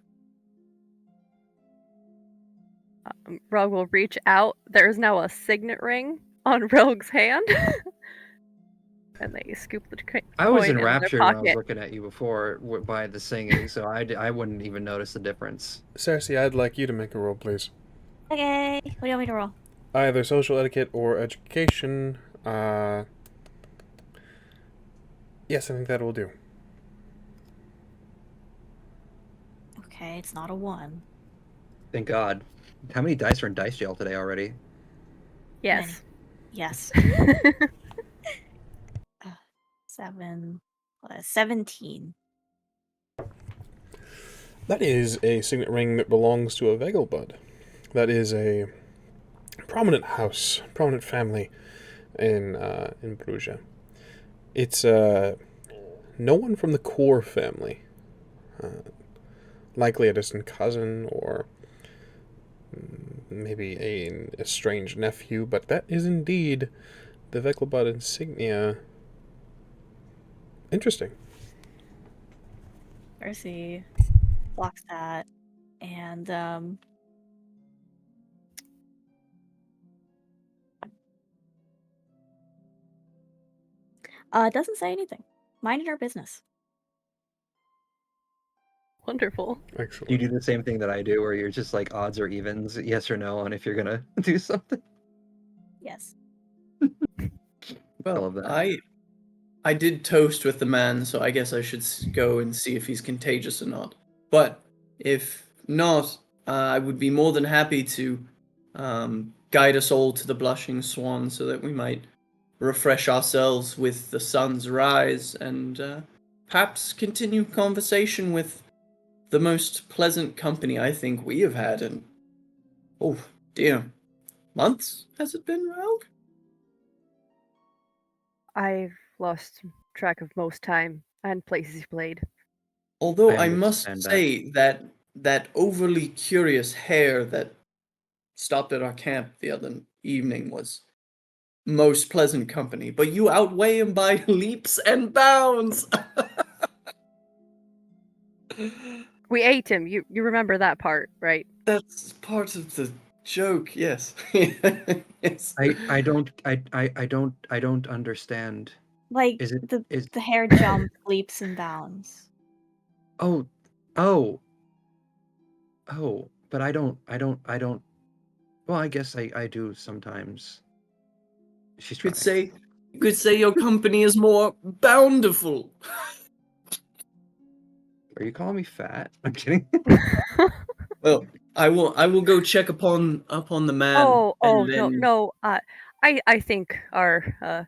Rug will reach out. There is now a signet ring on Rogue's hand. And they scoop the coin I was in their enraptured when I was pocket. looking at you before by the singing, so I wouldn't even notice the difference. Cersei, I'd like you to make a roll, please. Okay. What do you want me to roll? Either social etiquette or education. Yes, I think that will do. Okay, it's not a 1. Thank God. How many dice are in dice jail today already? Yes. Yes. 7 plus 17. That is a signet ring that belongs to a Vegelbud. That is a prominent house, prominent family in Bruges. It's no one from the core family. Likely a distant cousin or maybe a estranged nephew, but that is indeed the Vegelbud insignia. Interesting. Percy blocks that, and it doesn't say anything. Minding our business. Wonderful. Excellent. You do the same thing that I do, where you're just like odds or evens, yes or no, on if you're gonna do something. Yes. I Well, love that. I did toast with the man, so I guess I should go and see if he's contagious or not. But if not, I would be more than happy to guide us all to the Blushing Swan so that we might refresh ourselves with the sun's rise and perhaps continue conversation with the most pleasant company I think we have had in, oh dear, months has it been, Raug? I've lost track of most time and places you've played. Although I I must understand that. say that overly curious hare that stopped at our camp the other evening was most pleasant company, but you outweigh him by leaps and bounds. We ate him. You remember that part, right? That's part of the joke, yes. Yes. I don't understand. Like Is it is the hair jump, leaps and bounds. oh but I don't well, I guess I do sometimes. She's Could trying. say you could say your company is more bountiful. Are you calling me fat? I'm kidding. Well, I will go check upon the man Oh and no then no. I think our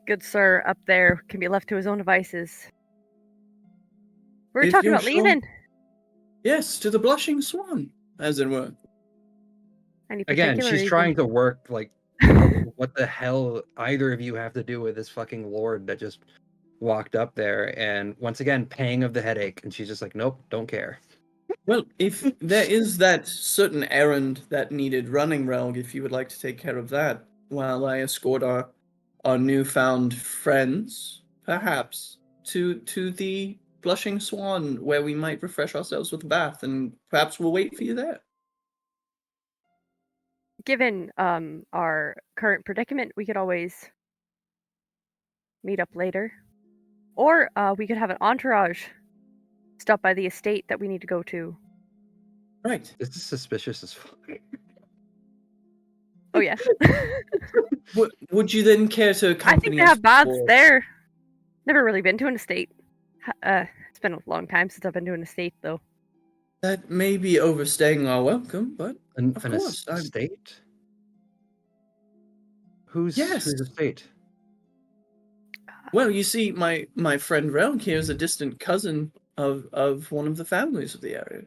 good sir up there can be left to his own devices. We're if talking you're about sure, leaving. yes, to the Blushing Swan, as it were. Any Again, particular she's reason? trying to work like what the hell either of you have to do with this fucking lord that just walked up there and once again pang of the headache, and she's just like, nope, don't care. Well, if there is that certain errand that needed running, Relg, if you would like to take care of that, while I escort our newfound friends, perhaps, to the Blushing Swan, where we might refresh ourselves with a bath, and perhaps we'll wait for you there. Given our current predicament, we could always meet up later, or we could have an entourage stop by the estate that we need to go to. Right. This is suspicious as fuck. Oh yeah. Would you then care to I think accompany they us? have baths for- there. Never really been to an estate. It's been a long time since I've been to an estate, though. That may be overstaying our welcome, but An of course, I'm... estate? Whose Yes. estate? Well, you see, my friend Relg here is a distant cousin of one of the families of the area.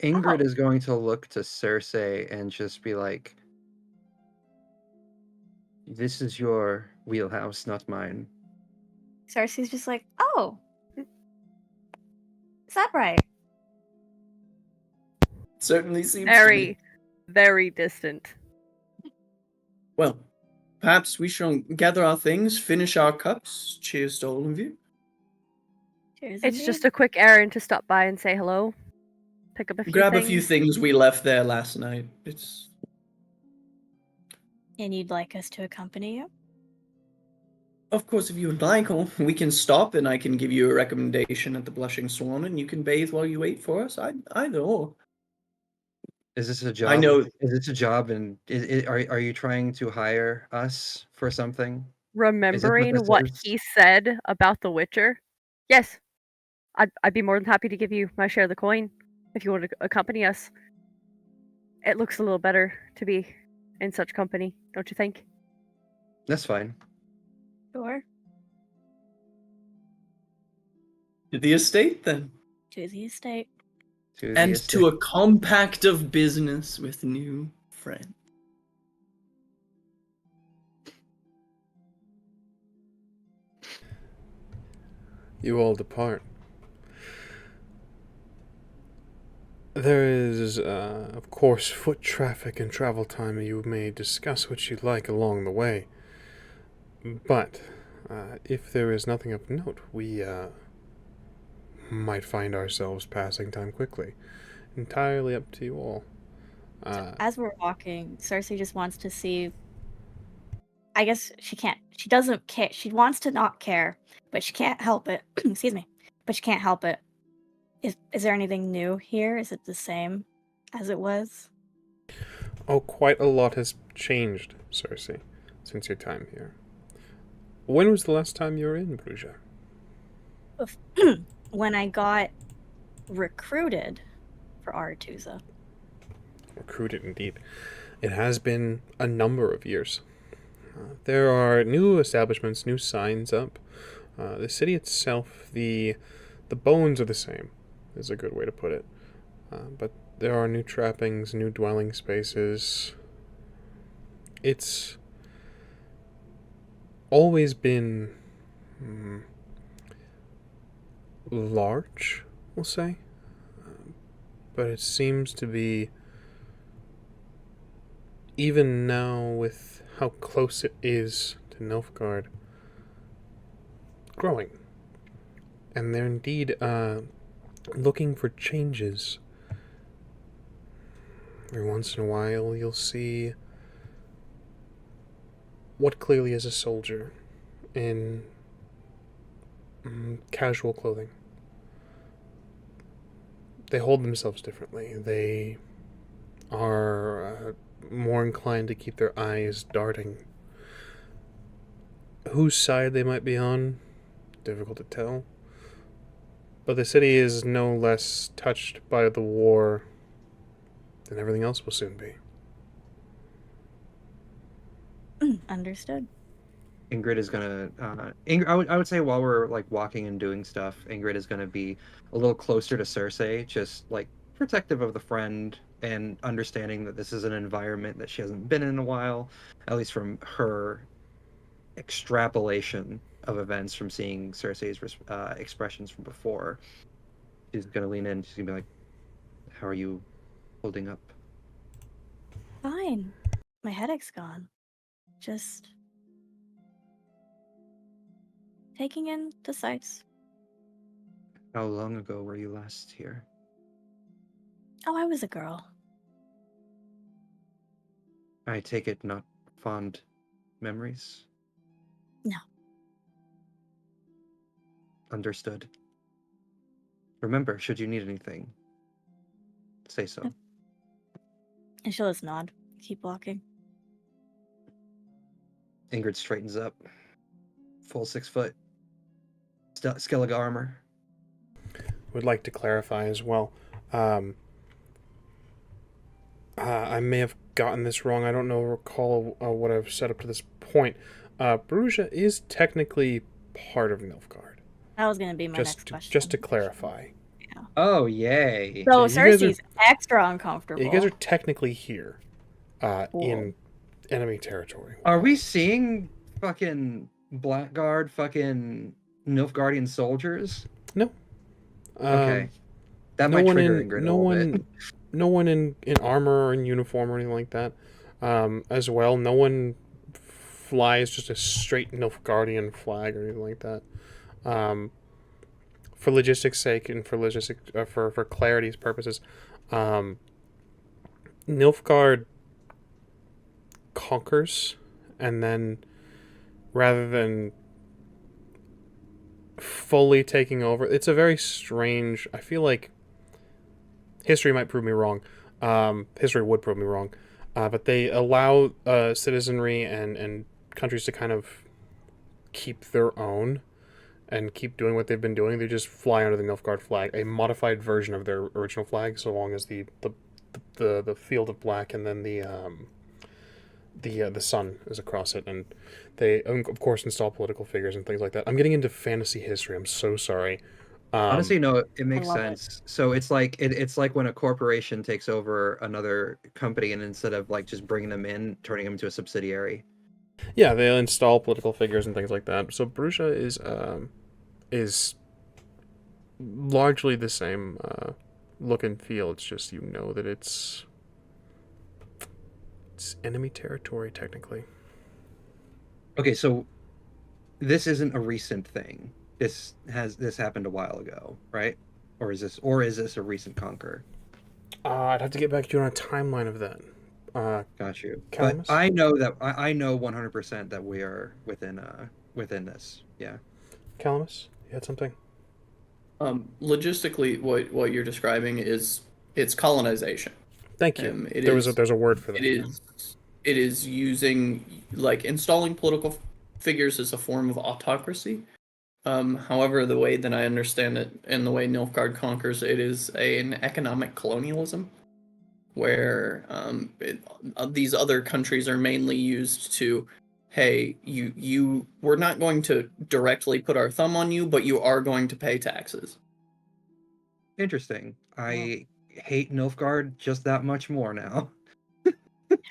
Ingrid Oh. is going to look to Cersei and just be like, this is your wheelhouse, not mine. Cersei's just like, oh, is that right? Certainly seems to Very, be. very distant. Well, perhaps we shall gather our things, finish our cups. Cheers to all of you. Cheers, It's indeed. just a quick errand to stop by and say hello. Pick up a few Grab things. a few things we left there last night. It's And you'd like us to accompany you? Of course, if you would like, or we can stop and I can give you a recommendation at the Blushing Swan and you can bathe while you wait for us. Either or. Is this a job? I know. Is this a job, and are you trying to hire us for something? Remembering this what is? he said about the Witcher, yes, I'd be more than happy to give you my share of the coin if you want to accompany us. It looks a little better to be in such company, don't you think? That's fine. Sure. To the estate, then. To the estate. To the And estate. to a compact of business with new friends. You all depart. There is, of course, foot traffic and travel time. You may discuss what you'd like along the way. But, if there is nothing of note, we, might find ourselves passing time quickly. Entirely up to you all. As we're walking, Cersei just wants to see. I guess she can't. She doesn't care. She wants to not care, but she can't help it. Excuse me. But she can't help it. Is there anything new here? Is it the same as it was? Oh, quite a lot has changed, Cersei, since your time here. When was the last time you were in Bruges? When I got recruited for Aretuza. Recruited, indeed. It has been a number of years. There are new establishments, new signs up. The city itself, the bones are the same, is a good way to put it. But there are new trappings, new dwelling spaces. It's always been large, we'll say. But it seems to be, even now with how close it is to Nilfgaard, growing. And they're indeed looking for changes. Every once in a while you'll see what clearly is a soldier in casual clothing. They hold themselves differently. They are more inclined to keep their eyes darting. Whose side they might be on, difficult to tell. But the city is no less touched by the war than everything else will soon be. Understood. Ingrid is gonna. I would say while we're like walking and doing stuff, Ingrid is gonna be a little closer to Cersei, just like protective of the friend and understanding that this is an environment that she hasn't been in a while, at least from her extrapolation of events from seeing Cersei's expressions from before. She's gonna lean in. She's gonna be like, "How are you holding up?" Fine. My headache's gone. Just taking in the sights. How long ago were you last here? Oh, I was a girl. I take it not fond memories? No. Understood. Remember, should you need anything, say so. Yep. And she'll just nod. Keep walking. Ingrid straightens up. Full 6 foot. Skellige armor. Would like to clarify as well. I may have gotten this wrong. I don't recall what I've said up to this point. Bruges is technically part of Nilfgaard. That was going to be my next question. Just to clarify. Yeah. Oh, yay. So you guys Cersei's extra uncomfortable. You guys are technically here Cool. in enemy territory. Are we seeing fucking Blackguard fucking Nilfgaardian soldiers? No. Okay. That no might one trigger in Ingrid a no little one bit. no one in armor or in uniform or anything like that. As well, no one flies just a straight Nilfgaardian flag or anything like that. For logistics' sake and for clarity's purposes, Nilfgaard conquers, and then rather than fully taking over, it's a very strange. I feel like history might prove me wrong. History would prove me wrong, but they allow citizenry and countries to kind of keep their own and keep doing what they've been doing. They just fly under the Nilfgaard flag, a modified version of their original flag, so long as the field of black and then the sun is across it, and they of course install political figures and things like that. I'm getting into fantasy history. I'm so sorry. Honestly, no, it makes love sense. So it's like it's like when a corporation takes over another company, and instead of like just bringing them in, turning them into a subsidiary. Yeah, they install political figures and things like that. So Bruges is largely the same look and feel. It's just that it's enemy territory technically. Okay, so this isn't a recent thing. This happened a while ago, right? Or is this a recent conquer? I'd have to get back to you on a timeline of that. Got you. Calamus? But I know that I know 100% that we are within this. Yeah. Calamus, you had something? Logistically, what you're describing it's colonization. Thank you. There's a word for that. It is using, like, installing political figures as a form of autocracy. However, the way that I understand it and the way Nilfgaard conquers, it is an economic colonialism, where these other countries are mainly used to, hey, we're not going to directly put our thumb on you, but you are going to pay taxes. Interesting. I hate Nilfgaard just that much more now.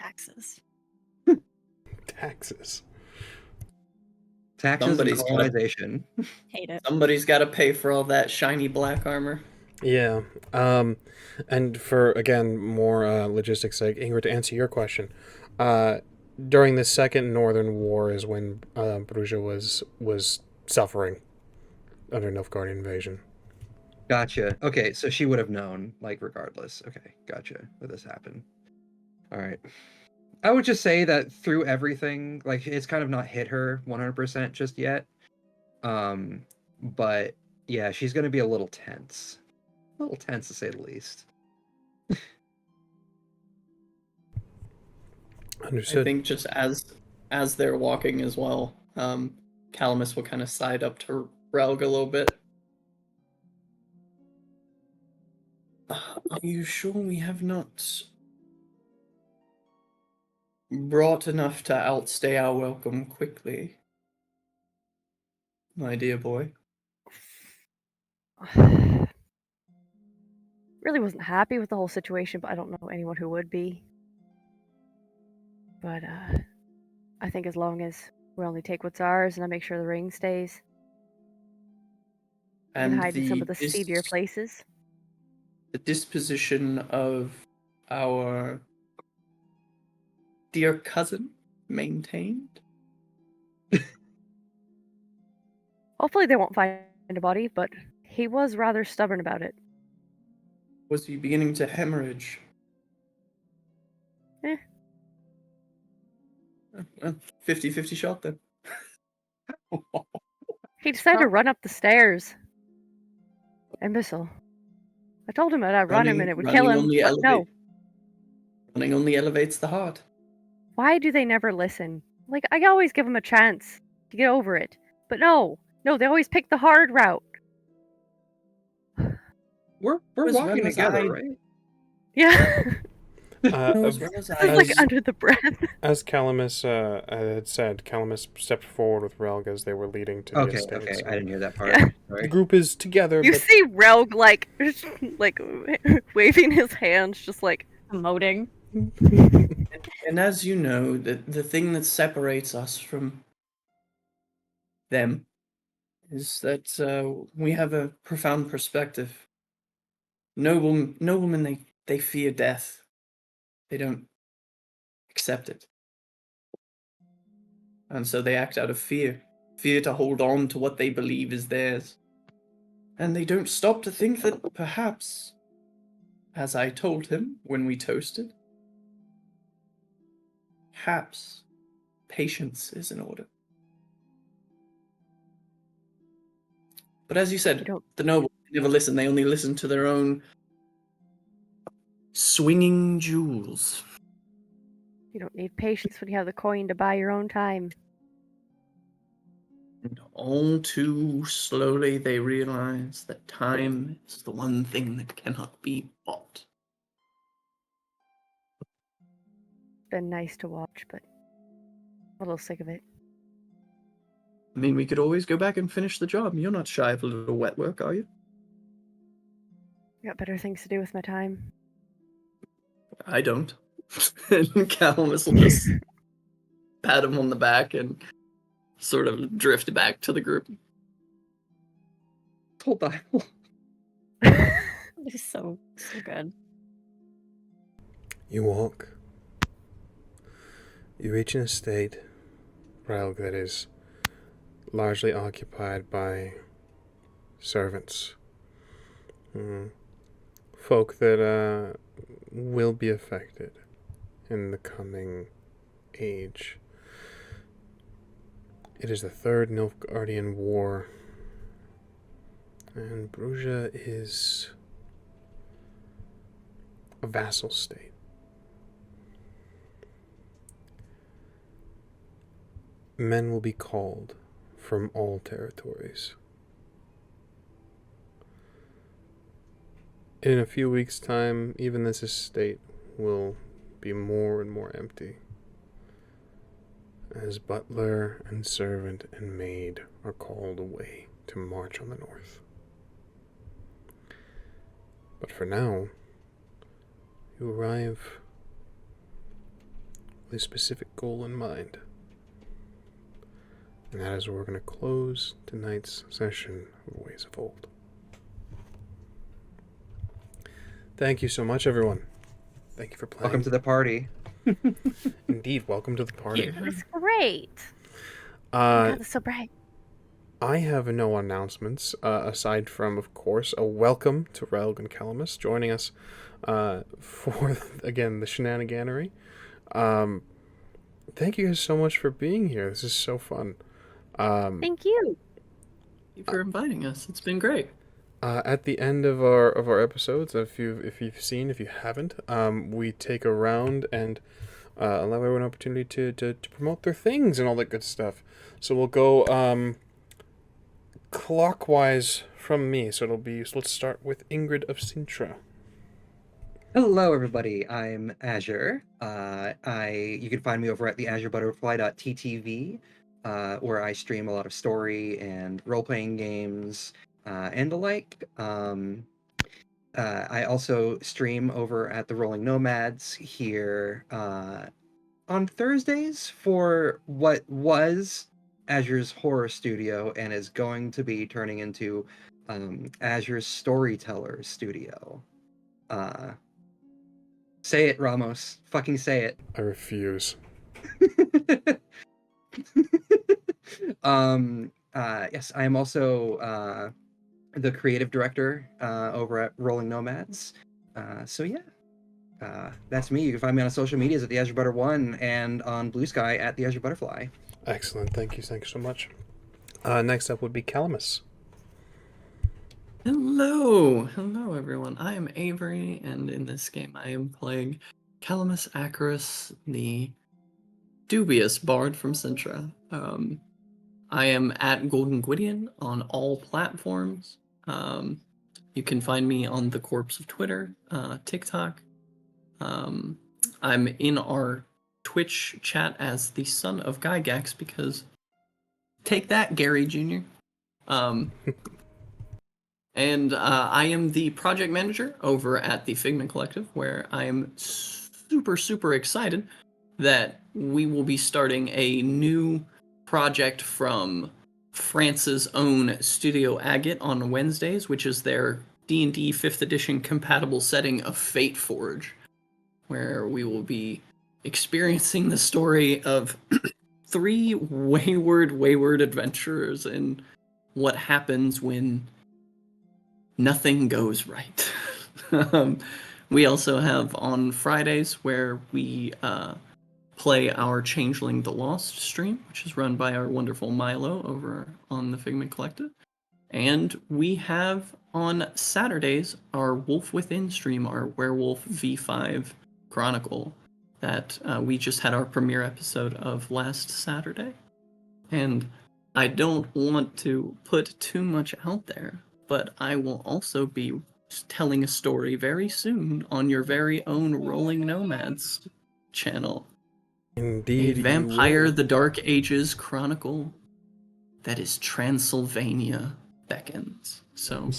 Taxes. Taxes. Taxes and colonization. Hate it. Somebody's got to pay for all that shiny black armor. Yeah. And for, again, more logistics sake, Ingrid, to answer your question, during the Second Northern War is when Bruges was suffering under Nilfgaardian invasion. Gotcha. Okay, so she would have known, like, regardless. Okay, gotcha, that this happened. All right. I would just say that through everything, like, it's kind of not hit her 100% just yet. But yeah, she's going to be a little tense. A little tense, to say the least. Understood. I think just as they're walking as well, Calamus will kind of side up to Raug a little bit. Are you sure we have not brought enough to outstay our welcome quickly, my dear boy? Really wasn't happy with the whole situation, but I don't know anyone who would be. But I think as long as we only take what's ours and I make sure the ring stays, we can hide in some of the seedier places. The disposition of our dear cousin maintained? Hopefully they won't find a body, but he was rather stubborn about it. Was he beginning to hemorrhage? 50-50 shot then. He decided to run up the stairs. Imbecile. I told him that I'd run him and it would kill him, but no. Running only elevates the heart. Why do they never listen? Like, I always give them a chance to get over it. But no, they always pick the hard route. We're walking together, right? Yeah. As, like under the breath. As Calamus had said, Calamus stepped forward with Relg as they were leading to the estate. Okay, so I didn't hear that part. Yeah. Sorry. the group is together. You but see Relg like waving his hands, just like Emoting. And as you know, the thing that separates us from them is that we have a profound perspective. Noblemen, they fear death. They don't accept it. And so they act out of fear. Fear to hold on to what they believe is theirs. And they don't stop to think that perhaps, as I told him when we toasted, perhaps patience is in order. But as you said, the noble never listen. They only listen to their own swinging jewels. You don't need patience when you have the coin to buy your own time. And all too slowly they realize that time is the one thing that cannot be bought. Been nice to watch, but a little sick of it. I mean, we could always go back and finish the job. You're not shy of a little wet work, are you? Got better things to do with my time. I don't. And Calamus will just pat him on the back and sort of drift back to the group. Hold on. It's so good. You walk. You reach an estate, Relg, that is largely occupied by servants. Folk that will be affected in the coming age. It is the Third Nilfgaardian War, and Bruges is a vassal state. Men will be called from all territories. In a few weeks' time, even this estate will be more and more empty, as butler and servant and maid are called away to march on the north. But for now, you arrive with a specific goal in mind. And that is where we're going to close tonight's session of Ways of Old. Thank you so much, everyone. Thank you for playing. Welcome to the party. Indeed, welcome to the party. It was great. Oh, God, it's so bright. I have no announcements, aside from, of course, a welcome to Relg and Calamus joining us for, again, the shenaniganery. Thank you guys so much for being here. This is so fun. Thank you. Thank you for inviting us. It's been great. At the end of our episodes, if you haven't, we take a round and allow everyone an opportunity to promote their things and all that good stuff. So we'll go clockwise from me. So let's start with Ingrid of Sintra. Hello, everybody. I'm Azure. You can find me over at the azurebutterfly.ttv, where I stream a lot of story and role-playing games and the like. I also stream over at the Rolling Nomads here on Thursdays for what was Azure's Horror Studio and is going to be turning into Azure's Storyteller Studio. Say it, Ramos. Fucking say it. I refuse. Yes, I am also the creative director over at Rolling Nomads. So yeah, that's me. You can find me on social medias at the Azure Butter 1 and on Blue Sky at the Azure Butterfly. Excellent. Thank you so much. Next up would be Calamus. Hello everyone. I am Avery, and in this game I am playing Calamus Acarus, the dubious bard from Sintra. I am at Golden Gwydion on all platforms. You can find me on the Corpse of Twitter, TikTok. I'm in our Twitch chat as the son of Gygax because take that, Gary Jr. And I am the project manager over at the Figment Collective, where I am super excited that we will be starting a new project from France's own Studio Agate on Wednesdays, which is their D&D 5th edition compatible setting of Fate Forge, where we will be experiencing the story of three wayward adventurers and what happens when nothing goes right. We also have on Fridays where we play our Changeling the Lost stream, which is run by our wonderful Milo over on the Figment Collective. And we have on Saturdays our Wolf Within stream, our Werewolf V5 Chronicle, that we just had our premiere episode of last Saturday. And I don't want to put too much out there, but I will also be telling a story very soon on your very own Rolling Nomads channel. Indeed, A Vampire the Dark Ages Chronicle that is Transylvania beckons. So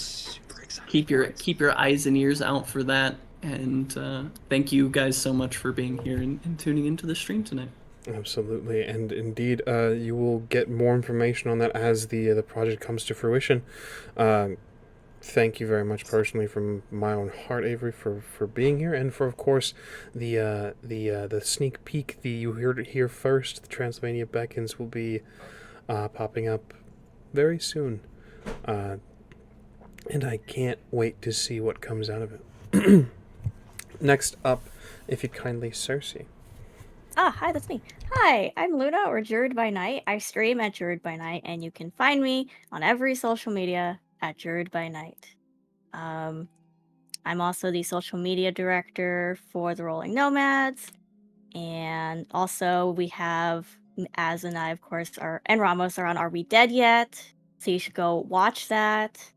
keep your eyes and ears out for that. And thank you guys so much for being here and tuning into the stream tonight. Absolutely, and indeed, you will get more information on that as the project comes to fruition. Thank you very much personally from my own heart, Avery, for being here, and for, of course, the sneak peek. You heard it here first. The Transylvania Beckons will be popping up very soon, and I can't wait to see what comes out of it. Next up, if you'd kindly, Cersei. Hi, that's me. Hi, I'm Luna, or Jurid by Night. I stream at Jurid by Night, and you can find me on every social media at Jurid by Night. I'm also the social media director for the Rolling Nomads, and also we have Az and I, of course, and Ramos are on Are We Dead Yet? So you should go watch that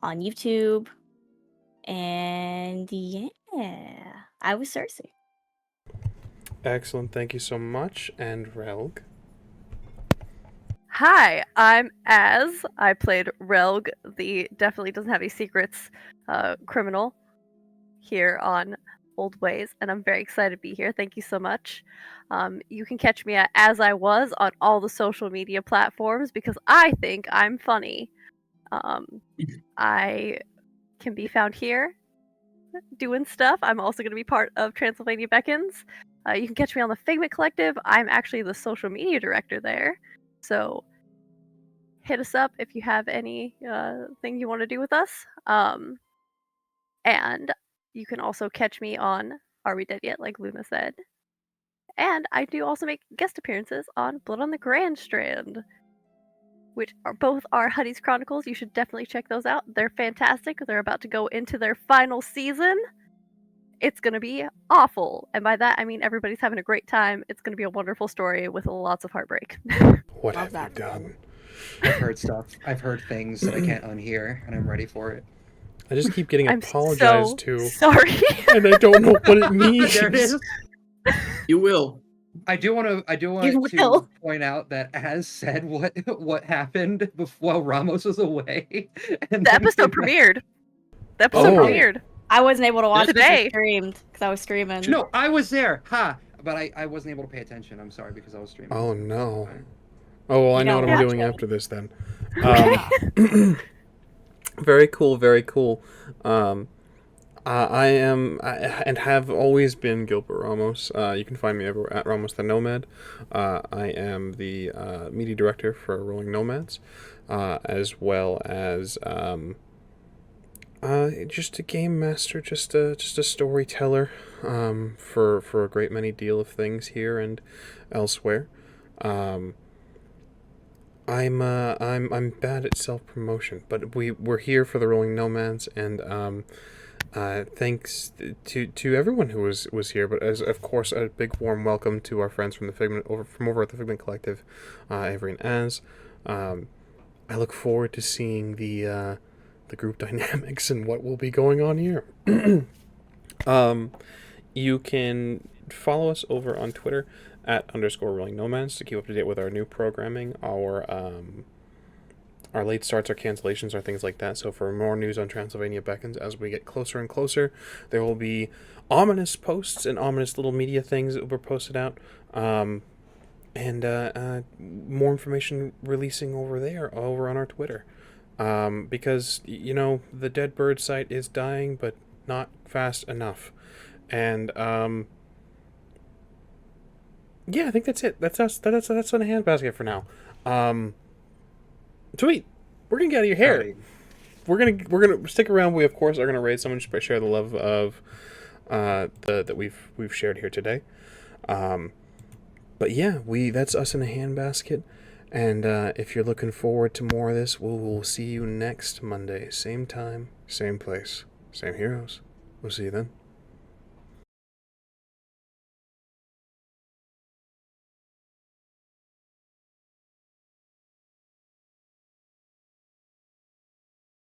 on YouTube. And yeah, I was Cersei. Excellent, thank you so much. And Relg. Hi, I'm Az. I played Relg, the definitely doesn't have any secrets criminal here on Old Ways, and I'm very excited to be here. Thank you so much. You can catch me at As I Was on all the social media platforms because I think I'm funny. I can be found here doing stuff. I'm also going to be part of Transylvania Beckons. You can catch me on the Figment Collective. I'm actually the social media director there. So hit us up if you have any thing you want to do with us. And you can also catch me on Are We Dead Yet, like Luna said. And I do also make guest appearances on Blood on the Grand Strand, which are both our Huddy's Chronicles. You should definitely check those out. They're fantastic. They're about to go into their final season. It's going to be awful. And by that, I mean everybody's having a great time. It's going to be a wonderful story with lots of heartbreak. What Love have you that. done? I've heard stuff. I've heard things that I can't unhear, and I'm ready for it. I just keep getting I'm apologized so to, sorry. and I don't know what it means. There it is. You will. I do want will. to point out that Az said what happened while Ramos was away. And The then episode came back. premiered. The episode Oh. premiered. I wasn't able to watch it Today. because I streamed, because I was streaming. No, I was there. Ha! But I wasn't able to pay attention. I'm sorry because I was streaming. Oh no. Oh well, I You know what don't I'm watch doing it. after this then. Very cool, very cool. I am and have always been Gilbert Ramos. You can find me everywhere at Ramos the Nomad. I am the media director for Rolling Nomads, as well as just a game master, just a storyteller, for a great many deal of things here and elsewhere. I'm bad at self-promotion, but we're here for the Rolling Nomads, and thanks to everyone who was here, but as of course a big warm welcome to our friends from the Figment over at the Figment Collective, Avery and Az. I look forward to seeing the group dynamics and what will be going on here. You can follow us over on Twitter at _Rolling Nomads to keep up to date with our new programming, our late starts, our cancellations, our things like that. So for more news on Transylvania Beckons, as we get closer and closer, there will be ominous posts and ominous little media things that were posted out. and more information releasing over there, over on our Twitter. Because, the Dead Bird site is dying, but not fast enough. And, yeah, I think that's it. That's us. That's on a handbasket for now. Sweet. We're gonna get out of your hair. Alright. We're gonna stick around. We of course are gonna raid someone, share the love of that we've shared here today. But yeah, that's us in a handbasket. And if you're looking forward to more of this, we'll see you next Monday, same time, same place, same heroes. We'll see you then.